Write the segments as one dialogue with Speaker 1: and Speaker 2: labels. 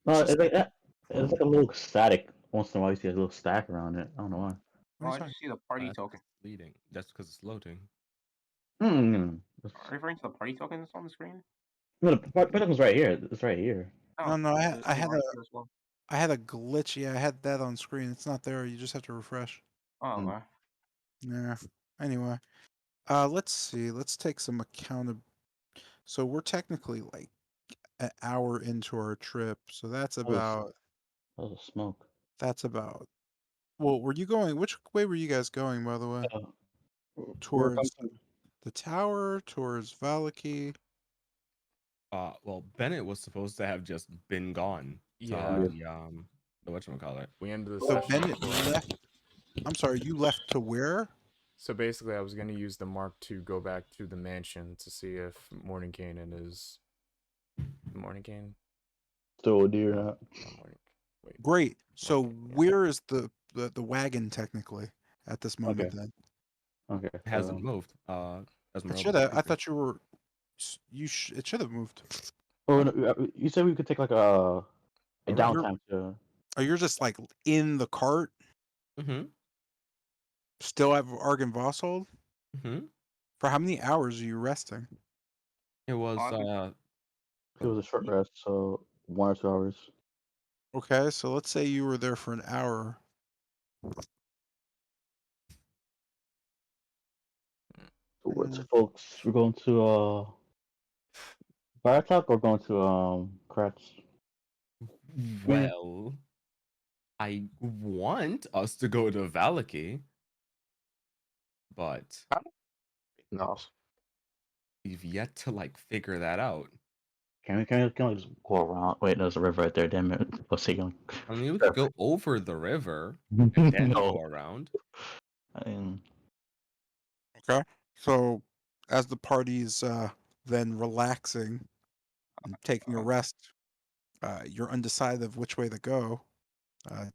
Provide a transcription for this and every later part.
Speaker 1: It's
Speaker 2: No,
Speaker 1: just
Speaker 2: it's
Speaker 1: like
Speaker 2: like that. It's like a little static. Once in a while, you see a little stack around it. I don't know why.
Speaker 1: what are
Speaker 3: Oh,
Speaker 1: you
Speaker 3: I
Speaker 1: talking?
Speaker 3: just see the party
Speaker 4: That's
Speaker 3: token.
Speaker 4: leading. That's because it's loading.
Speaker 2: Hmm.
Speaker 3: Are you referring to the party token that's on the screen?
Speaker 2: No, the button's right here. It's right here.
Speaker 3: Oh,
Speaker 1: No, I
Speaker 3: they
Speaker 1: had
Speaker 3: marked you as well.
Speaker 1: a glitch. Yeah, I had that on screen. It's not there. You just have to refresh.
Speaker 3: Oh,
Speaker 2: Mm.
Speaker 1: Yeah. Anyway, let's see. Let's take some account of. So we're technically like an hour into our trip. So that's
Speaker 2: That was,
Speaker 1: about.
Speaker 2: that was a smoke.
Speaker 1: That's about. Well, were you going? Which way were you guys going, by the way?
Speaker 2: Uh, we're
Speaker 1: Towards
Speaker 2: coming.
Speaker 1: the tower, towards Valaki.
Speaker 4: Well, Bennett was supposed to have just been gone.
Speaker 2: Yeah.
Speaker 4: The whatchamacallit.
Speaker 5: We ended the
Speaker 1: So
Speaker 5: session
Speaker 1: Bennett
Speaker 5: before.
Speaker 1: left. I'm sorry, you left to where?
Speaker 5: So basically, I was going to use the Mark to go back to the mansion to see if Mordenkainen is... Mordenkainen?
Speaker 2: Still a deer.
Speaker 5: Not Morning... Wait.
Speaker 1: Great. So
Speaker 5: Mordenkainen, yeah.
Speaker 1: where is the wagon technically at this moment
Speaker 2: Okay.
Speaker 1: then?
Speaker 2: Okay.
Speaker 4: It hasn't moved. Doesn't
Speaker 1: It
Speaker 4: roll
Speaker 1: should
Speaker 4: the
Speaker 1: have. I
Speaker 4: paper.
Speaker 1: thought you were. It should have moved.
Speaker 2: Oh, no, you said we could take like a
Speaker 4: Alright.
Speaker 2: downtime to.
Speaker 1: Oh, you're just like in the cart.
Speaker 4: Mm-hmm.
Speaker 1: Still have Argon Vosshold?
Speaker 4: Mm-hmm.
Speaker 1: For how many hours are you resting?
Speaker 4: It was
Speaker 2: It was a short rest, so 1 or 2 hours.
Speaker 1: Okay, so let's say you were there for an hour.
Speaker 2: So what's folks? We're going to Baratok or going to Kratz?
Speaker 4: well. I want us to go to Valaki, but
Speaker 6: No.
Speaker 4: we've yet to like figure that out.
Speaker 2: Can we just go around? Wait, there's a river right there. Damn it! Let's see.
Speaker 4: I mean, we could go over the river and then
Speaker 2: No.
Speaker 4: go around.
Speaker 2: I mean,
Speaker 1: Okay. So as the party's then relaxing and taking a rest, you're undecided of which way to go.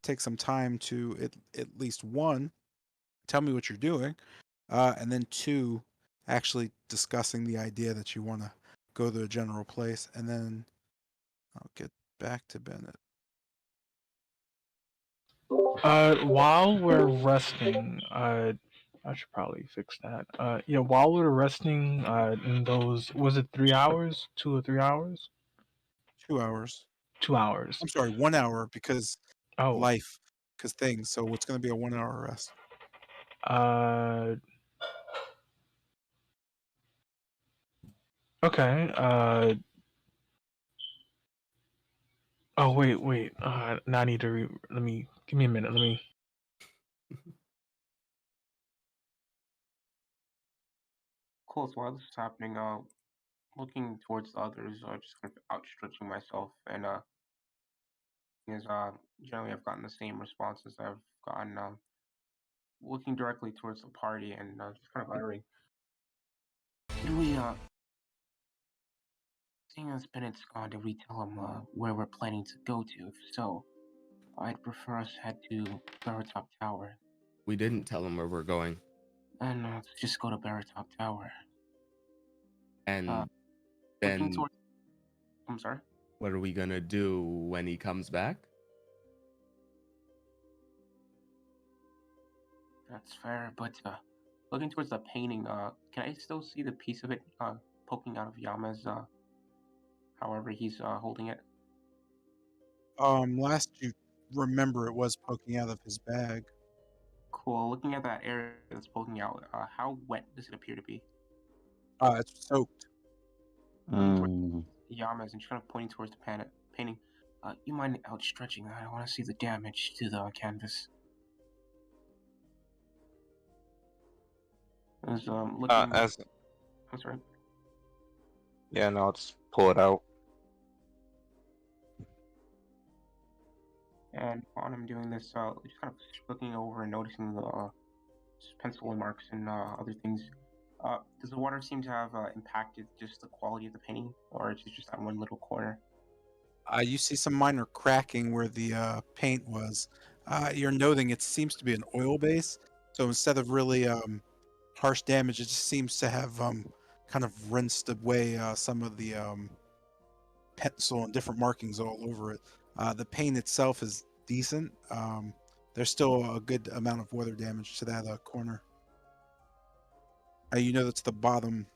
Speaker 1: Take some time to at least one, tell me what you're doing, and then two, actually discussing the idea that you want to go to a general place, and then I'll get back to Bennett.
Speaker 7: While we're resting, I should probably fix that. Yeah, while we're resting, in those, was it 3 hours? 2 or 3 hours?
Speaker 1: 2 hours.
Speaker 7: 2 hours.
Speaker 1: I'm sorry, 1 hour because
Speaker 7: Oh,
Speaker 1: life, because things. So it's going to be a 1 hour rest.
Speaker 7: uh, okay. Oh wait. Now I need to let me give me a minute. Let me.
Speaker 3: Cool. So while this is happening, looking towards the others, just kind of outstretching myself, and is generally I've gotten the same responses I've gotten. Looking directly towards the party and just kind of uttering, did we seeing as Bennett's gone, did we tell him where we're planning to go to? If so, I'd prefer us head to Baratop Tower.
Speaker 4: We didn't tell him where we're going.
Speaker 3: And let's just go to Baratop Tower.
Speaker 4: And
Speaker 3: Looking
Speaker 4: then
Speaker 3: towards. I'm sorry.
Speaker 4: what are we gonna do when he comes back?
Speaker 3: That's fair, but looking towards the painting, can I still see the piece of it poking out of Yama's, however he's holding it?
Speaker 1: Last you remember, it was poking out of his bag.
Speaker 3: Cool. Looking at that area that's poking out, how wet does it appear to be?
Speaker 1: It's soaked.
Speaker 3: Yama's and she's kind of pointing towards the painting. You mind outstretching that? I want to see the damage to the canvas. As looking. I'm sorry.
Speaker 6: Yeah, no, let's pull it out.
Speaker 3: And while I'm doing this, just kind of looking over and noticing the pencil marks and other things. Does the water seem to have impacted just the quality of the painting, or is it just that one little corner?
Speaker 1: You see some minor cracking where the paint was. You're noting it seems to be an oil base, so instead of really harsh damage, it just seems to have kind of rinsed away some of the pencil and different markings all over it. The paint itself is decent. There's still a good amount of weather damage to that corner. You know that's the bottom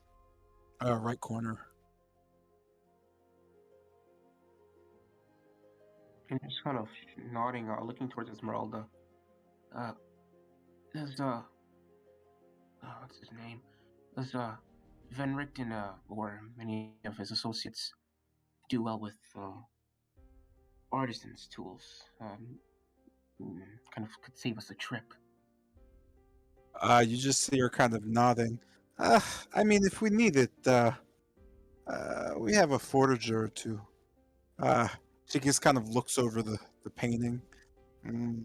Speaker 1: right corner.
Speaker 3: And just kind of nodding, looking towards Esmeralda. Uh, does what's his name? Does Van Richten or many of his associates do well with artisans' tools? Kind of could save us a trip.
Speaker 1: You just see her kind of nodding. I mean, if we need it, we have a forger or two. Uh, she just kind of looks over the painting. Mm,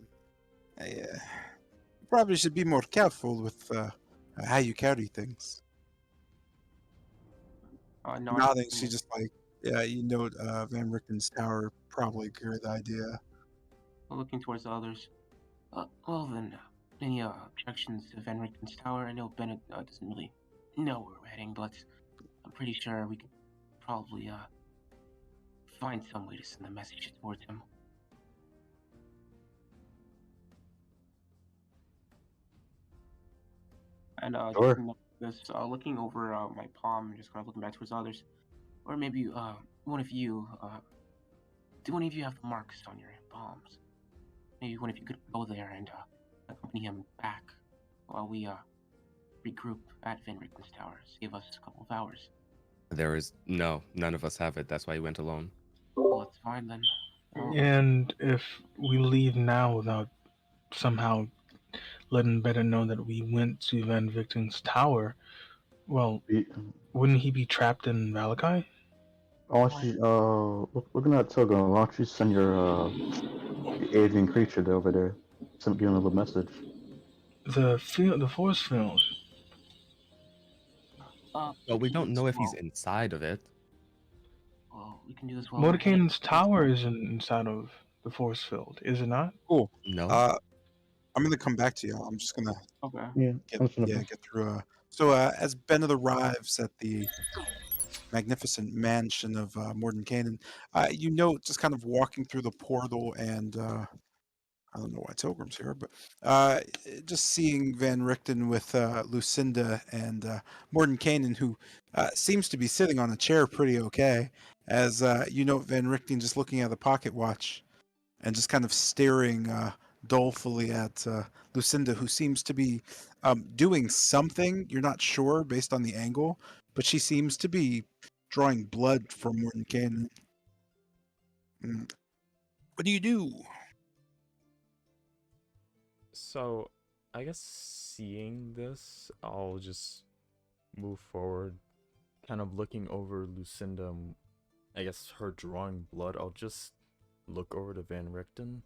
Speaker 1: yeah. You probably should be more careful with how you carry things.
Speaker 3: Nodding,
Speaker 1: Nodding, she just like, yeah, you know, Van Richten's tower probably a good idea.
Speaker 3: looking towards the others. Well then, any objections to Van Richten's tower? I know Bennett doesn't really know where we're heading, but I'm pretty sure we could probably find some way to send a message towards him. And
Speaker 2: Sure.
Speaker 3: just looking over my palm, and just kind of looking back towards others, or maybe one of you. Do one of you have the marks on your palms? Maybe one of you could go there and accompany him back while we regroup at Van Richten's tower. Save us a couple of hours.
Speaker 4: There is none of us have it. That's why he went alone.
Speaker 3: Well, that's fine then.
Speaker 7: And if we leave now without somehow letting Beta know that we went to Van Victen's tower, well,
Speaker 2: We,
Speaker 7: wouldn't he be trapped in Valakai?
Speaker 2: why don't you, looking at Togo, why don't you send your avian creature over there? Give him a little message.
Speaker 7: The force field.
Speaker 4: Well,
Speaker 3: We
Speaker 4: we
Speaker 3: can do
Speaker 4: don't
Speaker 3: this
Speaker 4: know if he's
Speaker 3: while.
Speaker 4: inside of it.
Speaker 3: Well, we can do this while we're heading.
Speaker 7: Mordenkainen's tower is inside of the force field, is it not?
Speaker 1: Cool.
Speaker 4: No.
Speaker 1: I'm gonna come back to y'all. I'm just gonna
Speaker 3: Okay.
Speaker 2: Yeah,
Speaker 1: get through. So as Bennett arrives at the magnificent mansion of Mordenkainen, you know, just kind of walking through the portal and I don't know why Tilgrim's here, but just seeing Van Richten with Lucinda and Mordenkainen, who seems to be sitting on a chair pretty okay, as you know, Van Richten just looking at the pocket watch and just kind of staring dolefully at Lucinda, who seems to be doing something. You're not sure based on the angle, but she seems to be drawing blood from Mordenkainen. What do you do?
Speaker 5: So, I guess seeing this, I'll just move forward, kind of looking over Lucinda. I guess her drawing blood. I'll just look over to Van Richten.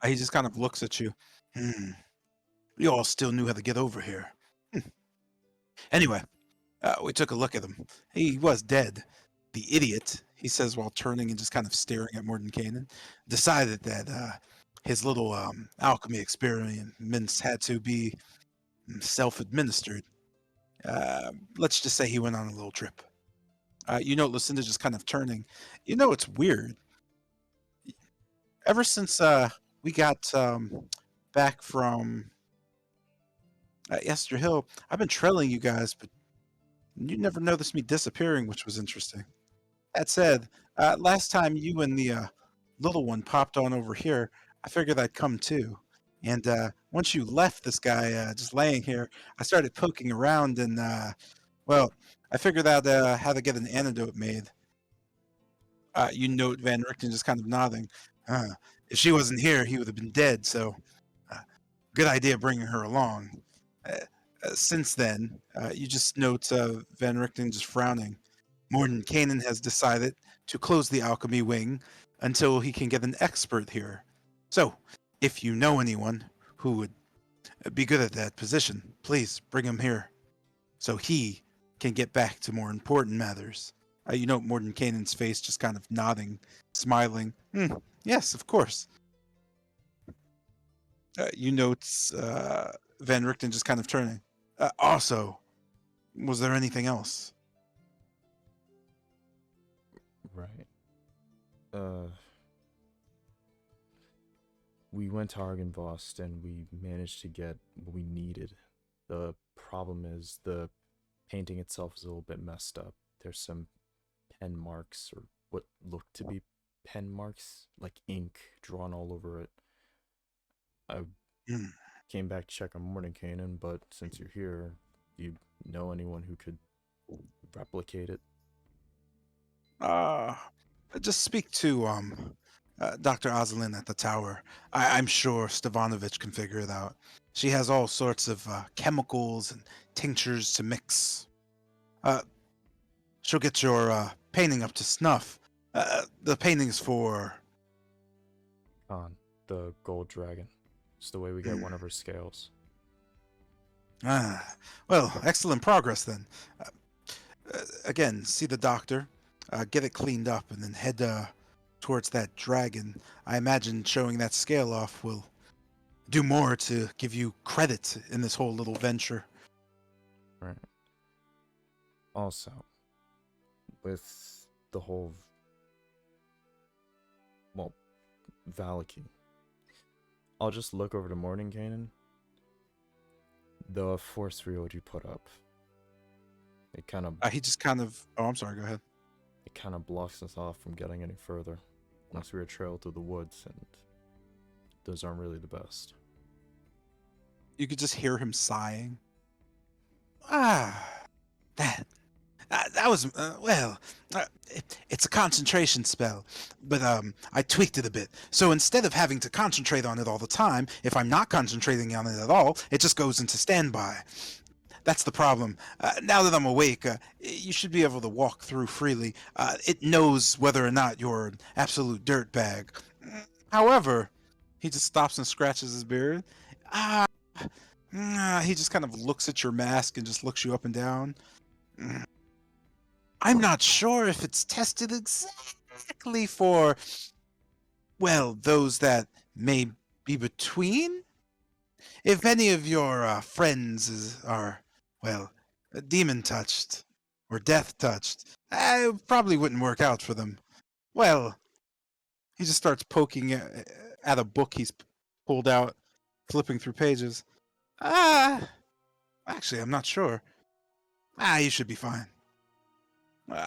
Speaker 1: He just kind of looks at you. We all still knew how to get over here. Anyway, we took a look at him. He was dead. The idiot, he says while turning and just kind of staring at Mordenkainen, decided that his little alchemy experiments had to be self-administered. Let's just say he went on a little trip. You know, Lucinda just kind of turning. You know, it's weird. Ever since we got back from Esther Hill, I've been trailing you guys, but you never noticed me disappearing, which was interesting. That said, last time you and the little one popped on over here, I figured I'd come too. And once you left this guy just laying here, I started poking around and, well, I figured out how to get an antidote made. You note Van Richten just kind of nodding. If she wasn't here, he would have been dead, so good idea bringing her along. Since then, you just note Van Richten just frowning. Mordenkainen has decided to close the alchemy wing until he can get an expert here. So, if you know anyone who would be good at that position, please bring him here so he can get back to more important matters. You know Mordenkainen's face just kind of nodding, smiling. Yes, of course. You note Van Richten just kind of turning. Also, was there anything else?
Speaker 5: Right. Uh, we went to Argynvost and we managed to get what we needed. The problem is the painting itself is a little bit messed up. There's some pen marks, or what look to be pen marks, like ink drawn all over it. I
Speaker 1: Hmm.
Speaker 5: came back to check on Mordenkainen, but since you're here, do you know anyone who could replicate it?
Speaker 1: Uh, just speak to Dr. Ozelin at the tower. I'm sure Stavanovich can figure it out. She has all sorts of chemicals and tinctures to mix. Uh, she'll get your painting up to snuff. The painting's for.
Speaker 5: On the gold dragon. It's the way we get one of her scales.
Speaker 1: Well, excellent progress then. Again, see the doctor, get it cleaned up, and then head towards that dragon. I imagine showing that scale off will do more to give you credit in this whole little venture.
Speaker 5: Right. Also, with the whole, well, Valaki, I'll just look over to Mordenkainen. The force field you put up, it kind of
Speaker 1: He just kind of. Oh, I'm sorry. Go ahead.
Speaker 5: it kind of blocks us off from getting any further, unless we were trailed through the woods, and those aren't really the best.
Speaker 1: You could just hear him sighing. Ah, that. That was well. It's a concentration spell, but I tweaked it a bit. So instead of having to concentrate on it all the time, if I'm not concentrating on it at all, it just goes into standby. That's the problem. Now that I'm awake, you should be able to walk through freely. It knows whether or not you're an absolute dirtbag. However, he just stops and scratches his beard. Ah, he just kind of looks at your mask and just looks you up and down. I'm not sure if it's tested exactly for, well, those that may be between. If any of your friends are, well, demon touched or death touched, it probably wouldn't work out for them. Well, he just starts poking at a book he's pulled out, flipping through pages. Ah, actually, I'm not sure. You should be fine.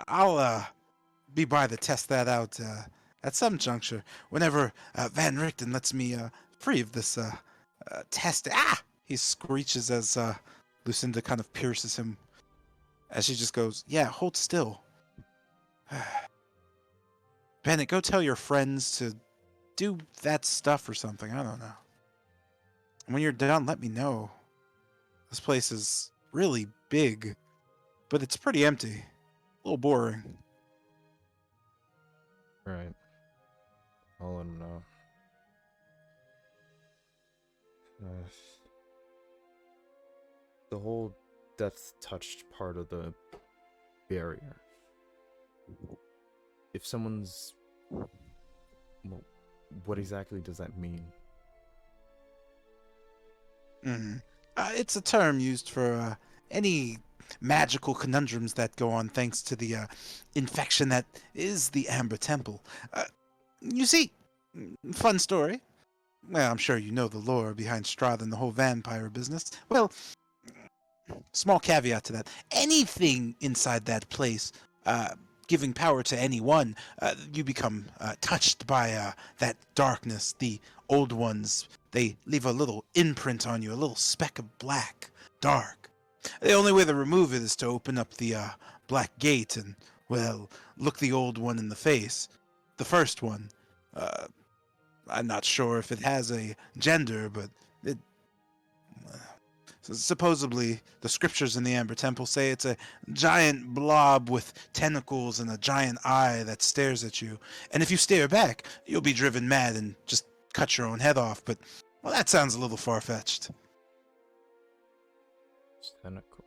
Speaker 1: I'll be by to test that out at some juncture whenever Van Richten lets me free of this test. Ah! He screeches as Lucinda kind of pierces him as she just goes, yeah, hold still. Bennett, go tell your friends to do that stuff or something. I don't know. And when you're done, let me know. This place is really big, but it's pretty empty. A little boring.
Speaker 5: Right. I'll let him know. The whole death-touched part of the barrier. If someone's... Well, what exactly does that mean?
Speaker 1: It's a term used for any magical conundrums that go on thanks to the infection that is the Amber Temple. You see, fun story. Well, I'm sure you know the lore behind Strahd and the whole vampire business. Well, small caveat to that. Anything inside that place, giving power to anyone, you become touched by that darkness. The old ones, they leave a little imprint on you, a little speck of black, dark. The only way to remove it is to open up the black gate and, well, look the old one in the face. The first one. I'm not sure if it has a gender, but it supposedly the scriptures in the Amber Temple say it's a giant blob with tentacles and a giant eye that stares at you. And if you stare back, you'll be driven mad and just cut your own head off. But, well, that sounds a little far-fetched.
Speaker 5: Tentacles.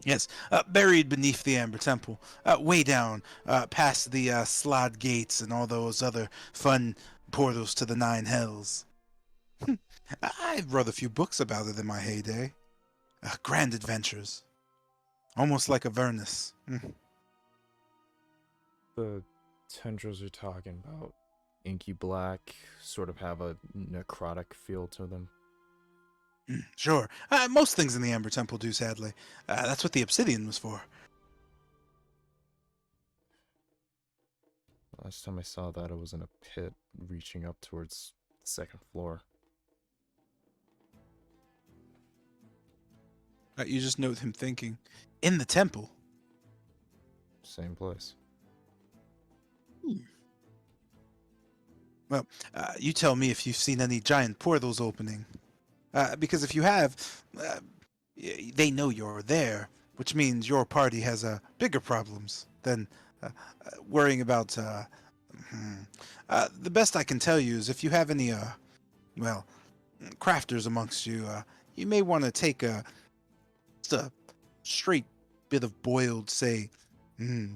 Speaker 1: Yes, buried beneath the Amber Temple, way down, past the Slod Gates and all those other fun portals to the Nine Hells. I've read a few books about it in my heyday. Grand adventures. Almost like Avernus.
Speaker 5: The tendrils you're talking about? Inky black, sort of have a necrotic feel to them.
Speaker 1: Sure. Most things in the Amber Temple do, sadly. That's what the obsidian was for.
Speaker 5: Last time I saw that, it was in a pit reaching up towards the second floor.
Speaker 1: You just note him thinking, in the temple.
Speaker 5: Same place.
Speaker 1: Well, you tell me if you've seen any giant portals opening. Because if you have, they know you're there, which means your party has bigger problems than worrying about. The best I can tell you is if you have any, well, crafters amongst you, you may want to take just a straight bit of boiled, say,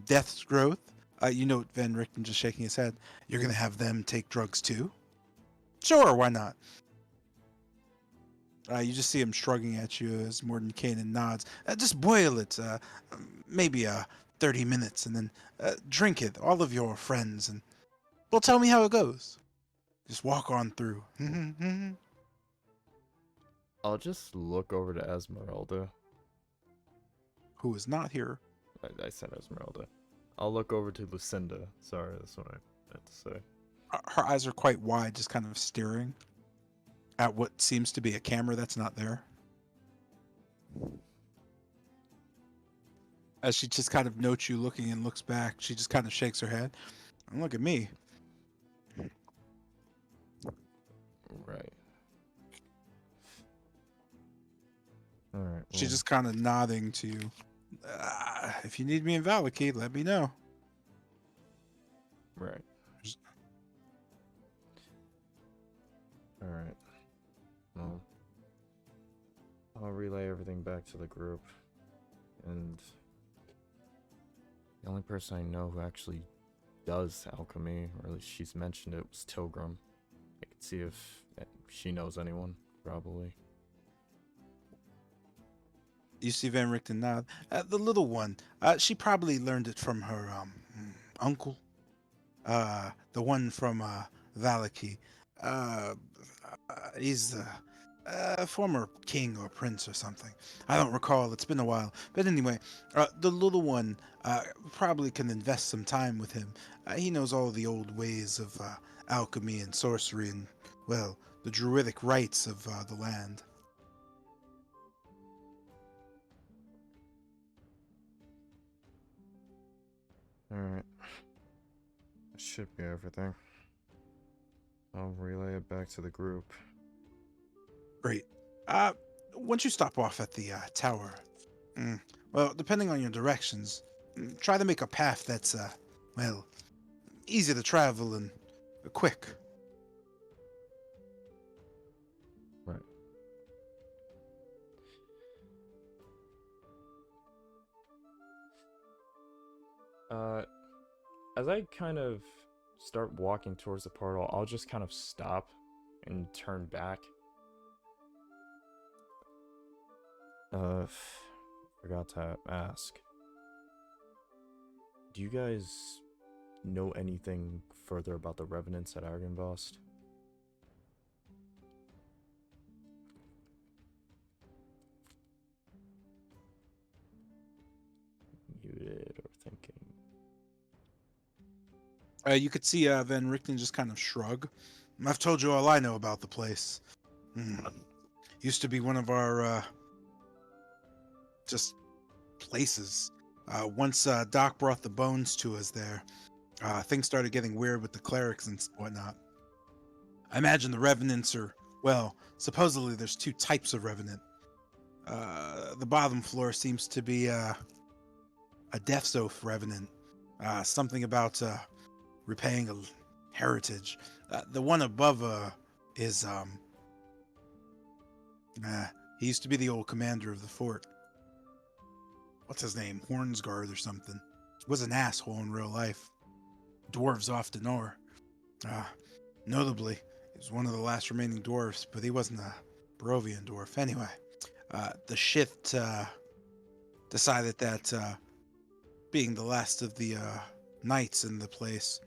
Speaker 1: death's growth. You note Van Richten just shaking his head. You're going to have them take drugs too? Sure, why not? You just see him shrugging at you as Mordenkainen nods. Just boil it, maybe 30 minutes, and then drink it, all of your friends, and well, tell me how it goes. Just walk on through.
Speaker 5: I'll just look over to Esmeralda.
Speaker 1: Who is not here.
Speaker 5: I said Esmeralda. I'll look over to Lucinda. Sorry, that's what I meant to say.
Speaker 1: Her eyes are quite wide, just kind of staring at what seems to be a camera that's not there. As she just kind of notes you looking and looks back, she just kind of shakes her head. And look at me.
Speaker 5: Right. Alright.
Speaker 1: She's just kind of nodding to you. If you need me in Valakey, let me know.
Speaker 5: Right. Alright. Well, I'll relay everything back to the group. And the only person I know who actually does alchemy, or at least she's mentioned it, was Tilgrim. I could see if she knows anyone, probably.
Speaker 1: You see Van Richten nod. The little one, she probably learned it from her uncle. The one from Valakey. He's a former king or prince or something. I don't recall. It's been a while. But anyway, the little one probably can invest some time with him. He knows all the old ways of alchemy and sorcery and, well, the druidic rites of the land.
Speaker 5: Alright. That should be everything. I'll relay it back to the group.
Speaker 1: Great. Once you stop off at the tower, well, depending on your directions, try to make a path that's, well, easy to travel and quick.
Speaker 5: Right. As I kind of start walking towards the portal, I'll just kind of stop and turn back. Forgot to ask. Do you guys know anything further about the Revenants at Argynvost? Muted or thinking.
Speaker 1: You could see Van Richten just kind of shrug. I've told you all I know about the place. Used to be one of our just places. Once Doc brought the bones to us there, things started getting weird with the clerics and whatnot. I imagine the Revenants are, well, supposedly there's two types of Revenant. The bottom floor seems to be a Death's Oath Revenant. Something about repaying a heritage. The one above is he used to be the old commander of the fort. What's his name? Hornsguard or something. Was an asshole in real life. Dwarves often are. Notably, he was one of the last remaining dwarves, but he wasn't a Barovian dwarf. Anyway, the shift decided that being the last of the knights in the place,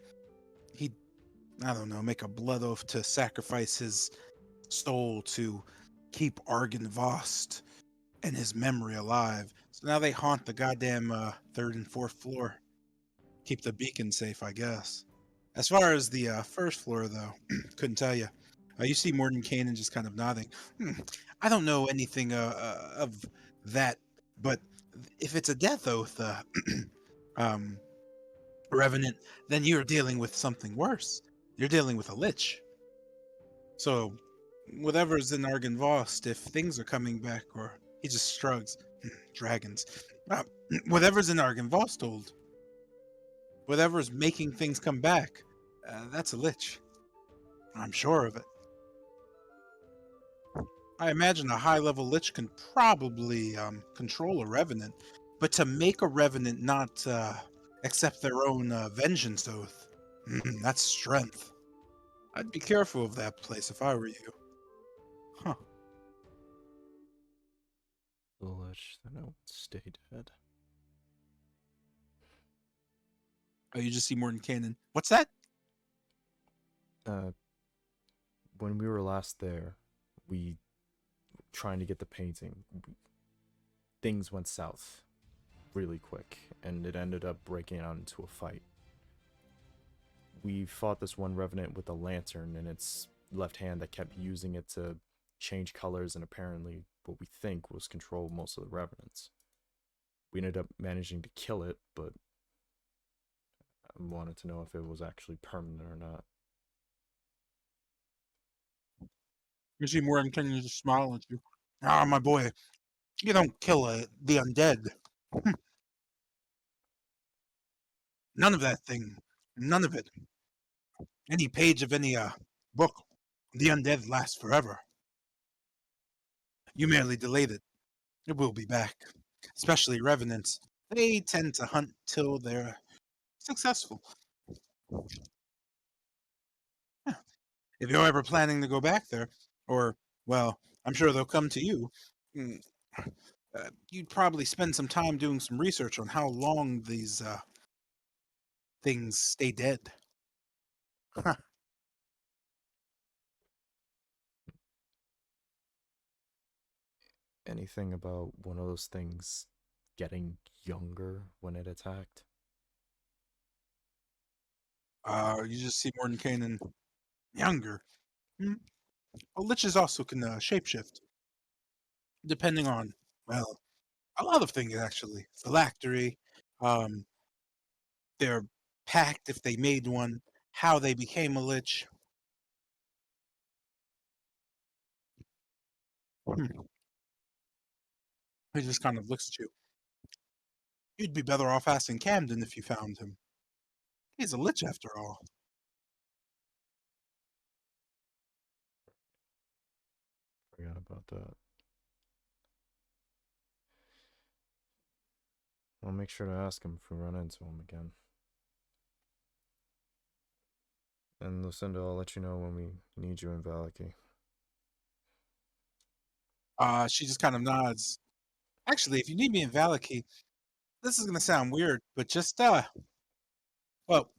Speaker 1: I don't know, make a blood oath to sacrifice his soul to keep Argon Vost and his memory alive. So now they haunt the goddamn third and fourth floor. Keep the beacon safe, I guess. As far as the first floor, though, couldn't tell you. You see Mordenkainen just kind of nodding. I don't know anything of that, but if it's a death oath, um, Revenant, then you're dealing with something worse. You're dealing with a lich. So, whatever's in Argynvost, if things are coming back, or he just shrugs, dragons. Uh, whatever's in Argynvost, old. Whatever's making things come back, that's a lich. I'm sure of it. I imagine a high-level lich can probably control a revenant, but to make a revenant not accept their own vengeance oath, that's strength. I'd be careful of that place if I were you. Huh.
Speaker 5: The lich that I would stay dead.
Speaker 1: Oh, you just see Mordenkainen. What's that?
Speaker 5: When we were last there, we trying to get the painting. Things went south really quick, and it ended up breaking out into a fight. We fought this one revenant with a lantern in its left hand that kept using it to change colors and apparently what we think was control most of the revenants. We ended up managing to kill it, but I wanted to know if it was actually permanent or not.
Speaker 1: You see Mordenkainen just smile at you. Ah, my boy, you don't kill the undead. None of that thing. None of it. Any page of any book. The undead lasts forever. You merely delayed it. It will be back. Especially revenants. They tend to hunt till they're successful. Yeah. If you're ever planning to go back there, or, well, I'm sure they'll come to you, mm, you'd probably spend some time doing some research on how long these things stay dead.
Speaker 5: Anything about one of those things getting younger when it attacked?
Speaker 1: You just see Mordenkainen younger. Hmm. Well, liches also can shapeshift, depending on, well, a lot of things actually. Phylactery, um, their pact if they made one, how they became a lich. Hmm. He just kind of looks at you. You'd be better off asking Camden if you found him. He's a lich after all.
Speaker 5: Forgot about that. I'll make sure to ask him if we run into him again. And Lucinda, I'll let you know when we need you in Valaki.
Speaker 1: She just kind of nods. Actually, if you need me in Valaki, this is gonna sound weird, but just well,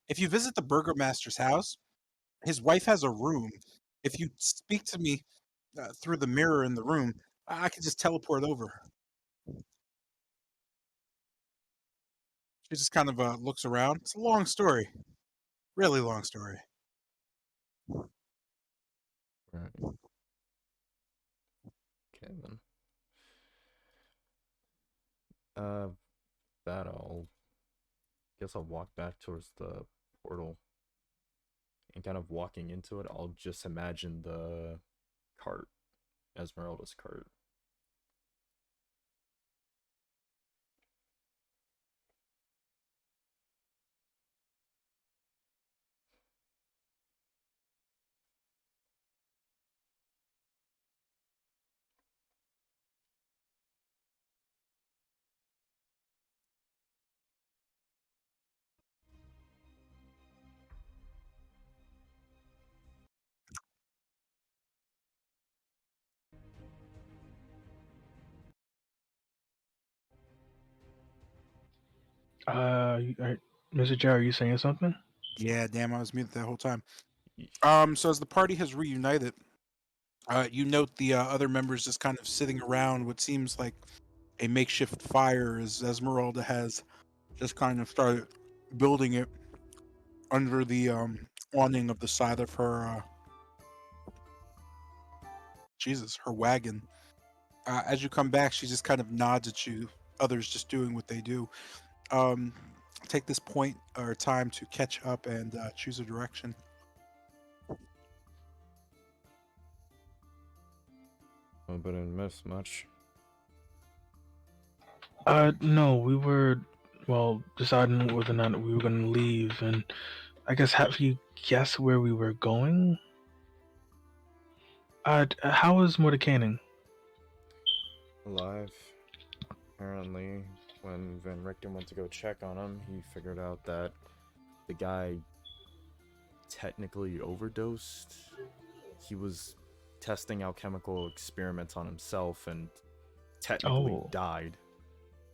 Speaker 1: if you visit the burgomaster's house, his wife has a room. If you speak to me through the mirror in the room, I can just teleport over. She just kind of looks around. It's a long story, really long story.
Speaker 5: Right. Okay then. Uh, that I'll guess I'll walk back towards the portal. And kind of walking into it, I'll just imagine the cart, Esmeralda's cart.
Speaker 7: All right. Mr. J, are you saying something?
Speaker 1: Yeah, damn, I was muted that whole time.
Speaker 5: Yeesh.
Speaker 1: So as the party has reunited, you note the other members just kind of sitting around what seems like a makeshift fire as Esmeralda has just kind of started building it under the awning of the side of her her wagon. As you come back, she just kind of nods at you. Others just doing what they do. Um, take this point or time to catch up and choose a direction.
Speaker 5: Oh, but I didn't miss much.
Speaker 7: No, we were, well, deciding whether or not we were going to leave, and I guess have you guessed where we were going? How is Mordenkainen?
Speaker 5: Alive. Apparently, when Van Richten went to go check on him, he figured out that the guy technically overdosed. He was testing alchemical experiments on himself and technically
Speaker 7: Oh.
Speaker 5: died.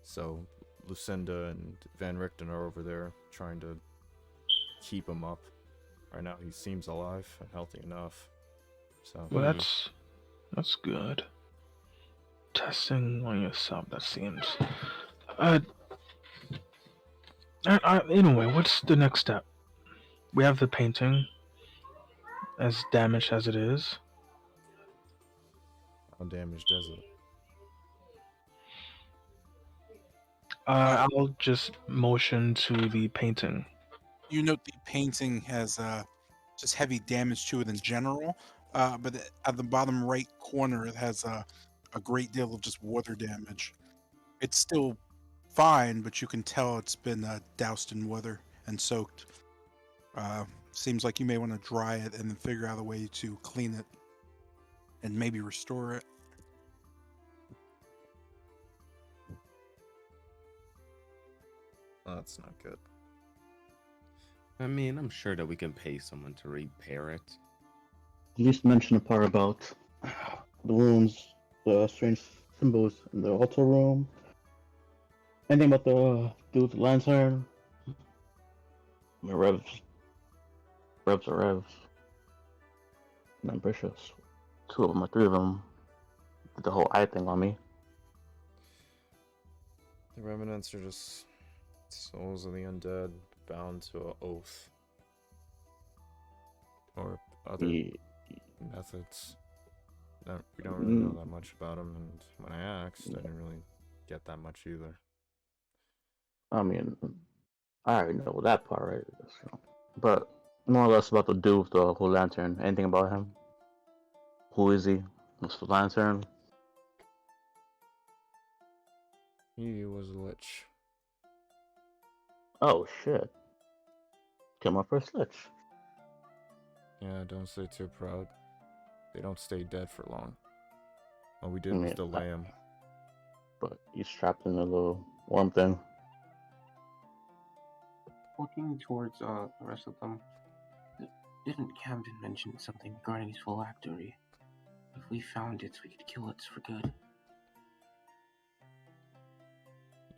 Speaker 5: So Lucinda and Van Richten are over there trying to keep him up. Right now he seems alive and healthy enough. So
Speaker 7: Well, that's good. Testing on yourself, that seems. Anyway, what's the next step? We have the painting, as damaged as it is.
Speaker 5: how damaged is it?
Speaker 7: I'll just motion to the painting.
Speaker 1: You note the painting has just heavy damage to it in general, but at the bottom right corner, it has a great deal of just water damage. It's still fine, but you can tell it's been doused in water and soaked. Seems like you may want to dry it and then figure out a way to clean it and maybe restore it.
Speaker 5: Oh, that's not good.
Speaker 4: I mean, I'm sure that we can pay someone to repair it.
Speaker 2: At least mention the part about the wounds, the strange symbols in the altar room. Anything about the dude with the lantern? I mean, revs are revs. And ambitious. Two of them or three of them did the whole eye thing on me.
Speaker 5: The remnants are just souls of the undead bound to an oath. Or other methods. No, we don't really know that much about them, and when I asked, I didn't really get that much either.
Speaker 2: I mean, I already know that part, right? So, but more or less about the dude with the whole lantern. Anything about him? Who is he? What's the lantern?
Speaker 5: He was a lich.
Speaker 2: Oh shit! Kill my first lich.
Speaker 5: Yeah, don't stay too proud. They don't stay dead for long. All we did
Speaker 2: I
Speaker 5: was
Speaker 2: mean,
Speaker 5: delay him.
Speaker 2: but he's trapped in a little worm thing.
Speaker 3: Looking towards the rest of them, didn't Camden mention something regarding his phylactery? If we found it, we could kill it for good.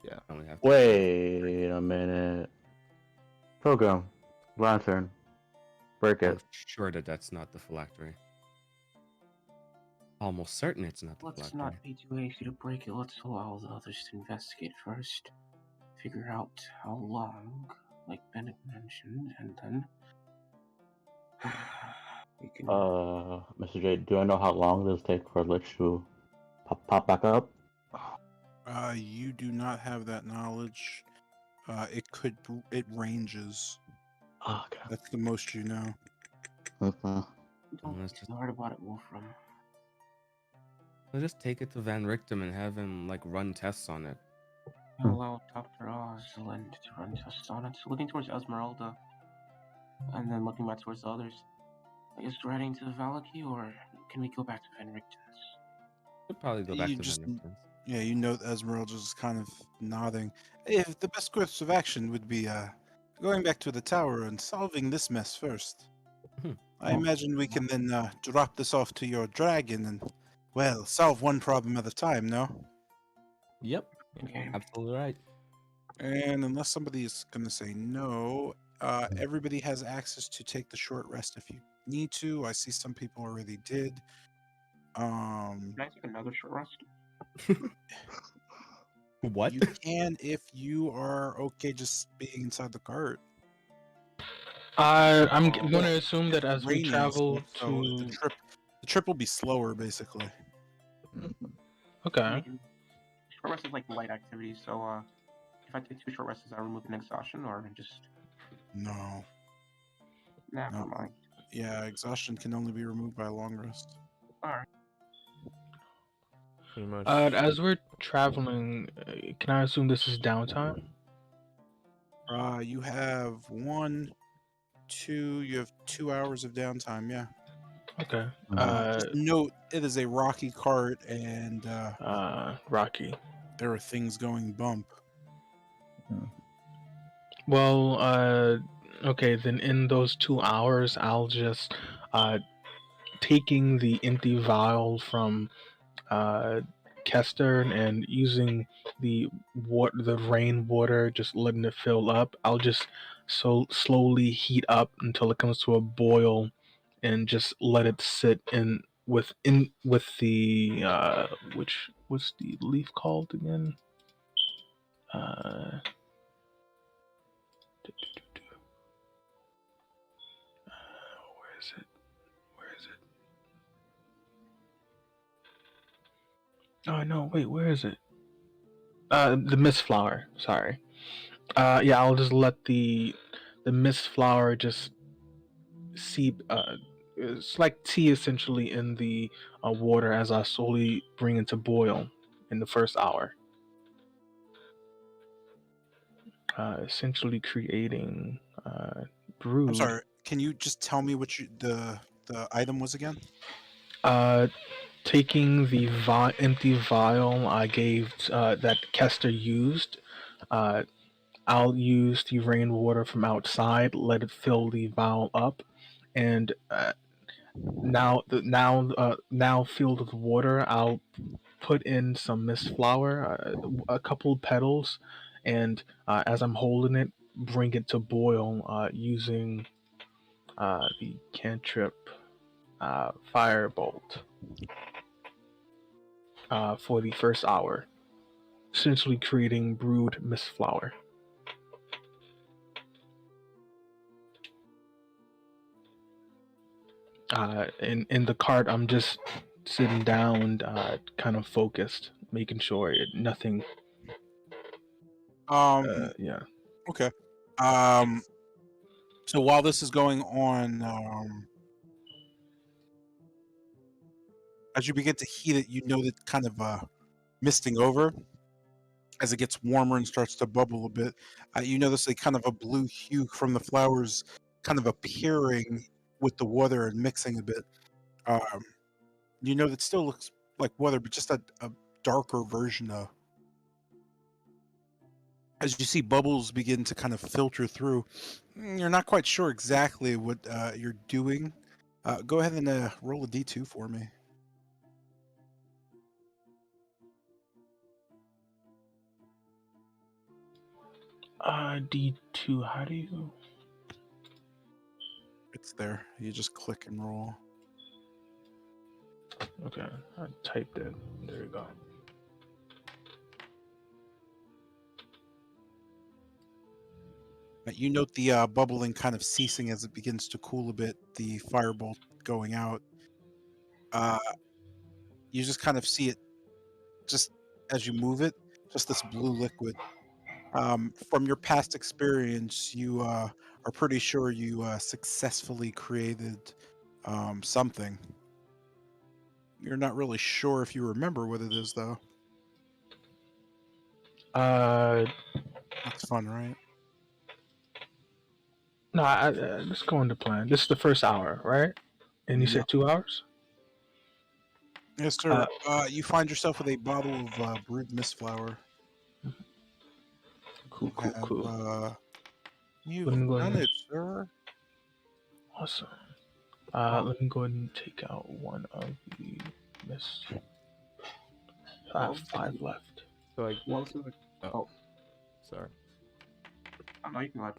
Speaker 5: Yeah.
Speaker 4: Only have to
Speaker 2: Wait a minute. Program. Lantern. Break
Speaker 4: I'm
Speaker 2: it.
Speaker 4: sure that that's not the phylactery. Almost certain it's not the
Speaker 3: Let's
Speaker 4: phylactery.
Speaker 3: not be too hasty to break it. Let's allow the others to investigate first. Figure out how long, like Bennett mentioned, and then we can.
Speaker 2: Mr. J, do I know how long this take for a lich to pop back up?
Speaker 1: You do not have that knowledge. It ranges.
Speaker 2: Oh, okay.
Speaker 1: That's the most you know.
Speaker 2: Mm-hmm.
Speaker 3: Don't
Speaker 4: Let's
Speaker 3: be
Speaker 4: just-
Speaker 3: too hard about it, Wolfram.
Speaker 4: We'll just take it to Van Richten and have him like run tests on it.
Speaker 3: I'll allow Dr. Osland to run tests on it. Looking towards Esmeralda, and then looking back towards the others. I guess we're heading to Valaki, or can we go back to Van Richten's?
Speaker 4: We'll probably go back
Speaker 1: You
Speaker 4: to
Speaker 1: just-
Speaker 4: Van Richten's.
Speaker 1: Yeah, you note Esmeralda's just kind of nodding. If the best course of action would be going back to the tower and solving this mess first. I imagine we can then drop this off to your dragon and, well, solve one problem at a time, no?
Speaker 4: Yep.
Speaker 3: Okay.
Speaker 4: Absolutely right.
Speaker 1: And unless somebody is going to say no, everybody has access to take the short rest if you need to. I see some people already did.
Speaker 3: Can I take another short rest?
Speaker 4: What?
Speaker 1: You can if you are okay just being inside the cart.
Speaker 7: I'm
Speaker 3: Oh.
Speaker 7: going to assume
Speaker 1: It's
Speaker 7: that as we
Speaker 1: raining,
Speaker 7: travel
Speaker 1: so
Speaker 7: to.
Speaker 1: the trip will be slower, basically.
Speaker 3: I
Speaker 7: Okay.
Speaker 3: mean, short rest is like light activity, so if I take 2 short rests, I remove an exhaustion or just
Speaker 1: No,
Speaker 3: never
Speaker 1: no.
Speaker 3: mind.
Speaker 1: Yeah, exhaustion can only be removed by a long rest.
Speaker 3: All right.
Speaker 5: Pretty much.
Speaker 7: As we're traveling, can I assume this is downtime?
Speaker 1: You have 1, 2. You have 2 hours of downtime. Yeah.
Speaker 7: Okay.
Speaker 1: Just note it is a rocky cart, and
Speaker 7: Rocky.
Speaker 1: there are things going bump.
Speaker 7: Well, okay, then in those 2 hours, I'll just taking the empty vial from Kester and using the rainwater, just letting it fill up. I'll just slowly heat up until it comes to a boil, and just let it sit with the which what's the leaf called again? Uh, where is it? Where is it? Oh no, wait, where is it? The mist flower. Sorry. Yeah, I'll just let the mist flower just seep. It's like tea essentially in the water as I slowly bring it to boil in the first hour. Essentially creating
Speaker 1: I'm
Speaker 7: brood.
Speaker 1: sorry. Can you just tell me what the item was again?
Speaker 7: Uh, Taking the empty vial I gave that Kester used. Uh, I'll use the rainwater from outside, let it fill the vial up, and now filled with water, I'll put in some mist flower, a couple petals, and as I'm holding it, bring it to boil using the cantrip firebolt for the first hour, essentially creating brewed mist flower. In the cart, I'm just sitting down, kind of focused, making sure nothing. Yeah.
Speaker 1: Okay. Um. So while this is going on, as you begin to heat it, you know that kind of misting over as it gets warmer and starts to bubble a bit. You notice a kind of a blue hue from the flowers, kind of appearing with the water and mixing a bit. Um, you know that still looks like water, but just a darker version of. As you see bubbles begin to kind of filter through, you're not quite sure exactly what you're doing. Go ahead and roll a d2 for me.
Speaker 7: D2. How do you?
Speaker 1: It's there. You just click and roll.
Speaker 7: Okay, I typed it. There you go.
Speaker 1: You note the bubbling kind of ceasing as it begins to cool a bit, the firebolt going out. Uh, you just kind of see it just as you move it, just this blue liquid. From your past experience, you are pretty sure you successfully created something. You're not really sure if you remember what it is, though.
Speaker 7: Uh,
Speaker 1: That's fun, right?
Speaker 7: no, let's go into plan. This is the first hour, right? And you
Speaker 1: Yep.
Speaker 7: said 2 hours.
Speaker 1: Yes, sir. You find yourself with a bottle of brewed mist flour.
Speaker 7: Cool,
Speaker 1: You
Speaker 7: cool,
Speaker 1: have
Speaker 7: cool.
Speaker 1: you've
Speaker 7: Let me go
Speaker 1: done
Speaker 7: ahead.
Speaker 1: it, sir.
Speaker 7: Awesome.
Speaker 1: Oh,
Speaker 7: Let me go ahead and take out one of the mist. I have
Speaker 3: Well,
Speaker 7: 5 left.
Speaker 5: So like,
Speaker 3: well, this is
Speaker 5: oh,
Speaker 3: oh,
Speaker 5: sorry.
Speaker 3: Oh, no, you can let.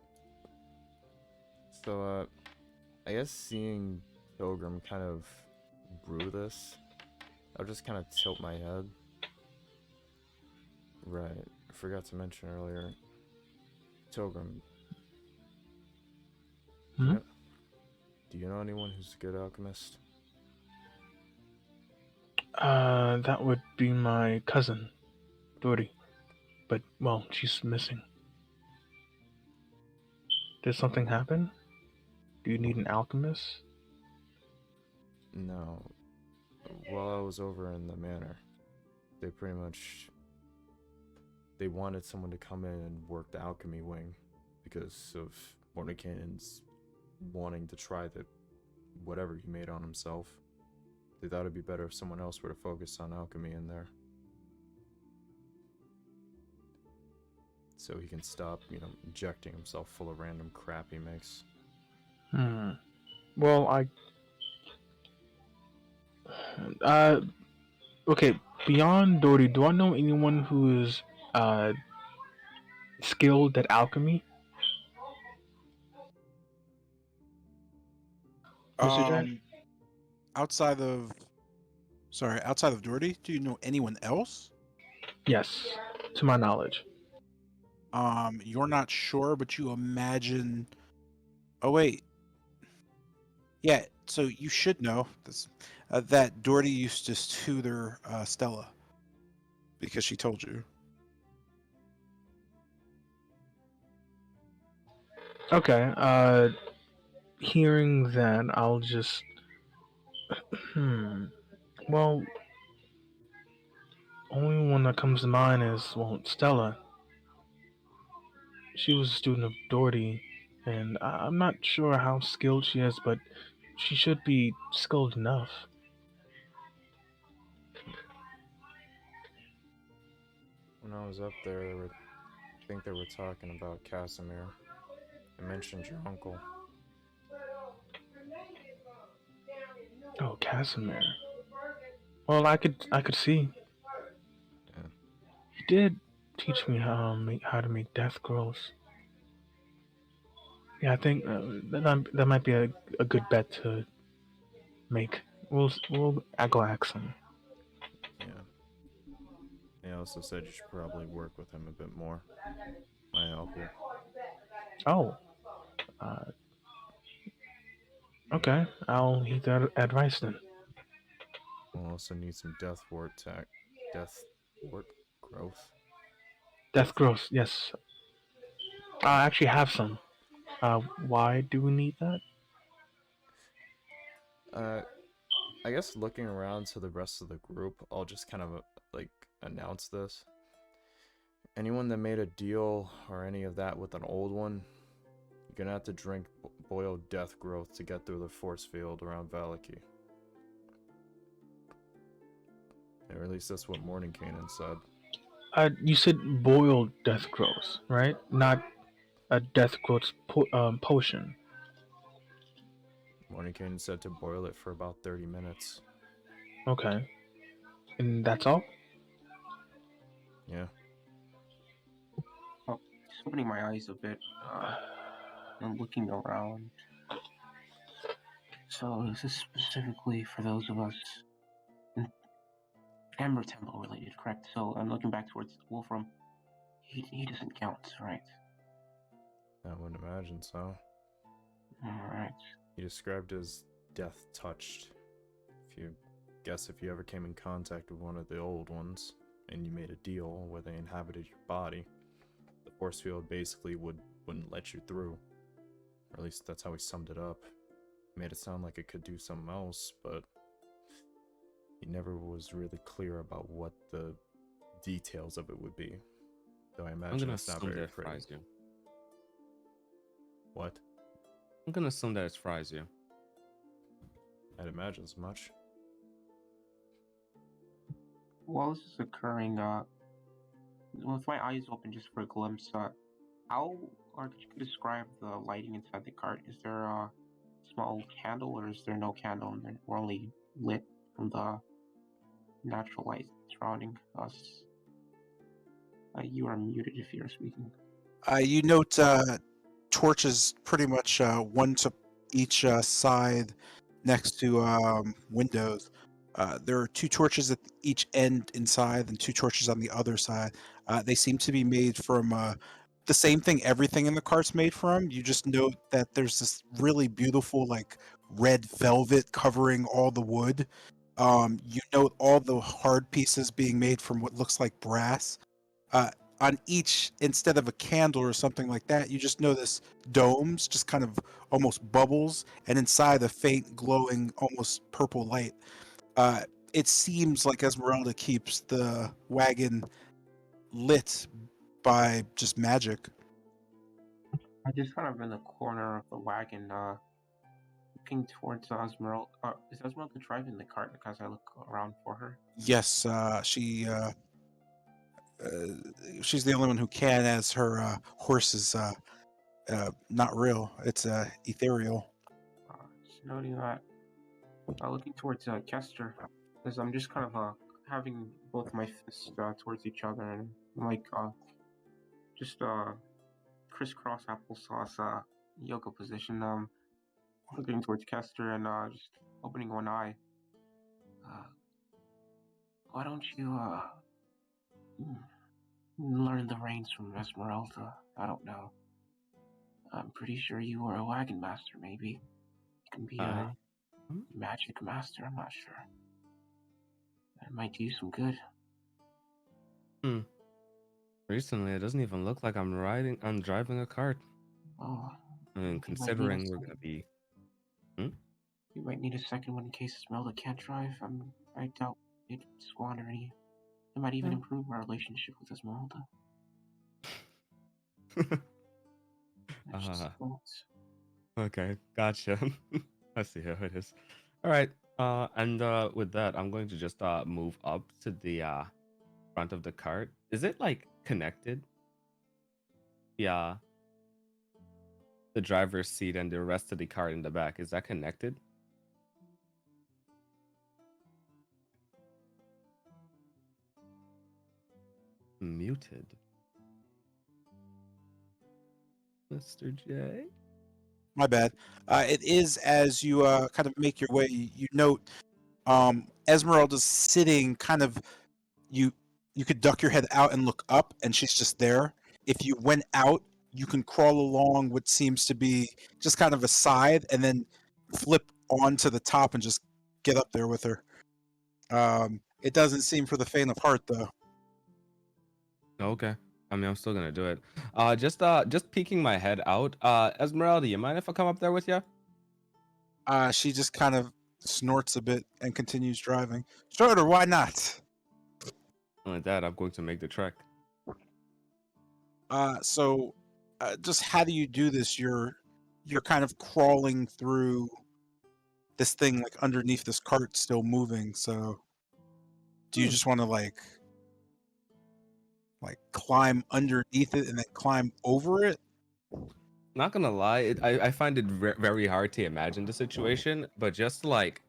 Speaker 5: So, I guess seeing Pilgrim kind of brew this, I'll just kind of tilt my head. Right, I forgot to mention earlier. Pilgrim,
Speaker 7: Hmm?
Speaker 5: do you know anyone who's a good alchemist?
Speaker 7: That would be my cousin, Dory. But, well, she's missing. Did something happen? Do you need an alchemist?
Speaker 5: No. While I was over in the manor, they pretty much they wanted someone to come in and work the alchemy wing because of Mordenkainen's wanting to try the whatever he made on himself. They thought it'd be better if someone else were to focus on alchemy in there. So he can stop, injecting himself full of random crap he makes.
Speaker 7: Well, okay, beyond Dory, do I know anyone who is, skilled at alchemy? Mr. J?
Speaker 1: Um, outside of outside of Doherty, do you know anyone else?
Speaker 7: Yes, to my knowledge.
Speaker 1: You're not sure, but you imagine. Oh wait, yeah. So you should know this, that Doherty used to tutor Stella because she told you.
Speaker 7: Okay, hearing that, I'll just. Well, only one that comes to mind is, well, Stella. She was a student of Doherty, and I'm not sure how skilled she is, but she should be skilled enough.
Speaker 5: When I was up there, I think they were talking about Casimir. I mentioned your uncle.
Speaker 7: Oh, Casimir. Well, I could see.
Speaker 5: Yeah.
Speaker 7: He did teach me how to make death grows. Yeah, I think that might be a good bet to make. I'll go ask him.
Speaker 5: Yeah. They also said you should probably work with him a bit more. My uncle.
Speaker 7: Oh, uh, okay. I'll heed that advice then.
Speaker 5: We'll also need some death wart growth.
Speaker 7: Death grows. Yes, I actually have some. Why do we need that?
Speaker 5: Uh, I guess looking around to the rest of the group, I'll just kind of like announce this. Anyone that made a deal or any of that with an old one, you're gonna have to drink boiled death growth to get through the force field around Valaki. Or at least that's what Mordenkainen said.
Speaker 7: You said boiled death grows, right? Not a death growth potion.
Speaker 5: Mordenkainen said to boil it for about 30 minutes.
Speaker 7: Okay, and that's all.
Speaker 5: Yeah.
Speaker 3: Oh, just opening my eyes a bit. And looking around. So this is specifically for those of us in Amber Temple related, correct? So I'm looking back towards Wolfram. He doesn't count, right?
Speaker 5: I wouldn't imagine so.
Speaker 3: Alright.
Speaker 5: He described as death touched. If you ever came in contact with one of the old ones, and you made a deal where they inhabited your body, the force field basically wouldn't let you through. Or at least that's how he summed it up. He made it sound like it could do something else, but he never was really clear about what the details of it would be. Though I
Speaker 4: I'm
Speaker 5: imagine
Speaker 4: gonna
Speaker 5: it's not
Speaker 4: assume that
Speaker 5: very
Speaker 4: it
Speaker 5: pretty.
Speaker 4: fries you.
Speaker 5: What?
Speaker 4: I'm gonna assume that it fries you.
Speaker 5: I'd imagine as much.
Speaker 3: While this is occurring, with my eyes open just for a glimpse, how or could you describe the lighting inside the cart? Is there a small candle, or is there no candle and we're only lit from the natural light surrounding us? You are muted if you're speaking.
Speaker 1: You note torches pretty much one to each side next to windows. There are two torches at each end inside and two torches on the other side. They seem to be made from the same thing everything in the cart's made from. You just note that there's this really beautiful, like, red velvet covering all the wood. You note all the hard pieces being made from what looks like brass. Uh, on each, instead of a candle or something like that, you just notice domes, just kind of almost bubbles, and inside a faint glowing, almost purple light. Uh, it seems like Esmeralda keeps the wagon lit by just magic.
Speaker 3: I just kind of in the corner of the wagon, looking towards Esmeralda. Is Esmeralda driving the cart because I look around for her?
Speaker 1: Yes, she's the only one who can, as her horse is not real. It's ethereal.
Speaker 3: Just noting that, looking towards Kester, because I'm just kind of having both my fists towards each other and like just crisscross applesauce yoga position. Looking towards Kester and just opening one eye. Why don't you learn the reins from Esmeralda? I don't know. I'm pretty sure you are a wagon master, maybe. You can be a magic master, I'm not sure. That might do you some good.
Speaker 4: Recently, it doesn't even look like I'm driving a cart.
Speaker 3: Oh,
Speaker 4: I mean, considering we're gonna be.
Speaker 3: You might need a second one in case Esmeralda can't drive. I doubt it'd squander any. It might even improve our relationship with Esmeralda.
Speaker 4: Okay, gotcha. I see how it is. All right. And with that, I'm going to just move up to the front of the cart. Is it like connected? Yeah. The driver's seat and the rest of the cart in the back, is that connected? Muted. Mr. J.
Speaker 1: My bad. It is, as you kind of make your way. You note Esmeralda's sitting kind of. You could duck your head out and look up, and she's just there. If you went out, you can crawl along what seems to be just kind of a side, and then flip onto the top and just get up there with her. It doesn't seem for the faint of heart, though.
Speaker 4: Okay. I mean, I'm still gonna do it. Just peeking my head out. Esmeralda, you mind if I come up there with you?
Speaker 1: She just kind of snorts a bit and continues driving. Schroeder, why not?
Speaker 4: Like that, I'm going to make the trek.
Speaker 1: So just how do you do this? You're kind of crawling through this thing, like underneath this cart still moving. So do you just want to like climb underneath it and then climb over it?
Speaker 4: Not gonna lie, I find it very hard to imagine the situation, but just like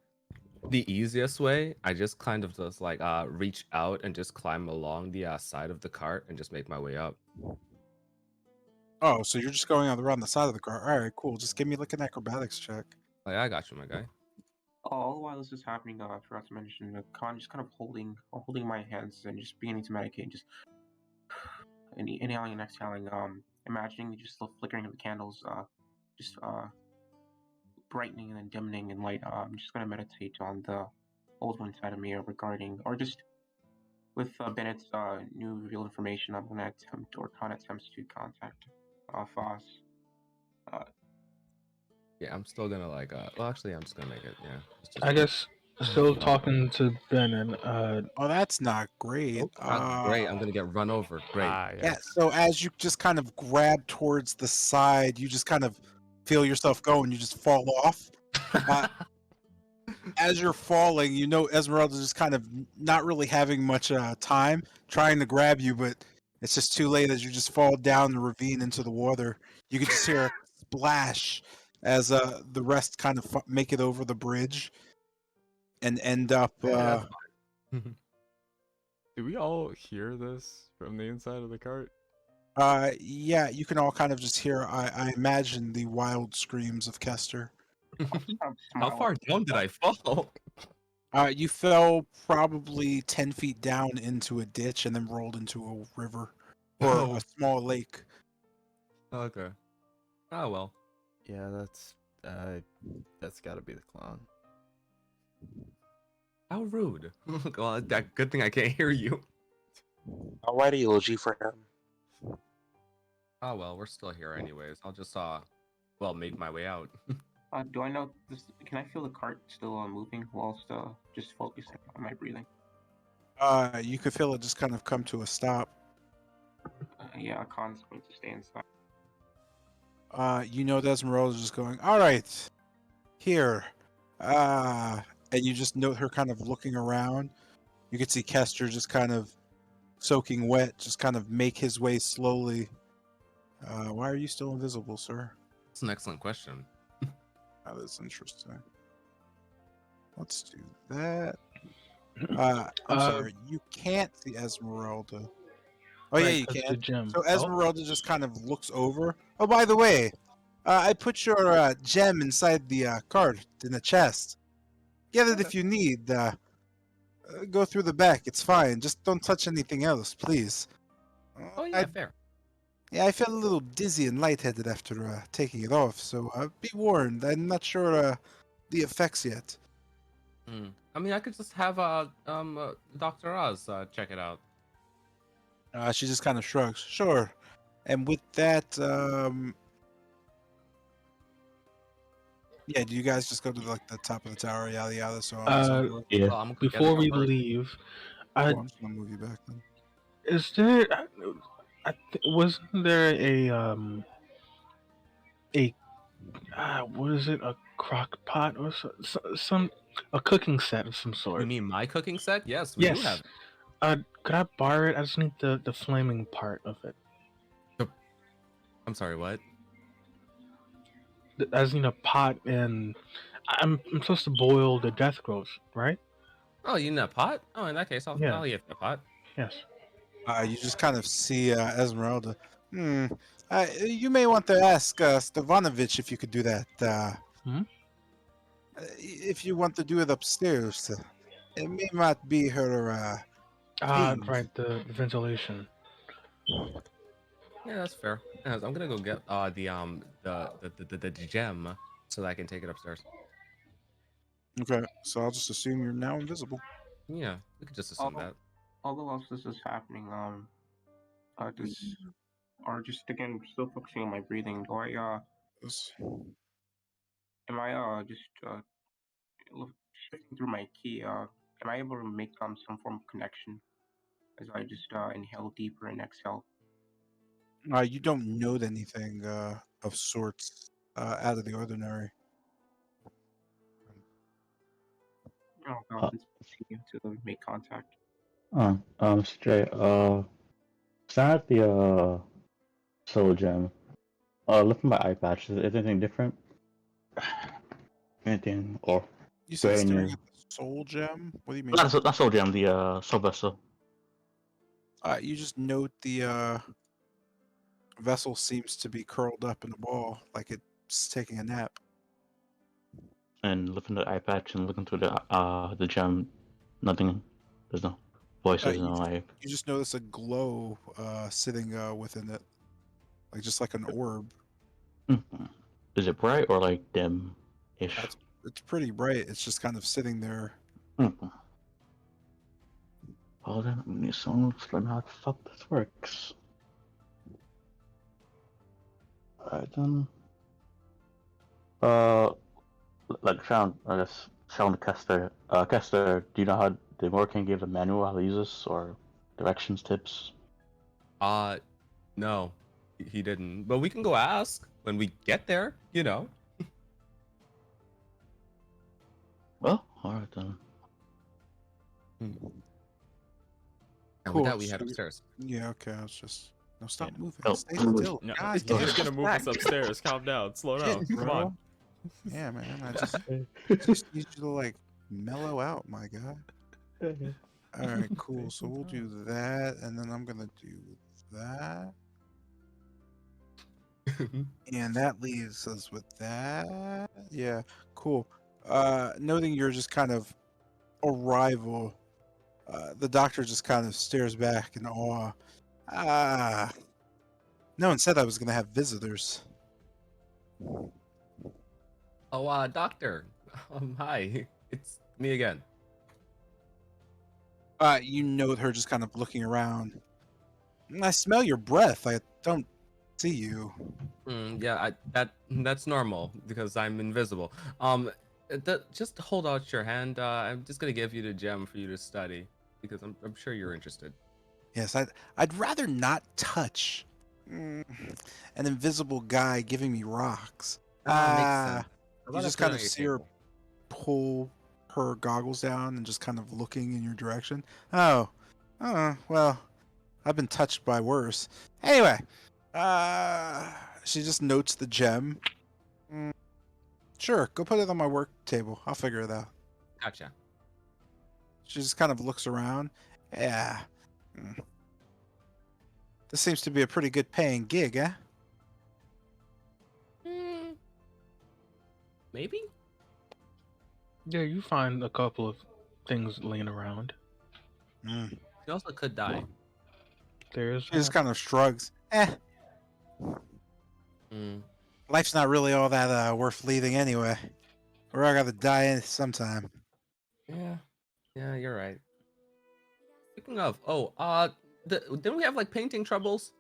Speaker 4: the easiest way, I just kind of just like reach out and just climb along the side of the cart and just make my way up.
Speaker 1: Oh, so you're just going around the side of the cart. All right, cool. Just give me like an acrobatics check.
Speaker 4: Like, I got you, my guy.
Speaker 3: All the while this is happening, I forgot to mention, Khan just kind of holding my hands and just beginning to medicate, just inhaling and exhaling, imagining just the flickering of the candles, just brightening and then dimming in light. I'm just gonna meditate on the old one inside of me regarding, or just with Bennett's new revealed information. I'm gonna attempt, or Khan attempts to contact Foss.
Speaker 4: Yeah, I'm still gonna like well actually I'm just gonna make it, yeah.
Speaker 7: I guess still talking to Ben and
Speaker 1: Oh, that's not great.
Speaker 4: Great, I'm gonna get run over. Great.
Speaker 1: Yeah, so as you just kind of grab towards the side, you just kind of feel yourself go and you just fall off. As you're falling, you know Esmeralda's just kind of not really having much time trying to grab you, but it's just too late as you just fall down the ravine into the water. You can just hear a splash as the rest kind of make it over the bridge and end up.
Speaker 5: Do we all hear this from the inside of the cart?
Speaker 1: Yeah, you can all kind of just hear, I imagine, the wild screams of Kester.
Speaker 3: I'll just kind of
Speaker 4: How
Speaker 3: smile
Speaker 4: far
Speaker 3: at
Speaker 4: down did
Speaker 3: myself.
Speaker 4: I fall?
Speaker 1: You fell probably 10 feet down into a ditch and then rolled into a river or a
Speaker 4: Oh,
Speaker 1: small lake.
Speaker 4: okay. Oh well.
Speaker 5: Yeah, that's got to be the clown.
Speaker 4: How rude. Well, that good thing I can't hear you.
Speaker 6: I'll write a eulogy for him.
Speaker 4: Oh well, we're still here anyways. I'll just well, make my way out.
Speaker 3: Do I know this? Can I feel the cart still moving whilst just focusing on my breathing?
Speaker 1: You could feel it just kind of come to a stop.
Speaker 3: Yeah, Khan's going to stay inside.
Speaker 1: You know Desmeralda's just going, all right, here. And you just note her kind of looking around. You can see Kester just kind of soaking wet, just kind of make his way slowly. Why are you still invisible, sir?
Speaker 4: That's an excellent question.
Speaker 1: That is interesting. Let's do that. I'm
Speaker 7: Uh,
Speaker 1: sorry, you can't see Esmeralda. Oh yeah,
Speaker 7: right,
Speaker 1: you
Speaker 7: because
Speaker 1: can.
Speaker 7: the gem.
Speaker 1: So
Speaker 7: Oh,
Speaker 1: Esmeralda just kind of looks over. Oh, by the way, I put your gem inside the card in the chest. Get it if you need. Go through the back. It's fine. Just don't touch anything else, please.
Speaker 4: Oh
Speaker 1: I
Speaker 4: yeah, fair.
Speaker 1: Yeah, I felt a little dizzy and lightheaded after taking it off, so be warned. I'm not sure the effects yet.
Speaker 4: I mean, I could just have Dr. Oz check it out.
Speaker 1: She just kind of shrugs. Sure. And with that, yeah, do you guys just go to like the top of the tower, yada yada, so on and so
Speaker 7: uh,
Speaker 1: forth?
Speaker 2: Yeah.
Speaker 4: Well, I'm gonna get
Speaker 7: before
Speaker 4: it
Speaker 7: we
Speaker 4: first.
Speaker 7: leave,
Speaker 1: Cool, I'm just gonna move you back then.
Speaker 7: is there? Wasn't there a what is it? A crock pot or some a cooking set of some
Speaker 4: You
Speaker 7: sort?
Speaker 4: mean my cooking set? Yes, we do have
Speaker 7: Yes. Could I borrow it? I just need the flaming part of it.
Speaker 4: it. I'm sorry, what?
Speaker 7: I just need a pot, and I'm supposed to boil the death growth, right?
Speaker 4: Oh, you need a pot? Oh, in that case,
Speaker 7: Yeah.
Speaker 4: I'll get the pot.
Speaker 7: Yes.
Speaker 1: You just kind of see Esmeralda. You may want to ask Stavanovich if you could do that.
Speaker 7: Hmm?
Speaker 1: If you want to do it upstairs, it may not be her thing.
Speaker 7: Right. The ventilation.
Speaker 4: Yeah, that's fair. Yes, I'm gonna go get the gem so that I can take it upstairs.
Speaker 1: Okay, so I'll just assume you're now invisible.
Speaker 4: Yeah, we could just assume
Speaker 3: Although,
Speaker 4: that.
Speaker 3: although whilst this is happening, this or just again still focusing on my breathing. Do I
Speaker 1: Yes.
Speaker 3: am I just shifting through my key? Am I able to make some form of connection as I just inhale deeper and exhale?
Speaker 1: You don't note anything of sorts out of the ordinary.
Speaker 3: Oh,
Speaker 2: Uh,
Speaker 3: let's continue to make contact.
Speaker 2: Mr. J, is that the soul gem? Look at my eye patch. Is anything different? Anything or
Speaker 1: You said
Speaker 2: brand
Speaker 1: staring
Speaker 2: new?
Speaker 1: at the soul gem? What do you mean?
Speaker 2: Not soul gem. The soul vessel.
Speaker 1: You just note the vessel seems to be curled up in a ball, like it's taking a nap.
Speaker 2: And looking at the eye patch and looking through the gem. Nothing. There's no voices.
Speaker 1: You
Speaker 2: No
Speaker 1: just
Speaker 2: like.
Speaker 1: you just notice a glow sitting within it, like just like an orb.
Speaker 2: Mhm. Is it bright or like dim-ish?
Speaker 1: It's pretty bright. It's just kind of sitting there.
Speaker 2: Mhm. Well then, I need someone to explain how the fuck this works. Alright then. Uh, like Sean, I guess Sean Kester. Kester, do you know how the more can give a manual how to use this or directions, tips?
Speaker 4: Uh, no, he didn't. But we can go ask when we get there. You know.
Speaker 2: Well, alright then.
Speaker 4: And with
Speaker 1: Cool.
Speaker 4: that, we head upstairs.
Speaker 1: Yeah. Okay. I was just no. Stop
Speaker 5: Yeah.
Speaker 1: moving.
Speaker 2: Oh,
Speaker 1: Stay still.
Speaker 5: No,
Speaker 1: God
Speaker 5: you're
Speaker 1: damn
Speaker 5: just gonna
Speaker 1: it.
Speaker 5: move us upstairs. Calm down. Slow
Speaker 1: Shit,
Speaker 5: down. Come
Speaker 1: bro.
Speaker 5: on.
Speaker 1: Yeah, man. I just need you to like mellow out, my guy. All right, cool.
Speaker 5: Take
Speaker 1: So
Speaker 5: some
Speaker 1: we'll do
Speaker 5: time.
Speaker 1: that, and then I'm gonna do that. And that leaves us with that. Yeah, cool. Noting your just kind of arrival, the doctor just kind of stares back in awe. Ah, no one said I was going to have visitors.
Speaker 4: Oh, doctor. Hi. It's me again.
Speaker 1: You note her just kind of looking around. I smell your breath. I don't see you.
Speaker 4: Yeah, that's normal because I'm invisible. Just hold out your hand. I'm just gonna give you the gem for you to study because I'm sure you're interested.
Speaker 1: Yes, I'd rather not touch an invisible guy giving me rocks.
Speaker 4: Makes sense. How
Speaker 1: You
Speaker 4: about I
Speaker 1: just
Speaker 4: put it
Speaker 1: kind
Speaker 4: on
Speaker 1: of
Speaker 4: your
Speaker 1: see her
Speaker 4: table?
Speaker 1: pull her goggles down and just kind of looking in your direction. Oh, well, I've been touched by worse. Anyway, she just notes the gem. Mm, sure, go put it on my work table. I'll figure it out.
Speaker 4: Gotcha.
Speaker 1: She just kind of looks around. Yeah. mm, This seems to be a pretty good paying gig, eh?
Speaker 4: Mm, maybe.
Speaker 7: Yeah, you find a couple of things laying around.
Speaker 1: Mm.
Speaker 4: You also could die.
Speaker 7: There's
Speaker 1: She just kind of shrugs.
Speaker 4: Mm,
Speaker 1: Life's not really all that worth leading anyway. We're all gotta die sometime.
Speaker 4: yeah. Yeah, you're right. Speaking of, didn't we have like painting troubles?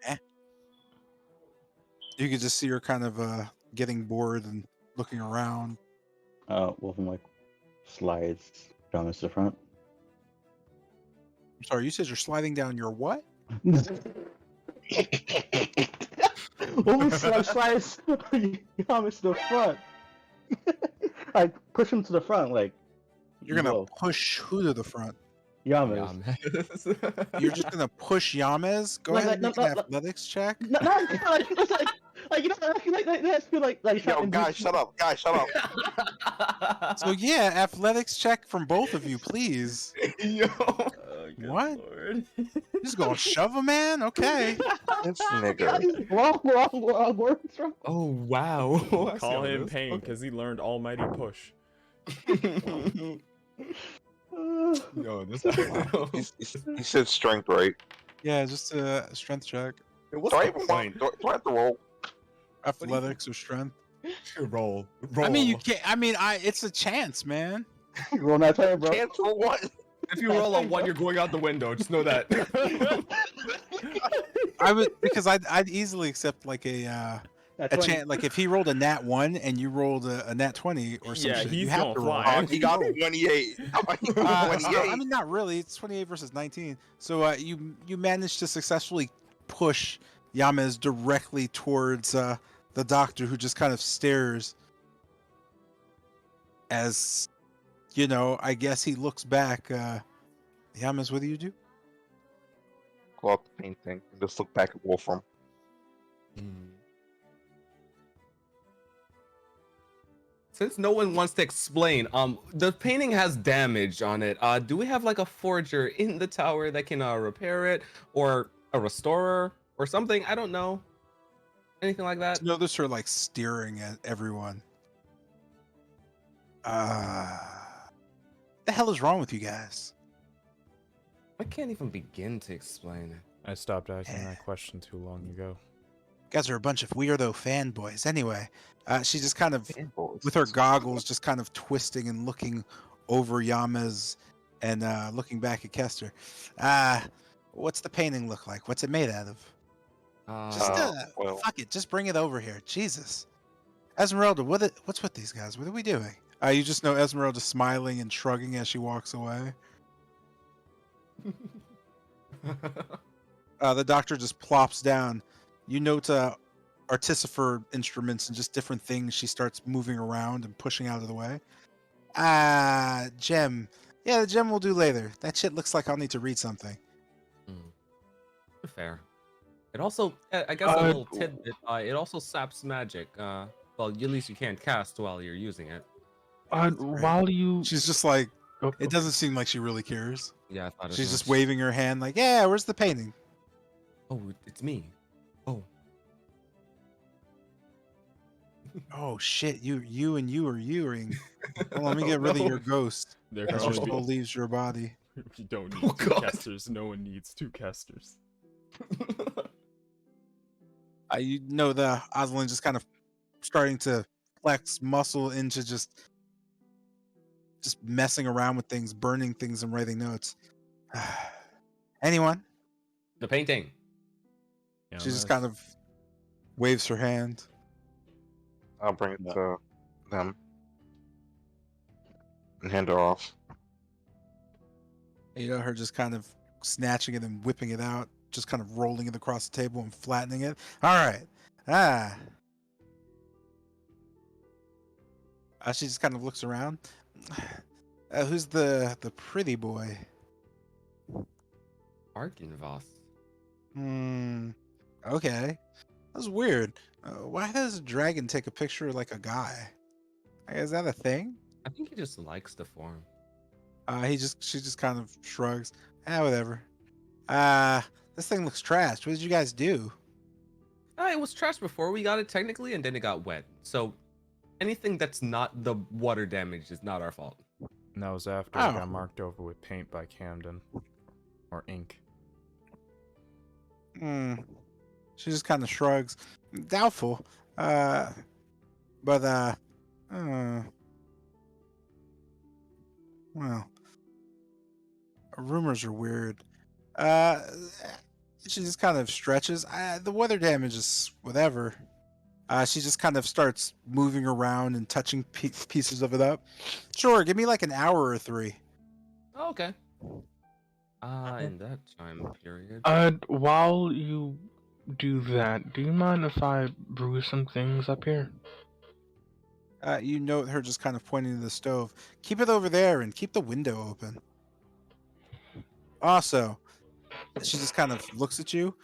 Speaker 1: Eh. You could just see her kind of getting bored and looking around.
Speaker 2: Wolfen like slides down to the front.
Speaker 1: I'm sorry, you said you're sliding down your what?
Speaker 2: Wolfen slides Thomas to the front. Like push him to the front, like
Speaker 1: You're gonna
Speaker 2: whoa,
Speaker 1: push who to the front?
Speaker 4: Yeah,
Speaker 2: Yamas.
Speaker 4: man.
Speaker 1: You're just gonna push Yamez? Go ahead and make an athletics check.
Speaker 2: No, like, you know, that's feel like
Speaker 6: Yo, guys, shut up. Guys, shut up.
Speaker 1: So yeah, athletics check from both of you, please.
Speaker 4: Yo.
Speaker 5: Oh, good
Speaker 1: What?
Speaker 5: lord.
Speaker 1: Just gonna shove a man? Okay.
Speaker 6: This nigga.
Speaker 2: wrong words, wrong.
Speaker 4: Oh wow. I see
Speaker 5: Call
Speaker 4: how it
Speaker 5: him
Speaker 4: is.
Speaker 5: Pain because he learned Almighty Push.
Speaker 4: Yo, this.
Speaker 6: He said strength, right?
Speaker 1: Yeah, just a strength check.
Speaker 4: What's
Speaker 6: Do I
Speaker 4: the
Speaker 6: even
Speaker 4: point?
Speaker 6: want? Do I have to roll?
Speaker 1: Athletics or strength.
Speaker 4: Roll.
Speaker 1: I mean, you can't. I mean, it's a chance, man.
Speaker 2: Roll that time, bro.
Speaker 6: Chance for what?
Speaker 4: If you roll a 1, you're going out the window. Just know that.
Speaker 1: I would because I'd easily accept like a
Speaker 2: That's when-
Speaker 1: chance. Like if he rolled a nat 1 and you rolled a nat 20 or some
Speaker 5: Yeah,
Speaker 1: shit, you
Speaker 5: he's
Speaker 1: have
Speaker 5: gonna
Speaker 1: to roll.
Speaker 5: fly.
Speaker 6: He got 28. He got
Speaker 1: So,
Speaker 6: 28.
Speaker 1: I mean, not really. It's 28 versus 19. So you managed to successfully push Yamez directly towards the doctor, who just kind of stares as you know. I guess he looks back. Yamez, what do you do?
Speaker 6: Go out the painting and just look back at Wolfram.
Speaker 4: Since no one wants to explain, the painting has damage on it. Do we have like a forger in the tower that can repair it, or a restorer, or something? I don't know. Anything like that?
Speaker 1: Notice her like staring at everyone. The hell is wrong with you guys?
Speaker 4: I can't even begin to explain it.
Speaker 5: I stopped asking that question too long ago.
Speaker 1: You guys are a bunch of weirdo fanboys. Anyway, she just kind of,
Speaker 6: Fanboys.
Speaker 1: with her goggles, just kind of twisting and looking over Yamez and looking back at Kester. What's the painting look like? What's it made out of? Just
Speaker 6: well.
Speaker 1: fuck it. Just bring it over here. Jesus. Esmeralda, what's with these guys? What are we doing? You just know Esmeralda smiling and shrugging as she walks away. The doctor just plops down. You note artificer instruments and just different things. She starts moving around and pushing out of the way. Gem. Yeah, the gem we'll do later. That shit looks like I'll need to read something.
Speaker 4: Fair. It also, I guess, a little tidbit. It also saps magic. Well, at least you can't cast while you're using it.
Speaker 7: While you,
Speaker 1: She's just like,
Speaker 7: oh,
Speaker 1: it doesn't seem like she really cares.
Speaker 4: Yeah, I thought
Speaker 1: She's just waving her hand like, yeah, where's the painting?
Speaker 4: Oh, it's me. Oh,
Speaker 1: Oh shit! You and you are youing. Well, let me
Speaker 4: Oh
Speaker 1: get rid of your
Speaker 4: no!
Speaker 1: ghost
Speaker 5: There can
Speaker 1: as your
Speaker 5: only be.
Speaker 1: soul leaves your body.
Speaker 5: You don't need
Speaker 4: Oh
Speaker 5: two
Speaker 4: god!
Speaker 5: casters. No one needs two casters.
Speaker 1: You know the Oslin just kind of starting to flex muscle into just messing around with things, burning things, and writing notes. Anyone?
Speaker 4: The painting.
Speaker 5: Yeah,
Speaker 1: She just kind of waves her hand.
Speaker 6: I'll bring it
Speaker 2: Yeah.
Speaker 6: to them and hand her off.
Speaker 1: You know, her just kind of snatching it and whipping it out, just kind of rolling it across the table and flattening it. All right. Ah. She just kind of looks around. Who's the pretty boy?
Speaker 4: Arkenvoss.
Speaker 1: Okay. That's weird. Why does a dragon take a picture like a guy? Is that a thing?
Speaker 4: I think he just likes the form.
Speaker 1: She just kind of shrugs. Whatever. This thing looks trashed. What did you guys do?
Speaker 4: It was trash before we got it technically, and then it got wet. So anything that's not the water damage is not our fault.
Speaker 5: And that was after it
Speaker 1: Oh.
Speaker 5: got marked over with paint by Camden. Or ink.
Speaker 1: She just kind of shrugs. Doubtful. But well, rumors are weird. Uh, she just kind of stretches. The weather damage is whatever. She just kind of starts moving around and touching pieces of it up. Sure, give me like an hour or 3.
Speaker 4: Oh, okay. In that time period.
Speaker 7: While you do that, do you mind if I brew some things up here?
Speaker 1: You note her just kind of pointing to the stove. Keep it over there and keep the window open. Also, she just kind of looks at you.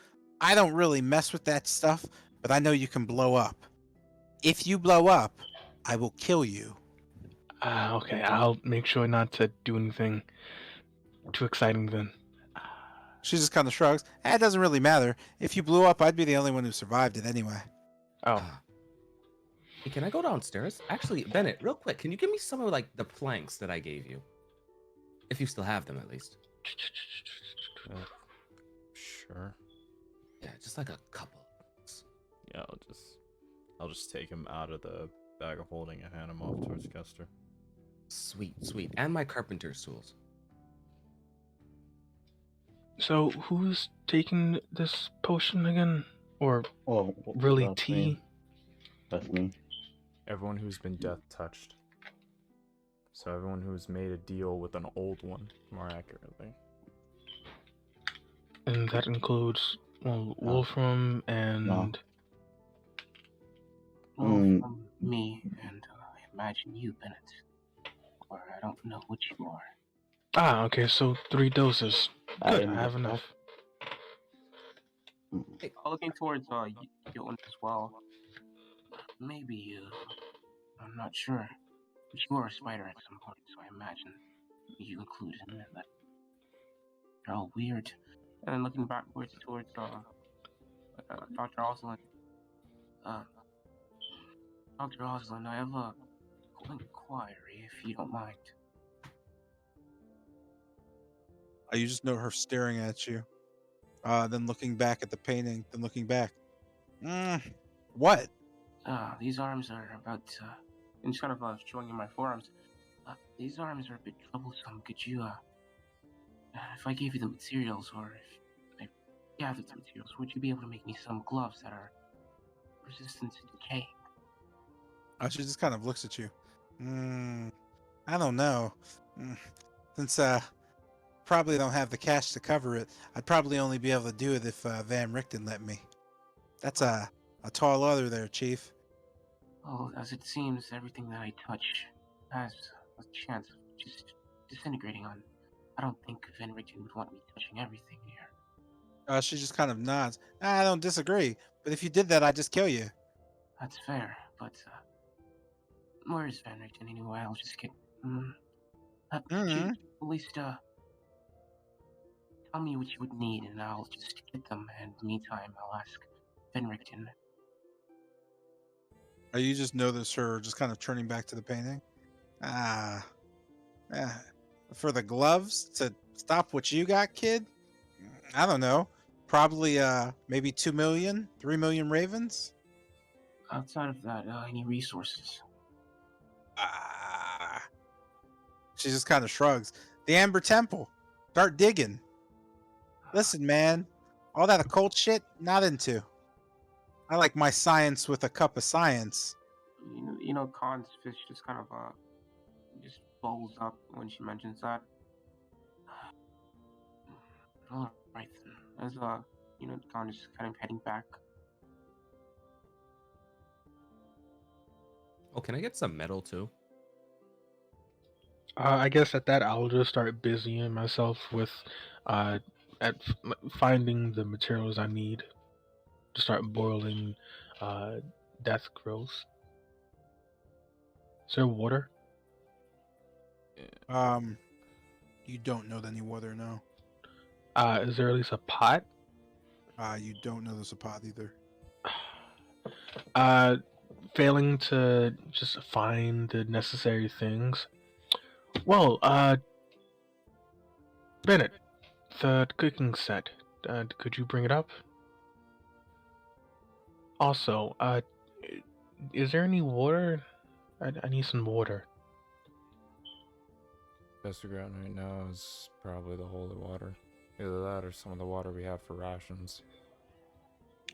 Speaker 1: I don't really mess with that stuff, but I know you can blow up. If you blow up, I will kill you.
Speaker 7: Okay, I'll make sure not to do anything too exciting then.
Speaker 1: She just kind of shrugs. It doesn't really matter. If you blew up, I'd be the only one who survived it anyway.
Speaker 7: Oh,
Speaker 4: Hey, can I go downstairs? Actually, Bennett, real quick, can you give me some of like the planks that I gave you? If you still have them, at least.
Speaker 5: Sure.
Speaker 4: Yeah, just like a couple.
Speaker 5: Yeah, I'll just take him out of the bag of holding and hand him off towards Kester.
Speaker 4: Sweet, sweet. And my carpenter's tools.
Speaker 7: so who's taking this potion again? Or
Speaker 2: Oh,
Speaker 7: really
Speaker 2: that's
Speaker 7: tea?
Speaker 2: me. That's me.
Speaker 5: Everyone who's been death touched. So everyone who's made a deal with an old one, more accurately.
Speaker 7: And that includes, well, Wolfram and...
Speaker 2: No.
Speaker 3: Well, me, and I imagine you, Bennett. Or I don't know which you are.
Speaker 7: Ah, okay, so 3 doses. Good, I have
Speaker 2: get
Speaker 7: enough.
Speaker 3: Hey, looking towards Yoan as well. Maybe, I'm not sure. But you were a spider at some point, so I imagine you included in that. They're all weird. And then looking backwards towards Dr. Oslin. Dr. Oslin, I have a inquiry, if you don't mind.
Speaker 1: You just note her staring at you. Then looking back at the painting. Then looking back. What?
Speaker 3: These arms are about, and just kind of showing you my forearms. These arms are a bit troublesome. Could you, if I gave you the materials, or if I gathered the materials, would you be able to make me some gloves that are resistant to decay?
Speaker 1: She just kind of looks at you. I don't know. Since probably don't have the cash to cover it, I'd probably only be able to do it if Van Richten let me. That's a tall order there, Chief.
Speaker 3: Well, as it seems, everything that I touch has a chance of just disintegrating on. I don't think Van Richten would want me touching everything here.
Speaker 1: She just kind of nods. I don't disagree, but if you did that, I'd just kill you.
Speaker 3: That's fair, but where is Van Richten anyway? I'll just get. Chief, at least tell me what you would need, and I'll just get them. And in the meantime, I'll ask Van Richten.
Speaker 1: You just notice her just kind of turning back to the painting. Ah, eh, for the gloves to stop what you got, kid? I don't know. Probably maybe 2 million, 3 million ravens?
Speaker 3: Outside of that, any resources?
Speaker 1: Ah. She just kind of shrugs. The Amber Temple. Start digging. Listen, man, all that occult shit, not into. I like my science with a cup of science.
Speaker 3: Khan's fish just kind of just bubbles up when she mentions that. All right then. As Khan is kind of heading back.
Speaker 4: Oh, can I get some metal too?
Speaker 7: I guess at that I'll just start busying myself with uh, finding the materials I need to start boiling death growth. Is there water?
Speaker 1: You don't know any water, no.
Speaker 7: Is there at least a pot?
Speaker 1: You don't know there's a pot either.
Speaker 7: Failing to just find the necessary things. Well, Bennett, the cooking set. Could you bring it up? Also, is there any water? I need some water.
Speaker 5: Best we got right now is probably the holy water. Either that or some of the water we have for rations.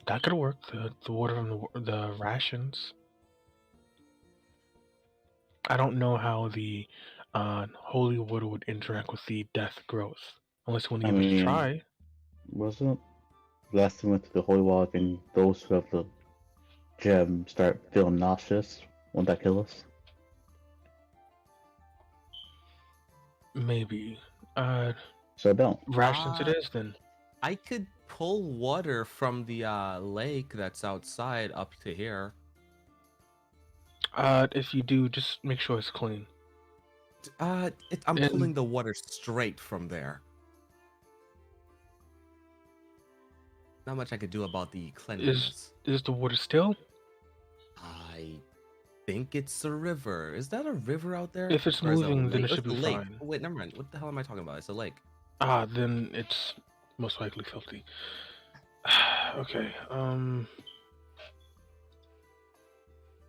Speaker 7: That could work. The water from the rations. I don't know how the holy water would interact with the death growth. Unless you want to
Speaker 2: I
Speaker 7: give it a
Speaker 2: mean,
Speaker 7: try.
Speaker 2: wasn't last time we went to the Holy Walk and those who have the gem start feeling nauseous? Won't that kill us?
Speaker 7: Maybe.
Speaker 2: So don't.
Speaker 7: Rations it is then.
Speaker 4: I could pull water from the lake that's outside up to here.
Speaker 7: If you do, just make sure it's clean.
Speaker 4: I'm
Speaker 7: And-
Speaker 4: pulling the water straight from there. Not much I could do about the cleanliness.
Speaker 7: Is the water still?
Speaker 4: I think it's a river. Is that a river out there?
Speaker 7: If it's
Speaker 4: Or is it a
Speaker 7: moving, then
Speaker 4: lake?
Speaker 7: it
Speaker 4: Oh,
Speaker 7: should
Speaker 4: it's a
Speaker 7: be
Speaker 4: lake.
Speaker 7: fine.
Speaker 4: Oh, wait, never mind. What the hell am I talking about? It's a lake.
Speaker 7: Then it's most likely filthy. Okay.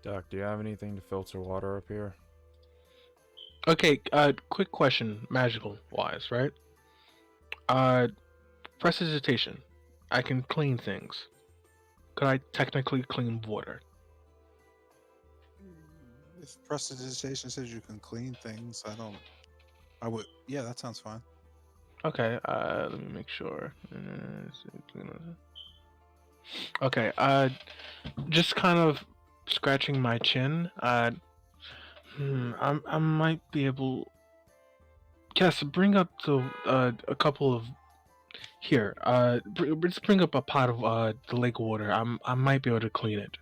Speaker 5: Doc, do you have anything to filter water up here?
Speaker 7: Okay. Quick question, magical wise, right? Prestidigitation. I can clean things. Could I technically clean water?
Speaker 1: If prestidigitation says you can clean things, I would. Yeah, that sounds fine.
Speaker 7: Okay. Let me make sure. Okay. Just kind of scratching my chin. I might be able. Yes, bring up a couple of here. Just bring up a pot of the lake water. I might be able to clean it.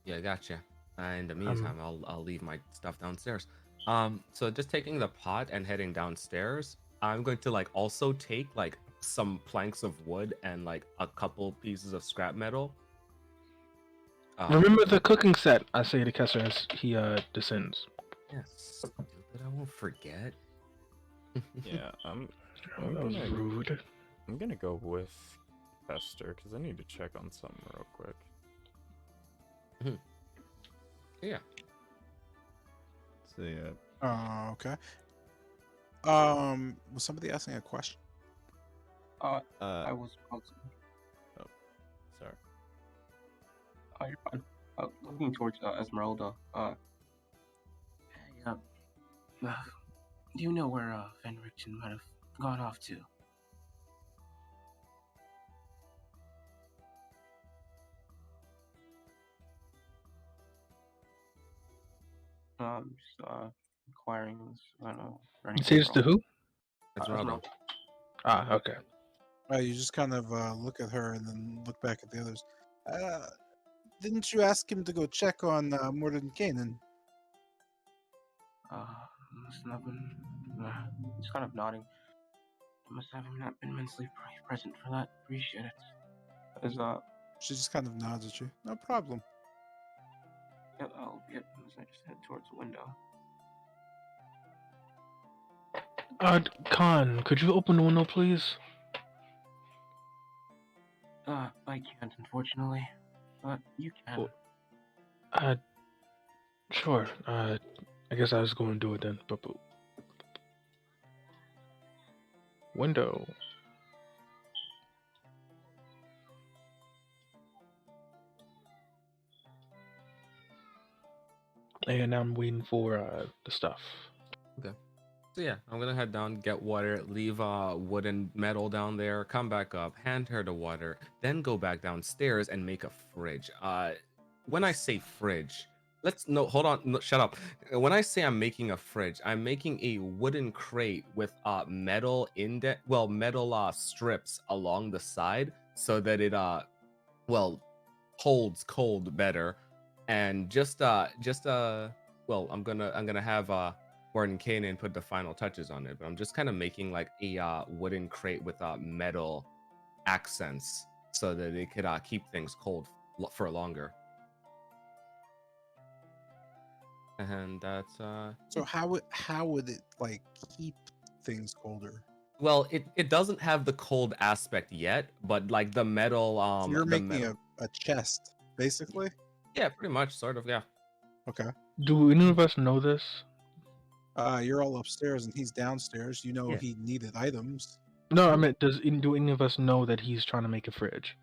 Speaker 4: Yeah, gotcha. In the meantime, I'll leave my stuff downstairs. So just taking the pot and heading downstairs, I'm going to like also take like some planks of wood and like a couple pieces of scrap metal.
Speaker 7: Remember the cooking set, I say to Kessler as he descends.
Speaker 4: Yes, stupid. I won't forget.
Speaker 5: Yeah, I'm
Speaker 7: That was
Speaker 5: gonna
Speaker 7: rude.
Speaker 5: I'm gonna go with Fester because I need to check on something real quick.
Speaker 4: Yeah.
Speaker 5: So yeah,
Speaker 1: Okay. Was somebody asking a question?
Speaker 3: I was about to.
Speaker 5: sorry.
Speaker 3: Oh, you're fine. Looking towards Esmeralda. Hey, do you know where Van Richten might have gone off to? Just inquiring. I don't know.
Speaker 7: You say it's the who?
Speaker 4: Esmeralda.
Speaker 7: Okay.
Speaker 1: You just kind of look at her and then look back at the others. Didn't you ask him to go check on Morden Kanan?
Speaker 3: Must not have been. He's kind of nodding. Must have not been immensely present for that. Appreciate it. As
Speaker 1: She just kind of nods at you. No problem.
Speaker 3: I'll get. I just head towards the window.
Speaker 7: Khan, could you open the window, please?
Speaker 3: I can't, unfortunately, but you can.
Speaker 7: Uh, sure. I guess I was going to do it then. But window. And I'm waiting for the stuff.
Speaker 4: Okay. So yeah, I'm gonna head down, get water, leave wood and metal down there, come back up, hand her the water, then go back downstairs and make a fridge. When I say fridge, hold on, no, shut up. When I say I'm making a fridge, I'm making a wooden crate with metal metal strips along the side so that it holds cold better, and I'm gonna have Gordon Kanan put the final touches on it, but I'm just kind of making like a wooden crate with metal accents so that it could keep things cold for longer. And that's
Speaker 1: So how would it like keep things colder?
Speaker 4: well, it doesn't have the cold aspect yet, but like the metal
Speaker 1: So you're
Speaker 4: the
Speaker 1: making
Speaker 4: metal
Speaker 1: a chest, basically.
Speaker 4: yeah, pretty much, sort of, yeah.
Speaker 1: Okay.
Speaker 7: Do any of us know this?
Speaker 1: You're all upstairs and he's downstairs. You know
Speaker 4: Yeah.
Speaker 1: he needed items.
Speaker 7: No, I meant, do any of us know that he's trying to make a fridge?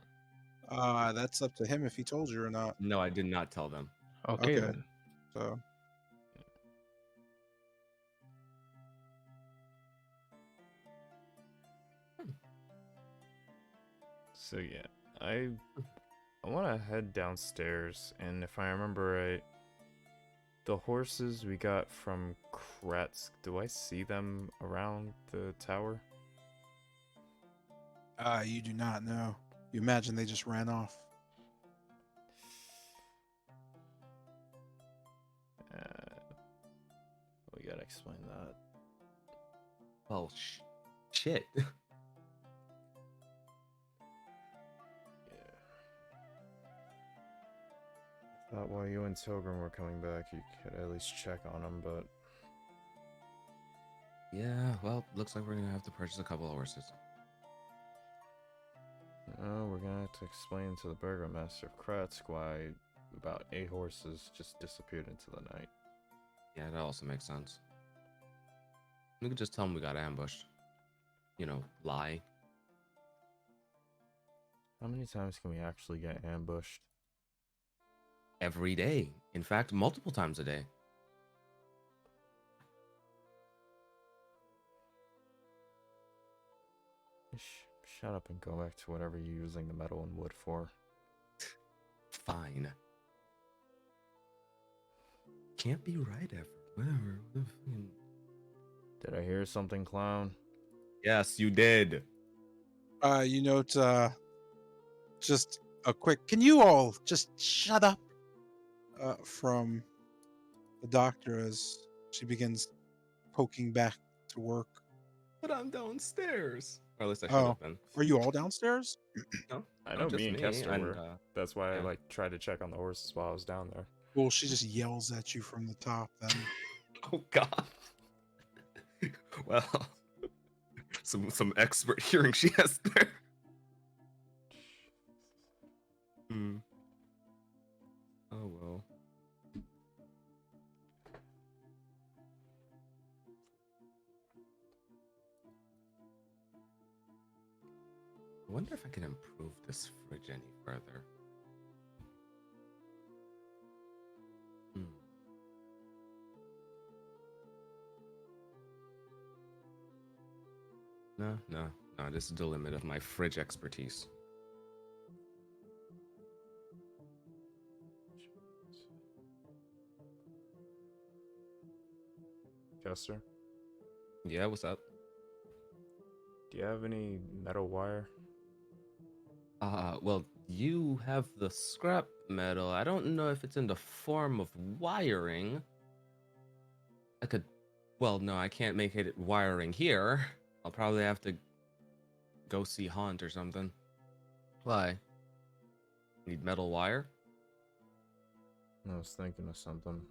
Speaker 1: That's up to him if he told you or not.
Speaker 4: No, I did not tell them.
Speaker 7: Okay,
Speaker 1: Okay.
Speaker 7: then.
Speaker 1: So
Speaker 5: So yeah, I want to head downstairs, and if I remember right, the horses we got from Kretsk, do I see them around the tower?
Speaker 1: you do not know. You imagine they just ran off.
Speaker 5: We gotta explain that.
Speaker 4: Well, shit.
Speaker 5: Yeah. Thought while you and Tilgrim were coming back, you could at least check on them, but
Speaker 4: Yeah, well, looks like we're gonna have to purchase a couple of horses.
Speaker 5: we're gonna have to explain to the Burgomaster of Kretsk why about 8 horses just disappeared into the night.
Speaker 4: Yeah, that also makes sense. We could just tell him we got ambushed. You know, lie.
Speaker 5: How many times can we actually get ambushed?
Speaker 4: Every day. In fact, multiple times a day.
Speaker 5: Shut up and go back to whatever you're using the metal and wood for.
Speaker 4: Fine. Can't be right ever. Whatever.
Speaker 5: Did I hear something, clown?
Speaker 4: Yes, you did.
Speaker 1: You note just a quick, can you all just shut up? From the doctor as she begins poking back to work.
Speaker 4: But I'm downstairs. Or at least I should
Speaker 1: Oh,
Speaker 4: have been.
Speaker 1: are you all downstairs?
Speaker 4: No,
Speaker 5: I
Speaker 4: no,
Speaker 5: know
Speaker 4: just
Speaker 5: me and Kester
Speaker 4: and,
Speaker 5: were. That's why I
Speaker 4: yeah.
Speaker 5: tried to check on the horses while I was down there.
Speaker 1: Well, she just yells at you from the top then.
Speaker 4: Oh God. Well, some expert hearing she has there. Hmm. Oh well. I wonder if I can improve this fridge any further. No. This is the limit of my fridge expertise.
Speaker 5: Kester,
Speaker 4: Yeah, what's up?
Speaker 5: do you have any metal wire?
Speaker 4: Well, you have the scrap metal. I don't know if it's in the form of wiring. I could, well, no, I can't make it wiring here. I'll probably have to go see Haunt or something. Why? Need metal wire?
Speaker 5: I was thinking of something.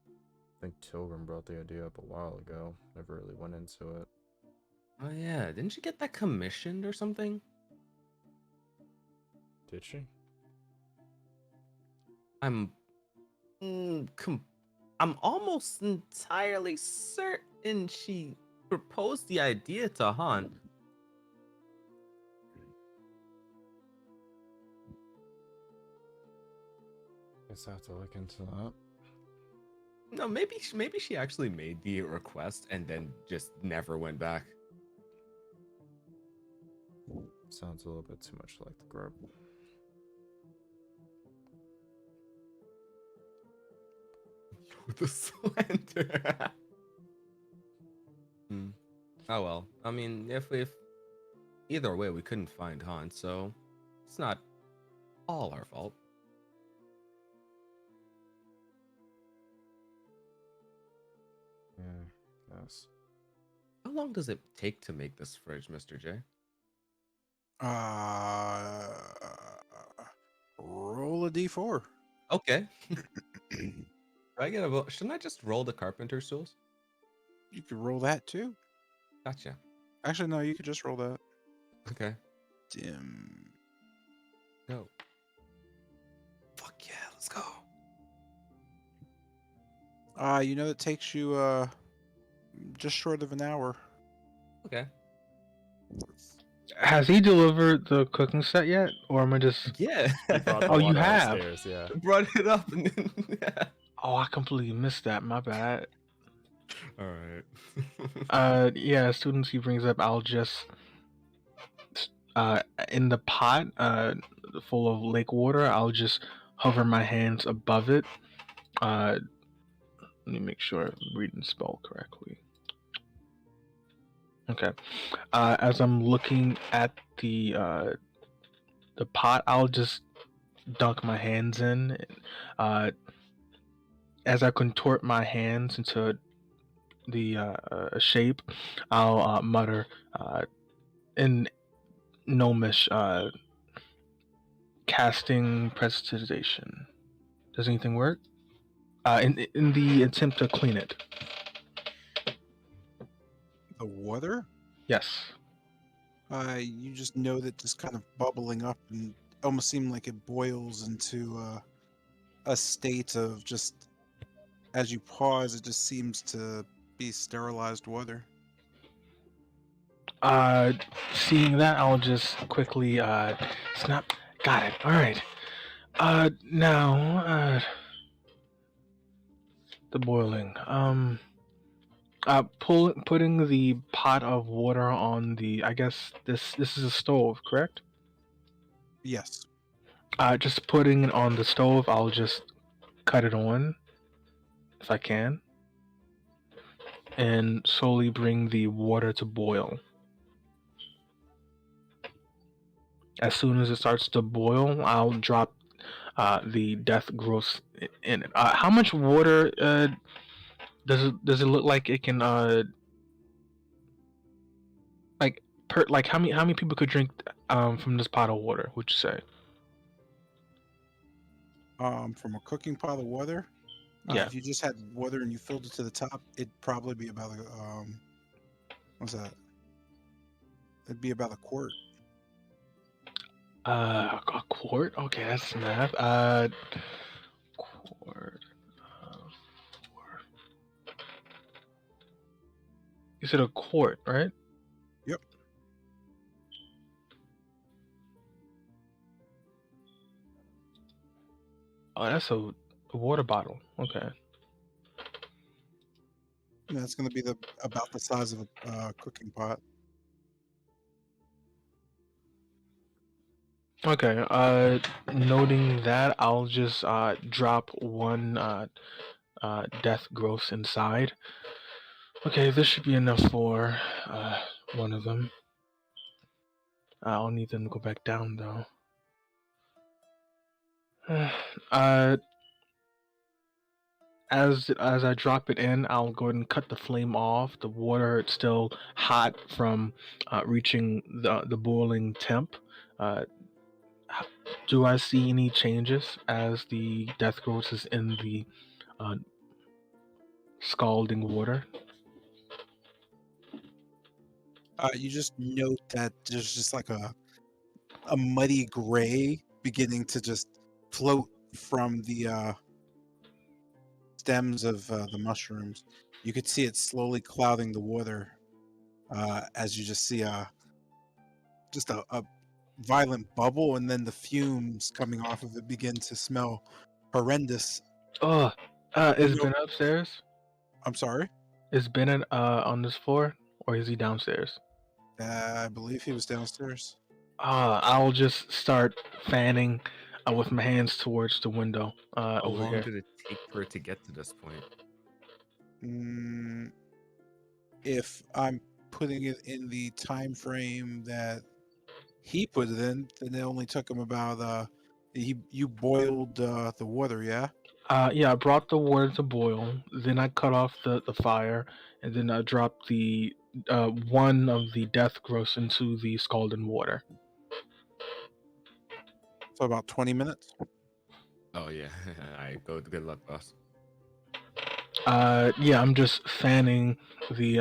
Speaker 5: I think Tilgrim brought the idea up a while ago. Never really went into it.
Speaker 4: Oh yeah, didn't you get that commissioned or something?
Speaker 5: Did she?
Speaker 4: I'm mm, com- I'm almost entirely certain she proposed the idea to Han.
Speaker 5: Guess I have to look into that.
Speaker 4: No, maybe she actually made the request and then just never went back.
Speaker 5: Sounds a little bit too much like the grub.
Speaker 4: The slander. Hmm. Oh well. I mean, if either way we couldn't find Han, so it's not all our fault.
Speaker 5: Yeah, yes.
Speaker 4: How long does it take to make this fridge, Mr. J?
Speaker 1: Roll a d4.
Speaker 4: Okay. Shouldn't I just roll the carpenter's tools?
Speaker 1: You could roll that too.
Speaker 4: Gotcha.
Speaker 1: Actually, no, you could just roll that.
Speaker 4: Okay.
Speaker 1: Dim.
Speaker 4: Go. Fuck yeah, let's go.
Speaker 1: You know, it takes you just short of an hour.
Speaker 4: Okay.
Speaker 7: Has he delivered the cooking set yet, or am I just?
Speaker 4: Yeah.
Speaker 5: He brought the
Speaker 7: Oh, you
Speaker 5: water
Speaker 7: have.
Speaker 5: upstairs, yeah.
Speaker 4: Brought it up and then yeah.
Speaker 7: Oh, I completely missed that. My bad.
Speaker 4: All right.
Speaker 7: Yeah. As soon as he brings up, I'll just in the pot full of lake water, I'll just hover my hands above it. Let me make sure I'm reading the spell correctly. Okay. As I'm looking at the pot, I'll just dunk my hands in. As I contort my hands into the shape, I'll mutter in gnomish, casting prestidigitation. Does anything work? In the attempt to clean it.
Speaker 1: The water?
Speaker 7: Yes.
Speaker 1: You just know that just kind of bubbling up and almost seem like it boils into a state of just, as you pause, it just seems to be sterilized water.
Speaker 7: Seeing that, I'll just quickly snap. Got it. All right. Now, the boiling. Putting the pot of water on the. I guess this is a stove, correct?
Speaker 1: Yes.
Speaker 7: Just putting it on the stove. I'll just cut it on, if I can, and slowly bring the water to boil. As soon as it starts to boil, I'll drop the death gross in it. How much water does it look like it can like how many people could drink from this pot of water? Would you say?
Speaker 1: From a cooking pot of water.
Speaker 7: Yeah.
Speaker 1: If you just had water and you filled it to the top, it'd probably be about what's that? It'd be about a quart.
Speaker 7: A quart. Okay, that's math. Quart. You said a quart, right?
Speaker 1: Yep.
Speaker 7: Oh, that's a water bottle. Okay.
Speaker 1: And that's going to be about the size of a cooking pot.
Speaker 7: Okay. Noting that, I'll just drop one death gross inside. Okay, this should be enough for one of them. I'll need them to go back down though. uh, as I drop it in, I'll go ahead and cut the flame off. The water it's still hot from reaching the boiling temp. Do I see any changes as the death growth is in the uh, scalding water?
Speaker 1: You just note that there's just like a muddy gray beginning to just float from the stems of the mushrooms. You could see it slowly clouding the water as you just see a violent bubble, and then the fumes coming off of it begin to smell horrendous.
Speaker 7: Oh,
Speaker 1: You
Speaker 7: is
Speaker 1: know,
Speaker 7: Ben upstairs?
Speaker 1: I'm sorry.
Speaker 7: Is Ben on this floor, or is he downstairs?
Speaker 1: I believe he was downstairs.
Speaker 7: I'll just start fanning with my hands towards the window
Speaker 4: How
Speaker 7: over
Speaker 4: long
Speaker 7: here.
Speaker 4: did it take for it to get to this point?
Speaker 1: Mm, if I'm putting it in the time frame that he put it in, then it only took him about you boiled the water, yeah?
Speaker 7: Yeah, I brought the water to boil. Then I cut off the fire, and then I dropped the one of the death growths into the scalding water.
Speaker 1: So about 20 minutes.
Speaker 4: Oh yeah. All right. Good luck, boss.
Speaker 7: Yeah, I'm just fanning the